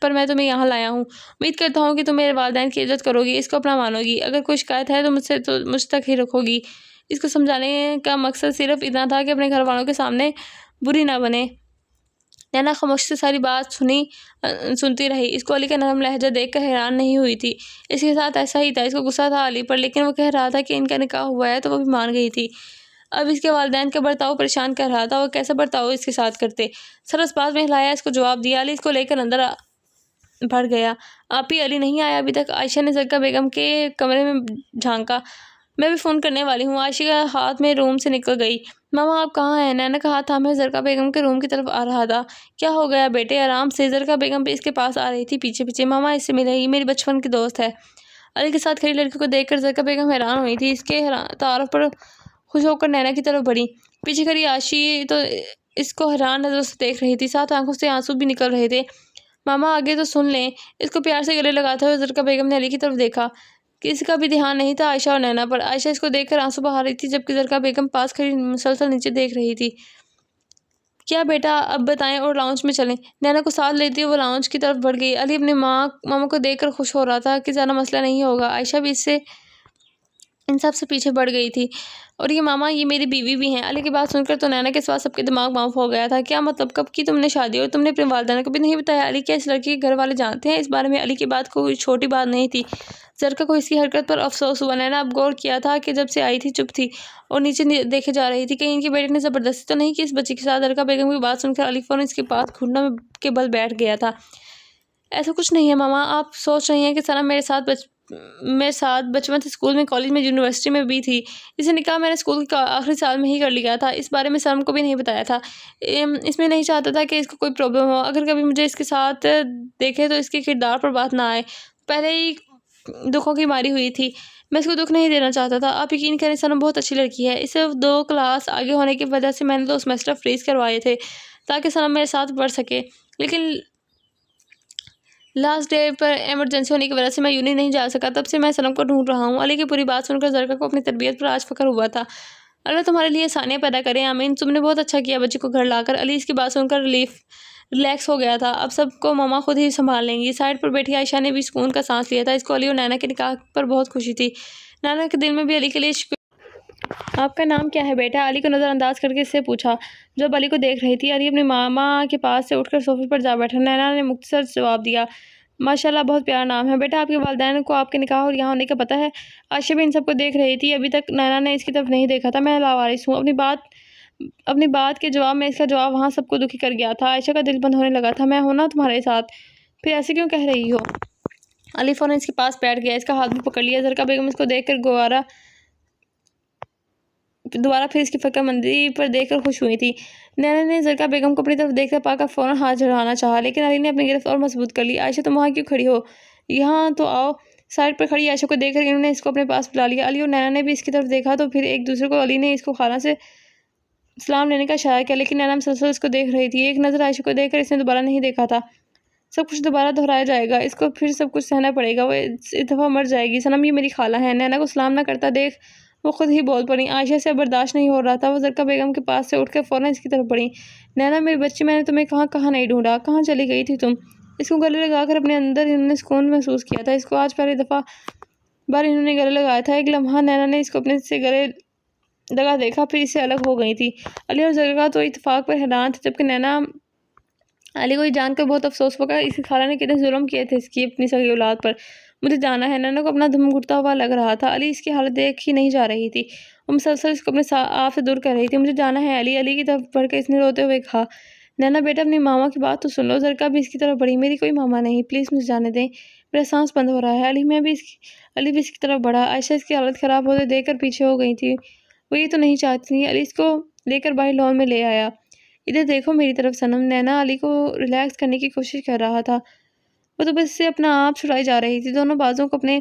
پر میں تمہیں یہاں لایا ہوں۔ امید کرتا ہوں کہ تم میرے والدین کی عزت کرو گی، اس کو اپنا مانو گی، اگر کوئی شکایت ہے تو مجھ تک ہی رکھو گی۔ اس کو سمجھانے کا مقصد صرف اتنا تھا کہ اپنے گھر والوں کے سامنے بری نہ بنے۔ نینا خاموشی سے ساری بات سنتی رہی۔ اس کو علی کا نرم لہجہ دیکھ کر حیران نہیں ہوئی تھی، اس کے ساتھ ایسا ہی تھا۔ اس کو غصہ تھا علی پر، لیکن وہ کہہ رہا تھا کہ ان کا نکاح ہوا ہے تو وہ بھی مان گئی تھی۔ اب اس کے والدین کا برتاؤ پریشان کر رہا تھا، وہ کیسا برتاؤ اس کے ساتھ کرتے۔ سر اس بات میں ہلایا، اس کو جواب دیا۔ علی اس کو لے کر اندر بڑھ گیا۔ آپ ہی علی نہیں آیا ابھی تک؟ عائشہ نے زرکا بیگم کے کمرے میں جھانکا۔ میں بھی فون کرنے والی ہوں، عائشہ کا ہاتھ میں روم سے نکل گئی۔ ماما آپ کہاں ہیں؟ نینا کا ہاتھ تھامے زرکا بیگم کے روم کی طرف آ رہا تھا۔ کیا ہو گیا بیٹے، آرام سے؟ زرکا بیگم بھی اس کے پاس آ رہی تھی پیچھے پیچھے۔ ماما اس سے ملے، یہ میری بچپن کی دوست ہے۔ علی کے ساتھ کھڑی لڑکی کو دیکھ کر زرکا بیگم حیران ہوئی تھی۔ اس کے تعارف پر خوش ہو کر نینا کی طرف بڑھی۔ پیچھے کھڑی عائشہ تو اس کو حیران نظروں سے دیکھ رہی تھی، ساتھ آنکھوں سے آنسو بھی نکل رہے تھے۔ ماما آگے تو سن لیں۔ اس کو پیار سے گلے لگاتے ہوئے زرکا بیگم نے علی کی طرف دیکھا۔ کسی کا بھی دھیان نہیں تھا عائشہ اور نینا پر۔ عائشہ اس کو دیکھ کر آنسو بہا رہی تھی جبکہ زرکا بیگم پاس کھڑی مسلسل نیچے دیکھ رہی تھی۔ کیا بیٹا اب بتائیں اور لاؤنج میں چلیں؟ نینا کو ساتھ لیتے ہوئے وہ لاؤنج کی طرف بڑھ گئی۔ علی اپنے ماما کو دیکھ کر خوش ہو رہا تھا کہ زیادہ مسئلہ نہیں ہوگا۔ عائشہ بھی ان سب سے پیچھے بڑھ گئی تھی۔ اور یہ ماما، یہ میری بیوی بھی ہیں۔ علی کی بات سن کر تو نینا کے سوا سب کے دماغ معاف ہو گیا تھا۔ کیا مطلب، کب کی تم نے شادی اور تم نے اپنے والدین کو بھی نہیں بتایا؟ علی کیا اس لڑکی کے گھر والے جانتے ہیں اس بارے میں؟ علی کی بات کوئی چھوٹی بات نہیں تھی۔ زرکا کو اس کی حرکت پر افسوس ہوا۔ نینا اب غور کیا تھا کہ جب سے آئی تھی چپ تھی اور نیچے دیکھے جا رہی تھی، کہیں ان کی بیٹی نے زبردستی تو نہیں کی اس بچی کے ساتھ؟ زرکا بیگم کی بات سن کر علی فوراً اس کے پاس گھٹنوں کے بل بیٹھ گیا تھا۔ ایسا کچھ نہیں ہے ماما، آپ سوچ رہی ہیں کہ صنم میرے ساتھ بچپن سے اسکول میں، کالج میں، یونیورسٹی میں بھی تھی۔ اسے نکاح میں نے اسکول کے آخری سال میں ہی کر لیا تھا۔ اس بارے میں صنم کو بھی نہیں بتایا تھا۔ اس میں نہیں چاہتا تھا کہ اس کو کوئی پرابلم ہو، اگر کبھی مجھے اس کے ساتھ دیکھے تو اس کے کردار پر بات نہ آئے۔ پہلے ہی دکھوں کی ماری ہوئی تھی، میں اس کو دکھ نہیں دینا چاہتا تھا۔ آپ یقین کریں صنم بہت اچھی لڑکی ہے، اس سے 2 کلاس آگے ہونے کی وجہ سے میں نے 2 سیمسٹر فریز کروائے تھے تاکہ صنم میرے ساتھ پڑھ سکے، لیکن لاسٹ ڈے پر ایمرجنسی ہونے کی وجہ سے میں یونی نہیں جا سکا۔ تب سے میں صنم کو ڈھونڈ رہا ہوں۔ علی کی پوری بات سن کر زرکا کو اپنی تربیت پر آج فخر ہوا تھا۔ اللہ تمہارے لیے آسانیاں پیدا کرے، آمین۔ تم نے بہت اچھا کیا بچی کو گھر لا کر۔ علی اس کی بات سن کر ریلیکس ہو گیا تھا۔ اب سب کو ماما خود ہی سنبھال لیں گی۔ سائڈ پر بیٹھی عائشہ نے بھی سکون کا سانس لیا تھا۔ اس کو علی اور نینا کے نکاح پر بہت خوشی تھی۔ نینا کے دل میں بھی علی کے لیے آپ کا نام کیا ہے بیٹا؟ علی کو نظر انداز کر کے اس سے پوچھا جب علی کو دیکھ رہی تھی۔ علی اپنی ماما کے پاس سے اٹھ کر صوفے پر جا بیٹھا۔ نینا نے مختصر جواب دیا، ماشاء اللہ بہت پیارا نام ہے بیٹا۔ آپ کے والدین کو آپ کے نکاح اور یہاں ہونے کا پتہ ہے؟ عائشہ بھی ان سب کو دیکھ رہی تھی۔ ابھی تک نینا نے اس کی طرف نہیں دیکھا تھا۔ میں لاوارث ہوں۔ اپنی بات کے جواب میں اس کا جواب وہاں سب کو دکھی کر گیا تھا۔ عائشہ کا دل بند ہونے لگا تھا۔ میں ہوں نا تمہارے ساتھ، پھر ایسے کیوں کہہ رہی ہو؟ علی فوراً اس کے پاس بیٹھ گیا، اس کا ہاتھ بھی پکڑ لیا۔ زرکا بیگم اس کو دیکھ کر دوبارہ پھر اس کی فکر مندی پر دیکھ کر خوش ہوئی تھی۔ نینا نے زرکا بیگم کو اپنی طرف دیکھتے پا کر فوراً ہاتھ جھڑانا چاہا، لیکن علی نے اپنی گرفت اور مضبوط کر لی۔ عائشہ تم وہاں کیوں کھڑی ہو؟ یہاں تو آؤ۔ سائڈ پر کھڑی عائشہ کو دیکھ کر انہوں نے اس کو اپنے پاس بلا لیا۔ علی اور نینا نے بھی اس کی طرف دیکھا تو پھر ایک دوسرے کو۔ علی نے اس کو خالہ سے سلام لینے کا اشارہ کیا، لیکن نینا مسلسل اس کو دیکھ رہی تھی۔ ایک نظر عائشہ کو دیکھ کر اس نے دوبارہ نہیں دیکھا تھا۔ سب کچھ دوبارہ دہرایا جائے گا، اس کو پھر سب کچھ سہنا پڑے گا، وہ اس دفعہ مر جائے گی۔ صنم یہ میری خالہ ہے۔ نینا کو سلام نہ کرتا دیکھ وہ خود ہی بول پڑیں۔ عائشہ سے اب برداشت نہیں ہو رہا تھا، وہ زرکا بیگم کے پاس سے اٹھ کر فوراً اس کی طرف بڑھیں۔ نینا میری بچی، میں نے تمہیں کہاں کہاں نہیں ڈھونڈا، کہاں چلی گئی تھی تم؟ اس کو گلے لگا کر اپنے اندر انہوں نے سکون محسوس کیا تھا۔ اس کو آج پہلی دفعہ بار انہوں نے گلے لگایا تھا۔ ایک لمحہ نینا نے اس کو اپنے سے گلے لگا دیکھا، پھر اس سے الگ ہو گئی تھی۔ علی اور زرکا تو اتفاق پر حیران تھے، جبکہ نینا علی کو یہ جان کر بہت افسوس ہوا کہ اس کی خالہ نے کتنے ظلم کیے تھے اس کی اپنی سگی اولاد پر۔ مجھے جانا ہے۔ نینا کو اپنا دم گھٹتا ہوا لگ رہا تھا۔ علی اس کی حالت دیکھ ہی نہیں جا رہی تھی، وہ مسلسل اس کو اپنے آپ سے دور کر رہی تھی۔ مجھے جانا ہے علی۔ علی کی طرف بڑھ کر اس نے روتے ہوئے کہا۔ نینا بیٹا اپنی ماما کی بات تو سن لو۔ زرکا بھی اس کی طرف بڑھی۔ میری کوئی ماما نہیں، پلیز مجھے جانے دیں، میرا سانس بند ہو رہا ہے۔ علی بھی اس کی طرف بڑھا۔ عائشہ اس کی حالت خراب ہوتے دیکھ کر پیچھے ہو گئی تھی، وہ یہ تو نہیں چاہتی تھی۔ علی اس کو لے کر باہر لان میں لے آیا۔ ادھر دیکھو میری طرف صنم۔ نینا علی کو ریلیکس کرنے کی کوشش کر رہا تھا، وہ تو بس اس سے اپنا آپ چھڑائی جا رہی تھی۔ دونوں بازوں کو اپنے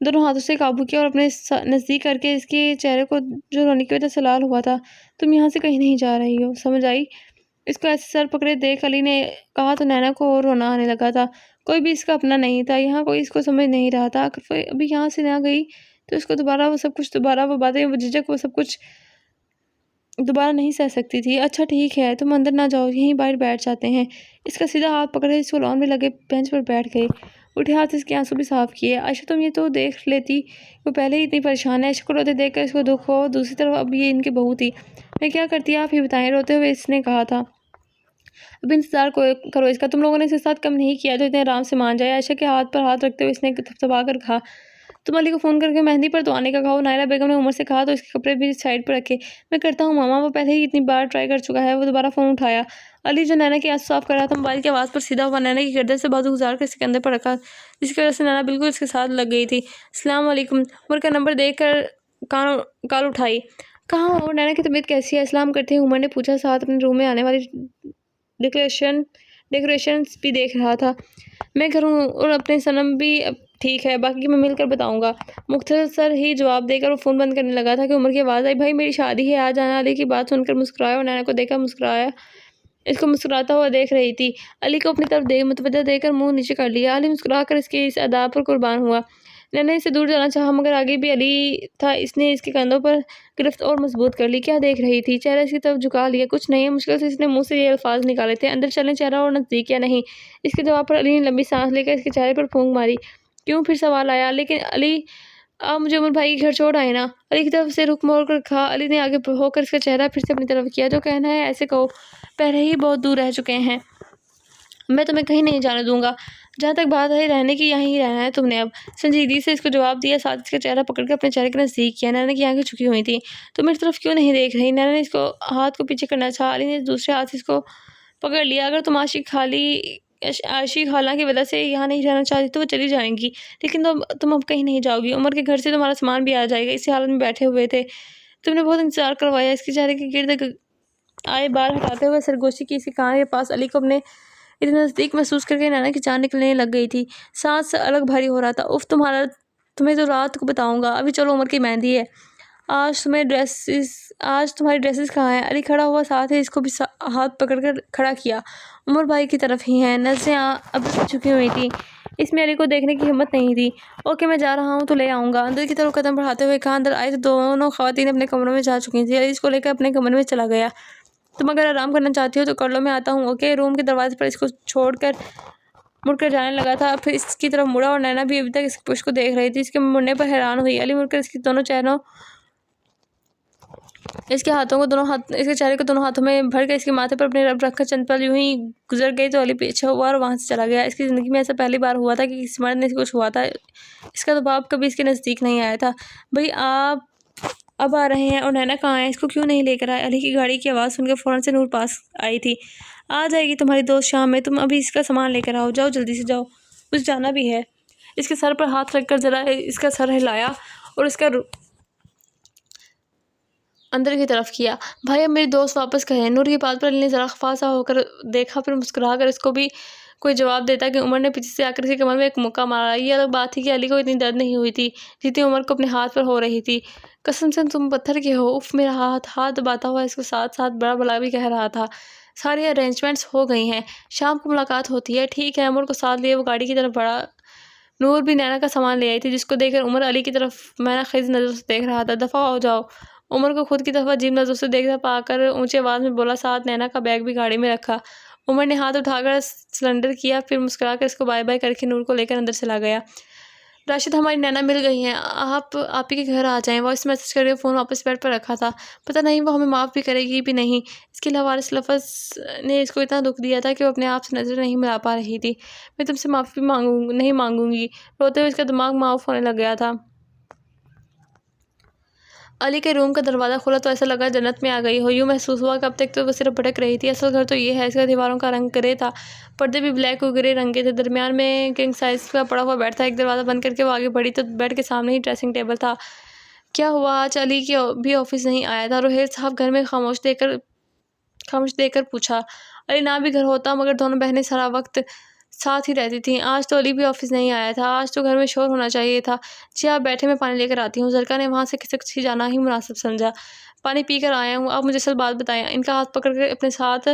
دونوں ہاتھوں سے قابو کیا اور اپنے نزدیک کر کے اس کے چہرے کو جو رونے کی وجہ سے لال ہوا تھا، تم یہاں سے کہیں نہیں جا رہی ہو، سمجھ آئی؟ اس کو ایسے سر پکڑے دیکھ علی نے کہا تو نینا کو اور رونا آنے لگا تھا۔ کوئی بھی اس کا اپنا نہیں تھا، یہاں کوئی اس کو سمجھ نہیں رہا تھا۔ اگر وہ ابھی یہاں سے نہ گئی تو اس کو دوبارہ وہ سب کچھ، دوبارہ وہ باتیں، وہ جھجک، وہ سب کچھ دوبارہ نہیں سہ سکتی تھی۔ اچھا ٹھیک ہے، تم اندر نہ جاؤ، یہیں باہر بیٹھ جاتے ہیں۔ اس کا سیدھا ہاتھ پکڑے اس کو لان میں لگے بینچ پر بیٹھ گئے، اٹھے ہاتھ سے اس کے آنسو بھی صاف کیے۔ عائشہ تم یہ تو دیکھ لیتی، وہ پہلے ہی اتنی پریشان ہے۔ عائشہ کو روتے دیکھ کر اس کو دکھ ہو، دوسری طرف اب یہ ان کی بہو تھی، میں کیا کرتی آپ ہی بتائیں، روتے ہوئے اس نے کہا تھا۔ اب انتظار کرو اس کا، تم لوگوں نے اس کے ساتھ کم نہیں کیا جو اتنے آرام سے مان جائے۔ عائشہ کے ہاتھ پر ہاتھ رکھتے ہوئے اس نے تھپتھپا کر کہا۔ تم علی کو فون کر کے مہندی پر تو آنے کا کہو۔ نائلہ بیگم نے عمر سے کہا تو اس کے کپڑے بھی سائڈ پر رکھے۔ میں کرتا ہوں ماما، وہ پہلے ہی اتنی بار ٹرائی کر چکا ہے۔ وہ دوبارہ فون اٹھایا۔ علی جو نینا کی آنسو صاف کر رہا تھا موبائل کی آواز پر سیدھا ہوا نینا کی گردن سے بازو گزار کر اس کے کندھے پر رکھا، جس کی وجہ سے نینا بالکل اس کے ساتھ لگ گئی تھی۔ السلام علیکم۔ عمر کا نمبر دیکھ کر کال اٹھائی۔ کہاں ہو اور نینا کی طبیعت کیسی ہے؟ سلام کرتے ہوئے عمر نے پوچھا، ساتھ اپنے روم میں آنے والی ڈیکوریشنز بھی دیکھ رہا تھا۔ میں گھر ہوں اور اپنے صنم بھی اب ٹھیک ہے، باقی میں مل کر بتاؤں گا، مختصر ہی جواب دے کر وہ فون بند کرنے لگا تھا کہ عمر کی آواز آئی۔ بھائی میری شادی ہے، آج آنا۔ علی کی بات سن کر مسکرایا اور نینا کو دیکھا مسکرایا، اس کو مسکراتا ہوا دیکھ رہی تھی۔ علی کو اپنی طرف متوجہ دیکھ کر منہ نیچے کر لیا۔ علی مسکرا کر اس کے اس ادا پر قربان ہوا۔ نینا اس سے دور جانا چاہا مگر آگے بھی علی تھا، اس نے اس کے کندھوں پر گرفت اور مضبوط کر لی۔ کیا دیکھ رہی تھی؟ چہرہ اس کی طرف جھکا لیا۔ کچھ نہیں، مشکل سے اس نے منہ سے یہ الفاظ نکالے تھے، اندر چلیں چہرہ اور نزدیک یا نہیں؟ اس کے جواب پر علی نے لمبی سانس لے کر اس کے چہرے پر پھونک ماری۔ کیوں؟ پھر سوال آیا۔ لیکن علی آپ مجھے عمر بھائی کے گھر چھوڑ آئے نا؟ علی کی طرف سے رخ موڑ کر کہا۔ علی نے آگے ہو کر اس کا چہرہ پھر سے اپنی طرف کیا۔ جو کہنا ہے ایسے کہو، پہلے ہی بہت دور رہ چکے ہیں، میں تمہیں کہیں نہیں جانے دوں گا، جہاں تک بات ہے رہنے کی یہیں ہی رہنا ہے تم نے اب، سنجیدگی سے اس کو جواب دیا، ساتھ اس کا چہرہ پکڑ کر اپنے چہرے کے نزدیک کیا۔ نینا کی آنکھیں جھکی ہوئی تھیں۔ تم میری طرف کیوں نہیں دیکھ رہی؟ نینا نے اس کو ہاتھ کو پیچھے کرنا چاہا۔ علی نے دوسرے ہاتھ سے اس کو پکڑ لیا۔ اگر تم عائشی خالہ کی وجہ سے یہاں نہیں رہنا چاہتی تو وہ چلی جائیں گی، لیکن تم اب کہیں نہیں جاؤ گی، عمر کے گھر سے تمہارا سامان بھی آ جائے گا۔ اسی حالت میں بیٹھے ہوئے تھے، تم نے بہت انتظار کروایا۔ اس کے چہرے کے گرد آئے بال ہٹاتے ہوئے سرگوشی کی اس کے کان کے پاس علی کو اپنے اتنے نزدیک محسوس کر کے نینا کی جان نکلنے لگ گئی تھی، سانس الگ بھاری ہو رہا تھا۔ اف تمہیں تو رات کو بتاؤں گا، ابھی چلو، عمر کی مہندی ہے، آج تمہاری ڈریسز کہاں ہیں؟ علی کھڑا ہوا، ساتھ ہی اس کو بھی ہاتھ پکڑ کر کھڑا کیا، عمر بھائی کی طرف ہی ہیں۔ نظریں اب سے جھکی ہوئی تھیں، اس میں علی کو دیکھنے کی ہمت نہیں تھی۔ اوکے میں جا رہا ہوں تو لے آؤں گا، اندر کی طرف قدم بڑھاتے ہوئے کہا۔ اندر آئے تو دونوں خواتین اپنے کمروں میں جا چکی تھیں۔ علی اس کو لے کر اپنے کمرے میں چلا گیا۔ تم اگر آرام کرنا چاہتی ہو تو کر لو، میں آتا ہوں، اوکے؟ روم کے دروازے پر اس کو چھوڑ کر مڑ کر جانے لگا تھا، پھر اس کی طرف مڑا اور نینا بھی ابھی تک اس پشت کو دیکھ رہی تھی، اس کے مڑنے پر حیران ہوئی۔ علی مڑ کر اس کے چہرے کو دونوں ہاتھوں میں بھر کر اس کے ماتھے پر اپنے رب رکھ کر چند پل یوں ہی گزر گئے تو علی پیچھے ہوا اور وہاں سے چلا گیا۔ اس کی زندگی میں ایسا پہلی بار ہوا تھا کہ کسی مرد نے کچھ ہوا تھا، اس کا دباؤ کبھی اس کے نزدیک نہیں آیا تھا۔ بھئی آپ اب آ رہے ہیں، اور نینا کہاں ہے؟ اس کو کیوں نہیں لے کر آئے؟ علی کی گاڑی کی آواز سن کر فوراً سے نور پاس آئی تھی۔ آ جائے گی تمہاری دوست شام میں، تم ابھی اس کا سامان لے کر آؤ، جاؤ جلدی سے جاؤ، مجھے جانا بھی ہے۔ اس کے سر پر ہاتھ رکھ کر ذرا اس کا سر ہلایا اور اس کا اندر کی طرف کیا۔ بھائی اب میری دوست واپس کریں۔ نور کی بات پر علی نے ذرا خفا سا ہو کر دیکھا، پھر مسکرا کر اس کو بھی کوئی جواب دیتا کہ عمر نے پیچھے سے آ کر اس کی کمر میں ایک مکہ مارا۔ یہ الگ بات تھی کہ علی کو اتنی درد نہیں ہوئی تھی جتنی عمر کو اپنے ہاتھ پر ہو رہی تھی۔ قسم سے تم پتھر کے ہو، اف میرا ہاتھ دباتا ہوا اس کو ساتھ ساتھ بڑا بلا بھی کہہ رہا تھا۔ ساری ارینجمنٹس ہو گئی ہیں، شام کو ملاقات ہوتی ہے۔ ٹھیک ہے۔ عمر کو ساتھ لیے وہ گاڑی کی طرف بڑھا۔ نور بھی نینا کا سامان لے آئی تھی، جس کو دیکھ کر عمر علی کی طرف مینا خیز نظروں سے دیکھ رہا تھا۔ دفعہ ہو جاؤ، عمر کو خود کی طرف عجیب نظروں سے دیکھتا پا کر اونچی آواز میں بولا، ساتھ نینا کا بیگ بھی گاڑی میں رکھا۔ عمر نے ہاتھ اٹھا کر سلنڈر کیا، پھر مسکرا کر اس کو بائے بائے کر کے نور کو لے کر اندر چلا گیا۔ راشد، ہماری نینا مل گئی ہیں، آپ ہی کے گھر آ جائیں۔ وائس میسج کر کے فون واپس بیڈ پر رکھا تھا۔ پتہ نہیں وہ ہمیں معاف بھی کرے گی بھی نہیں۔ اس کے لوارث لفظ نے اس کو اتنا دکھ دیا تھا کہ وہ اپنے آپ سے نظر نہیں ملا پا رہی تھی۔ میں تم سے معافی نہیں مانگوں گی۔ روتے ہوئے اس کا دماغ معاف ہونے لگ گیا تھا۔ علی کے روم کا دروازہ کھلا تو ایسا لگا جنت میں آ گئی ہو۔ یوں محسوس ہوا کہ اب تک تو وہ صرف بھٹک رہی تھی۔ اصل گھر تو یہ ہے۔ اس کا دیواروں کا رنگ گرے تھا، پردے بھی بلیک اور گرے رنگ کے تھے۔ درمیان میں کنگ سائز کا پڑا ہوا بیڈ تھا۔ ایک دروازہ بند کر کے وہ آگے بڑھی تو بیڈ کے سامنے ہی ڈریسنگ ٹیبل تھا۔ کیا ہوا، آج علی بھی آفس نہیں آیا تھا؟ روہیل صاحب گھر میں خاموش دیکھ کر پوچھا۔ علی نہ بھی گھر ہوتا مگر دونوں بہنیں سارا وقت ساتھ ہی رہتی تھیں۔ آج تو علی بھی آفس نہیں آیا تھا، آج تو گھر میں شور ہونا چاہیے تھا۔ جی آپ بیٹھے، میں پانی لے کر آتی ہوں۔ زرکا نے وہاں سے کھسک جانا ہی مناسب سمجھا۔ پانی پی کر آیا ہوں، آپ مجھے اصل بات بتائیں۔ ان کا ہاتھ پکڑ کر اپنے ساتھ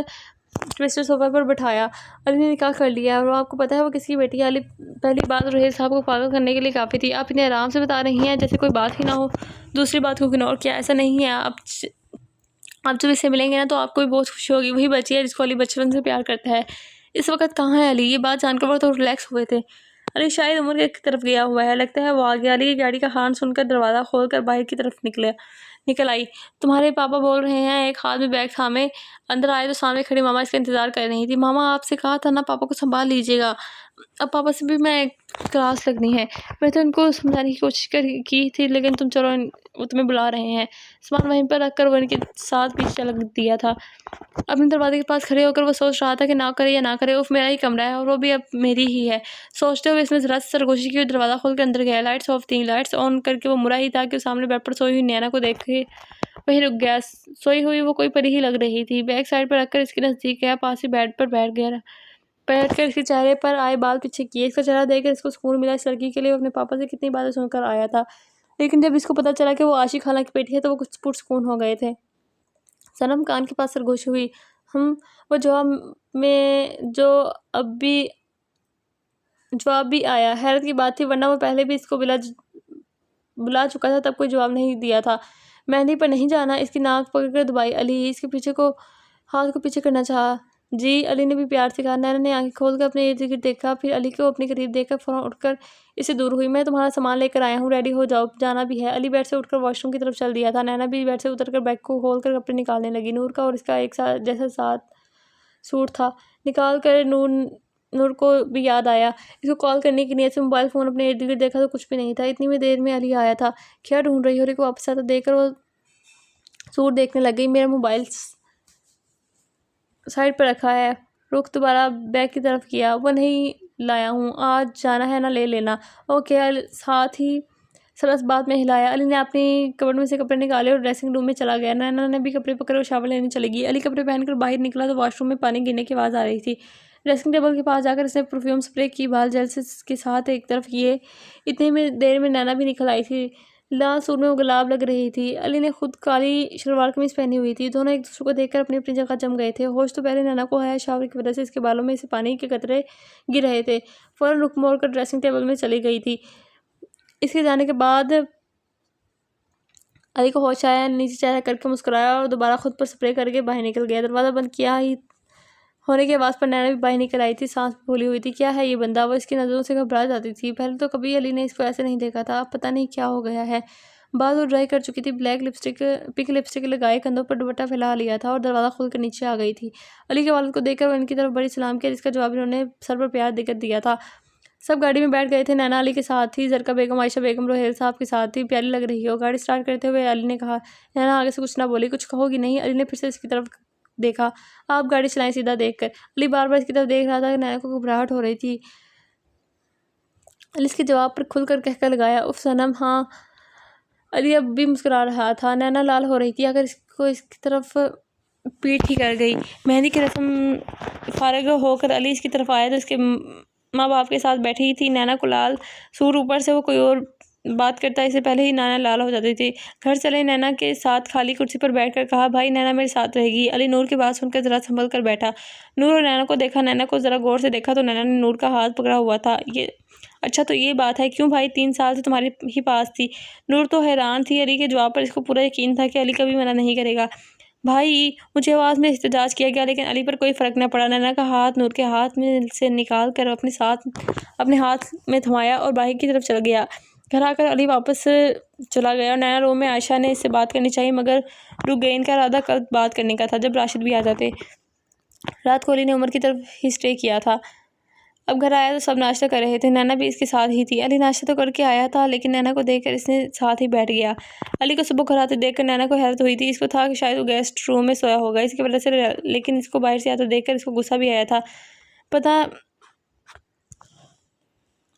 ٹویسٹر صوفے پر بٹھایا۔ علی نے نکاح کر لیا ہے اور آپ کو پتہ ہے وہ کس کی بیٹی ہے؟ علی پہلی بات روہیل صاحب کو پاگل کرنے کے لیے کافی تھی، آپ اتنے آرام سے بتا رہی ہیں جیسے کوئی بات ہی نہ ہو۔ دوسری بات کو اگنور کیا؟ ایسا نہیں ہے، آپ جب اس سے ملیں گے نا تو آپ کو بھی بہت خوشی ہوگی۔ وہی بچی ہے جس کو علی بچپن سے پیار کرتا ہے۔ اس وقت کہاں ہے علی؟ یہ بات جان کر وہ تو ریلیکس ہوئے تھے۔ علی شاید عمر کی طرف گیا ہوا ہے، لگتا ہے وہ آ گیا۔ علی کی گاڑی کا ہارن سن کر دروازہ کھول کر باہر کی طرف نکل آئی۔ تمہارے پاپا بول رہے ہیں۔ ایک ہاتھ میں بیگ تھامے اندر آئے تو سامنے کھڑی ماما اس کا انتظار کر رہی تھی۔ ماما آپ سے کہا تھا نا پاپا کو سنبھال لیجیے گا، اب پاپا سے بھی میں کلاس لگنی ہے۔ میں تو ان کو سمجھانے کی کوشش کی تھی لیکن وہ تمہیں بلا رہے ہیں۔ سامان وہیں پر رکھ کر وہ ان کے ساتھ پیچھے چل دیا تھا۔ اپنے دروازے کے پاس کھڑے ہو کر وہ سوچ رہا تھا کہ نہ کرے یا نہ کرے، اف میرا ہی کمرہ ہے اور وہ بھی اب میری ہی ہے۔ سوچتے ہوئے اس نے ذرا سی سرگوشی کی اور دروازہ کھول کر اندر گیا۔ لائٹس آف تھیں۔ لائٹس آن کر کے وہ مرا ہی تھا کہ سامنے بیڈ پر سوئی ہوئی نینا کو دیکھ کے وہیں رک گیا۔ سوئی ہوئی وہ کوئی پری ہی لگ رہی تھی۔ بیگ سائڈ پر رکھ کر اس کے نزدیک گیا، پاس ہی بیڈ پر بیٹھ کر اس کے چہرے پر آئے بال پیچھے کیے۔ اس کا چہرہ دیکھ کر اس کو سکون ملا۔ اس لڑکی کے لیے وہ اپنے پاپا سے کتنی باتیں سن کر آیا تھا، لیکن جب اس کو پتہ چلا کہ وہ عاشق خالہ کی بیٹی ہے تو وہ کچھ پرسکون ہو گئے تھے۔ صنم کان کے پاس سرگوشی ہوئی۔ وہ جواب بھی آیا۔ حیرت کی بات تھی ورنہ وہ پہلے بھی اس کو بلا چکا تھا، تب کوئی جواب نہیں دیا تھا۔ مہندی پر نہیں جانا؟ اس کی ناک پکڑ کر دبائی علی، اس کے ہاتھ کو پیچھے کرنا چاہا۔ جی، علی نے بھی پیار سے کہا۔ نینا نے آنکھیں کھول کر اپنے ارد گرد دیکھا، پھر علی کو اپنے قریب دیکھ کر فوراً اٹھ کر اس سے دور ہوئی۔ میں تمہارا سامان لے کر آیا ہوں، ریڈی ہو جاؤ، جانا بھی ہے۔ علی بیڈ سے اٹھ کر واش روم کی طرف چل دیا تھا۔ نینا بھی بیڈ سے اتر کر بیگ کو کھول کر کپڑے نکالنے لگی۔ نور کا اور اس کا ایک جیسا سوٹ تھا، نکال کر نور کو بھی یاد آیا۔ اس کو کال کرنے کی نیت سے موبائل فون اپنے ارد گرد دیکھا تو کچھ بھی نہیں تھا۔ اتنی میں دیر میں علی آیا تھا۔ کیا ڈھونڈ رہی ہو؟ علی کو واپس آتا دیکھ کر وہ سوٹ دیکھنے لگ گئی۔ میرا موبائل سائڈ پر رکھا ہے۔ رخ دوبارہ بیگ کی طرف کیا۔ وہ نہیں لایا ہوں، آج جانا ہے نا لے لینا۔ اوکے، ساتھ ہی سر اس بات میں ہلایا۔ علی نے اپنی کپبورڈ میں سے کپڑے نکالے اور ڈریسنگ روم میں چلا گیا۔ نینا نے بھی کپڑے پکڑے اور شاور لینے چلی گئی۔ علی کپڑے پہن کر باہر نکلا تو واش روم میں پانی گرنے کی آواز آ رہی تھی۔ ڈریسنگ ٹیبل کے پاس جا کر اس نے پرفیوم سپرے کی، بال جیل کے ساتھ ایک طرف کیے۔ اتنی میں دیر میں نینا بھی نکل آئی تھی۔ لال سوٹ میں وہ گلاب لگ رہی تھی۔ علی نے خود کالی شلوار قمیض پہنی ہوئی تھی۔ دونوں ایک دوسرے کو دیکھ کر اپنی اپنی جگہ جم گئے تھے۔ ہوش تو پہلے نینا کو ہے، شاور کی وجہ سے اس کے بالوں میں سے پانی کے قطرے گر رہے تھے۔ فوراً رخ موڑ کر ڈریسنگ ٹیبل میں چلی گئی تھی۔ اس کے جانے کے بعد علی کو ہوش آیا، نیچے چہرہ کر کے مسکرایا اور دوبارہ خود پر سپرے کر کے باہر نکل گیا۔ دروازہ بند کیا ہی ہونے کی آواز پر نینا بھی باہر نکل آئی تھی، سانس پھولی ہوئی تھی۔ کیا ہے یہ بندہ؟ وہ اس کی نظروں سے گھبرا جاتی تھی۔ پہلے تو کبھی علی نے اس کو ایسے نہیں دیکھا تھا، اب پتہ نہیں کیا ہو گیا ہے۔ بال وہ ڈرائی کر چکی تھی، پنک لپسٹک لگائے، کندھوں پر دوپٹہ پھیلا لیا تھا اور دروازہ کھول کر نیچے آ گئی تھی۔ علی کے والد کو دیکھ کر وہ ان کی طرف بڑی سلام کیا، جس کا جواب انہوں نے سر پر پیار دے کر دیا تھا۔ سب گاڑی میں بیٹھ گئے تھے۔ نینا علی کے ساتھ تھی، زرکا بیگم، عائشہ بیگم روہیل صاحب کے ساتھ تھی۔ پیاری لگ رہی ہو۔ گاڑی سٹارٹ کرتے ہوئے علی نے کہا۔ نینا آگے سے کچھ نہ بولی۔ کچھ کہو گی نہیں؟ علی نے پھر سے اس کی طرف دیکھا۔ آپ گاڑی چلائیں سیدھا دیکھ کر۔ علی بار بار اس کی طرف دیکھ رہا تھا کہ نینا کو گھبراہٹ ہو رہی تھی۔ علی اس کے جواب پر کھل کر کہہ کر لگایا، اف صنم ہاں۔ علی اب بھی مسکرا رہا تھا۔ نینا لال ہو رہی تھی۔ اگر اس کو اس کی طرف پیٹ ہی کر گئی۔ مہندی کی رسم فارغ ہو کر علی اس کی طرف آیا تو اس کے ماں باپ کے ساتھ بیٹھی تھی۔ نینا کو لال سور اوپر سے وہ کوئی اور بات کرتا اس سے پہلے ہی نینا لال ہو جاتی تھی۔ گھر چلے نینا کے ساتھ خالی کرسی پر بیٹھ کر کہا، بھائی نینا میرے ساتھ رہے گی۔ علی نور کی بات سن کر ذرا سنبھل کر بیٹھا۔ نور اور نینا کو دیکھا، نینا کو ذرا غور سے دیکھا تو نینا نے نور کا ہاتھ پکڑا ہوا تھا۔ اچھا تو یہ بات ہے، کیوں بھائی 3 سال سے تمہارے ہی پاس تھی؟ نور تو حیران تھی علی کے جواب پر، اس کو پورا یقین تھا کہ علی کبھی منع نہیں کرے گا۔ بھائی اونچی آواز میں احتجاج کیا گیا لیکن علی پر کوئی فرق نہ پڑا۔ نینا کا ہاتھ نور کے ہاتھ میں سے نکال کر اپنے ہاتھ میں تھمایا اور باہر کی طرف چل گیا۔ گھر آ کر علی واپس چلا گیا اور نینا روم میں عائشہ نے اس سے بات کرنی چاہی مگر رک گئی۔ ان کا ارادہ کل بات کرنے کا تھا جب راشد بھی آ جاتے۔ رات کو علی نے عمر کی طرف ہی اسٹے کیا تھا۔ اب گھر آیا تو سب ناشتہ کر رہے تھے، نینا بھی اس کے ساتھ ہی تھی۔ علی ناشتہ تو کر کے آیا تھا لیکن نینا کو دیکھ کر اس نے ساتھ ہی بیٹھ گیا۔ علی کو صبح گھر آتے دیکھ کر نینا کو حیرت ہوئی تھی۔ اس کو تھا کہ شاید وہ گیسٹ روم میں سویا ہوگا اس کی وجہ سے، لیکن اس کو باہر سے آتے دیکھ کر اس کو غصہ بھی آیا تھا۔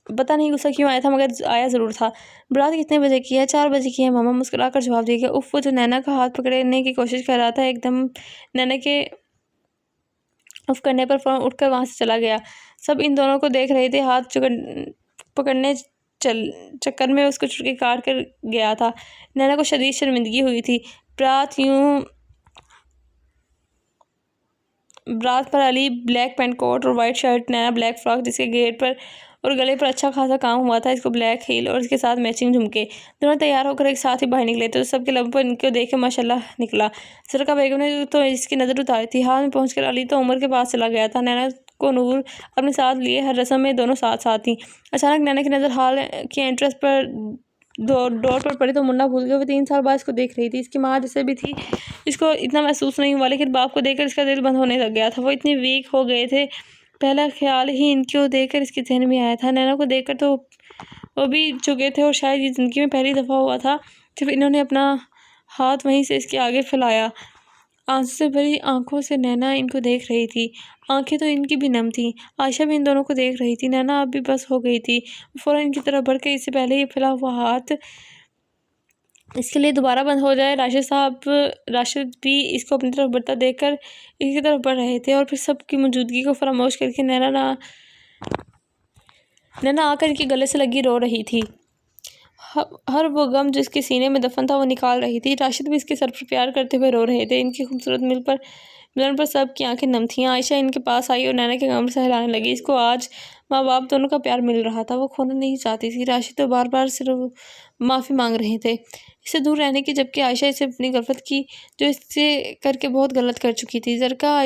پتہ نہیں غصہ کیوں آیا تھا مگر آیا ضرور تھا۔ برات کتنے بجے کی ہے؟ 4 بجے کی ہے ماما، مسکرا کر جواب دیا گیا۔ اف، وہ جو نینا کا ہاتھ پکڑنے کی کوشش کر رہا تھا ایک دم نینا کے اف کرنے پر فوراً اٹھ کر وہاں سے چلا گیا۔ سب ان دونوں کو دیکھ رہے تھے۔ ہاتھ پکڑنے چکر میں اس کو چٹکی کاٹ کر گیا تھا۔ نینا کو شدید شرمندگی ہوئی تھی۔ برات پر علی بلیک پینٹ کوٹ اور وائٹ شرٹ، نینا بلیک فراک جس کے گیٹ پر اور گلے پر اچھا خاصا کام ہوا تھا، اس کو بلیک ہیل اور اس کے ساتھ میچنگ جھمکے۔ دونوں تیار ہو کر ایک ساتھ ہی باہر نکلے تو سب کے لبوں پر ان کو دیکھ کے ماشاءاللہ نکلا۔ زرکا بیگم نے تو اس کی نظر اتاری تھی۔ ہال میں پہنچ کر علی تو عمر کے پاس چلا گیا تھا۔ نینا کو نور اپنے ساتھ لیے ہر رسم میں دونوں ساتھ ساتھ تھیں۔ اچانک نینا کی نظر ہال کی انٹرنس پر ڈور پر پڑی تو مڑنا بھول گئی۔ وہ 3 سال بعد اس کو دیکھ رہی تھی۔ اس کی ماں جیسے بھی تھی اس کو اتنا محسوس نہیں ہوا لیکن باپ کو دیکھ کر اس کا دل بند ہونے لگ گیا تھا۔ وہ اتنے ویک ہو گئے تھے، پہلا خیال ہی ان کو دیکھ کر اس کے ذہن میں آیا تھا۔ نینا کو دیکھ کر تو وہ بھی چکے تھے اور شاید یہ زندگی میں پہلی دفعہ ہوا تھا جب انہوں نے اپنا ہاتھ وہیں سے اس کے آگے پھیلایا۔ آنسوں سے بھری آنکھوں سے نینا ان کو دیکھ رہی تھی۔ آنکھیں تو ان کی بھی نم تھیں۔ عائشہ بھی ان دونوں کو دیکھ رہی تھی۔ نینا اب بھی بس ہو گئی تھی۔ وہ فوراً ان کی طرف بڑھ کے اس سے پہلے یہ پھیلا ہوا ہاتھ اس کے لیے دوبارہ بند ہو جائے، راشد بھی اس کو اپنی طرف بڑھتا دیکھ کر اس کی طرف بڑھ رہے تھے اور پھر سب کی موجودگی کو فراموش کر کے نینا آ کر ان کے گلے سے لگی رو رہی تھی۔ ہر وہ غم جو اس کے سینے میں دفن تھا وہ نکال رہی تھی۔ راشد بھی اس کے سر پر پیار کرتے ہوئے رو رہے تھے۔ ان کی خوبصورت ملن پر سب کی آنکھیں نم تھیں۔ عائشہ ان کے پاس آئی اور نینا کے کمر سے ہلانے لگی۔ اس کو آج ماں باپ دونوں کا پیار مل رہا تھا، وہ کھونا نہیں چاہتی تھی۔ راشد تو بار بار صرف معافی مانگ رہے تھے اس سے دور رہنے کی، جبکہ عائشہ اسے اپنی غفلت کی جو اس سے کر کے بہت غلط کر چکی تھی۔ زرکا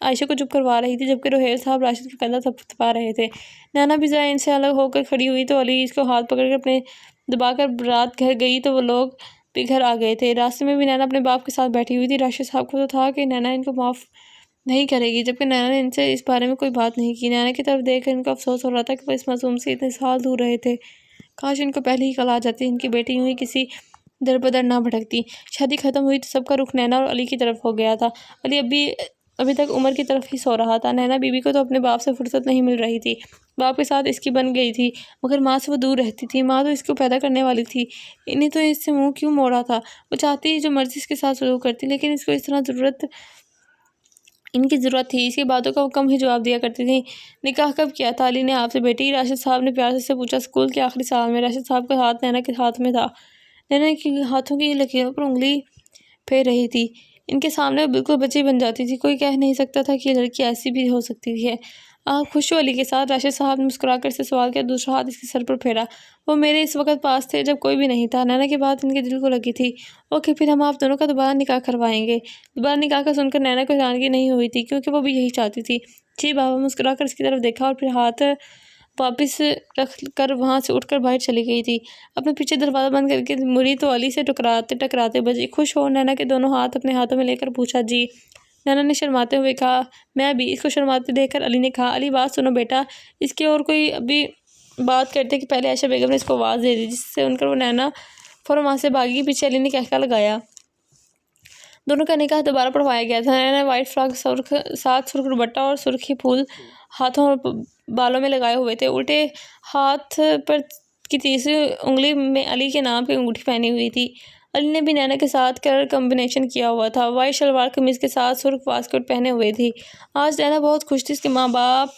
عائشہ کو چپ کروا رہی تھی جبکہ روحیل صاحب راشد کا کندھا تھپا رہے تھے۔ نینا بھی ذرا ان سے الگ ہو کر کھڑی ہوئی تو علی اس کو ہاتھ پکڑ کر اپنے دبا کر برات گھر گئی تو وہ لوگ بھی گھر آ گئے تھے۔ راستے میں بھی نینا اپنے باپ کے ساتھ بیٹھی ہوئی تھی۔ راشد صاحب کو تو تھا کہ نینا ان کو معاف نہیں کرے گی جبکہ نینا نے ان سے اس بارے میں کوئی بات نہیں کی۔ نینا کی طرف دیکھ کر ان کو افسوس ہو رہا تھا کہ وہ اس معصوم سے اتنے سال دور رہے تھے۔ کاش ان کو پہلے ہی کل آ جاتی، ان کی بیٹی یوں ہی کسی در بدر نہ بھٹکتی۔ شادی ختم ہوئی تو سب کا رخ نینا اور علی کی طرف ہو گیا تھا۔ علی ابھی تک عمر کی طرف ہی سو رہا تھا۔ نینا بی بی کو تو اپنے باپ سے فرصت نہیں مل رہی تھی، باپ کے ساتھ اس کی بن گئی تھی مگر ماں سے وہ دور رہتی تھی۔ ماں تو اس کو پیدا کرنے والی تھی، انہیں تو اس سے منہ کیوں موڑا تھا؟ وہ چاہتی جو مرضی اس کے ساتھ سلوک کرتی لیکن اس کو اس طرح ان کی ضرورت تھی، اس کی باتوں کا وہ کم ہی جواب دیا کرتی تھی۔ نکاح کب کیا تھا علی نے آپ سے بیٹی؟ راشد صاحب نے پیار سے پوچھا۔ اسکول کے آخری سال میں۔ راشد صاحب کا ہاتھ نینا کے ہاتھ میں تھا۔ نینا کے ہاتھوں کی لکیروں پر انگلی پھیر رہی تھی۔ ان کے سامنے وہ بالکل بچی بن جاتی تھی، کوئی کہہ نہیں سکتا تھا کہ یہ لڑکی ایسی بھی ہو سکتی ہے۔ آپ خوش ہو علی کے ساتھ؟ راشد صاحب نے مسکرا کر اس سے سوال کیا، دوسرا ہاتھ اس کے سر پر پھیرا۔ وہ میرے اس وقت پاس تھے جب کوئی بھی نہیں تھا۔ نینا کی بات ان کے دل کو لگی تھی۔ اوکے، پھر ہم آپ دونوں کا دوبارہ نکاح کروائیں گے۔ دوبارہ نکاح کا سن کر نینا کو حیرانگی نہیں ہوئی تھی کیونکہ وہ بھی یہی چاہتی تھی۔ جی بابا، مسکرا کر اس کی طرف دیکھا اور پھر ہاتھ واپس رکھ کر وہاں سے اٹھ کر باہر چلی گئی تھی۔ اپنے پیچھے دروازہ بند کر کے مڑی تو علی سے ٹکراتے بچی۔ خوش ہو؟ نینا کے دونوں ہاتھ اپنے ہاتھوں میں لے کر پوچھا۔ جی، نینا نے شرماتے ہوئے کہا۔ میں بھی۔ اس کو شرماتے دیکھ کر علی نے کہا، علی بات سنو بیٹا، اس کے اور کوئی ابھی بات کرتے کہ پہلے عائشہ بیگم نے اس کو آواز دے دی جس سے سن کر وہ نینا فوراً وہاں سے بھاگی۔ پیچھے علی نے کہہ لگایا۔ دونوں کا نکاح دوبارہ پڑھوایا گیا تھا۔ نینا وائٹ فراک ساتھ سرخ دوپٹہ اور سرخی پھول ہاتھوں اور بالوں میں لگائے ہوئے تھے۔ الٹے ہاتھ پر کی تیسری انگلی میں علی کے نام کی انگوٹھی پہنی ہوئی تھی۔ علی نے بھی نینا کے ساتھ کلر کمبینیشن کیا ہوا تھا، وائٹ شلوار قمیض کے ساتھ سرخ واسکٹ پہنے ہوئے تھی۔ آج نینا بہت خوش تھی، اس کے ماں باپ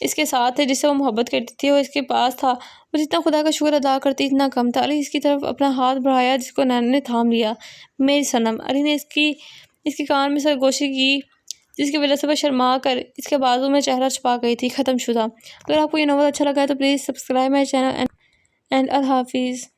اس کے ساتھ تھے، جس سے وہ محبت کرتی تھی، وہ اس کے پاس تھا۔ وہ جتنا خدا کا شکر ادا کرتی اتنا کم تھا۔ علی اس کی طرف اپنا ہاتھ بڑھایا جس کو نینا نے تھام لیا۔ میری صنم۔ علی نے اس کے کان میں سرگوشی کی، جس کی وجہ سے وہ شرما کر اس کے بازو میں چہرہ چھپا گئی تھی۔ ختم شدہ۔ اگر آپ کو یہ ناول اچھا لگا ہے تو please subscribe my channel and اللہ حافظ۔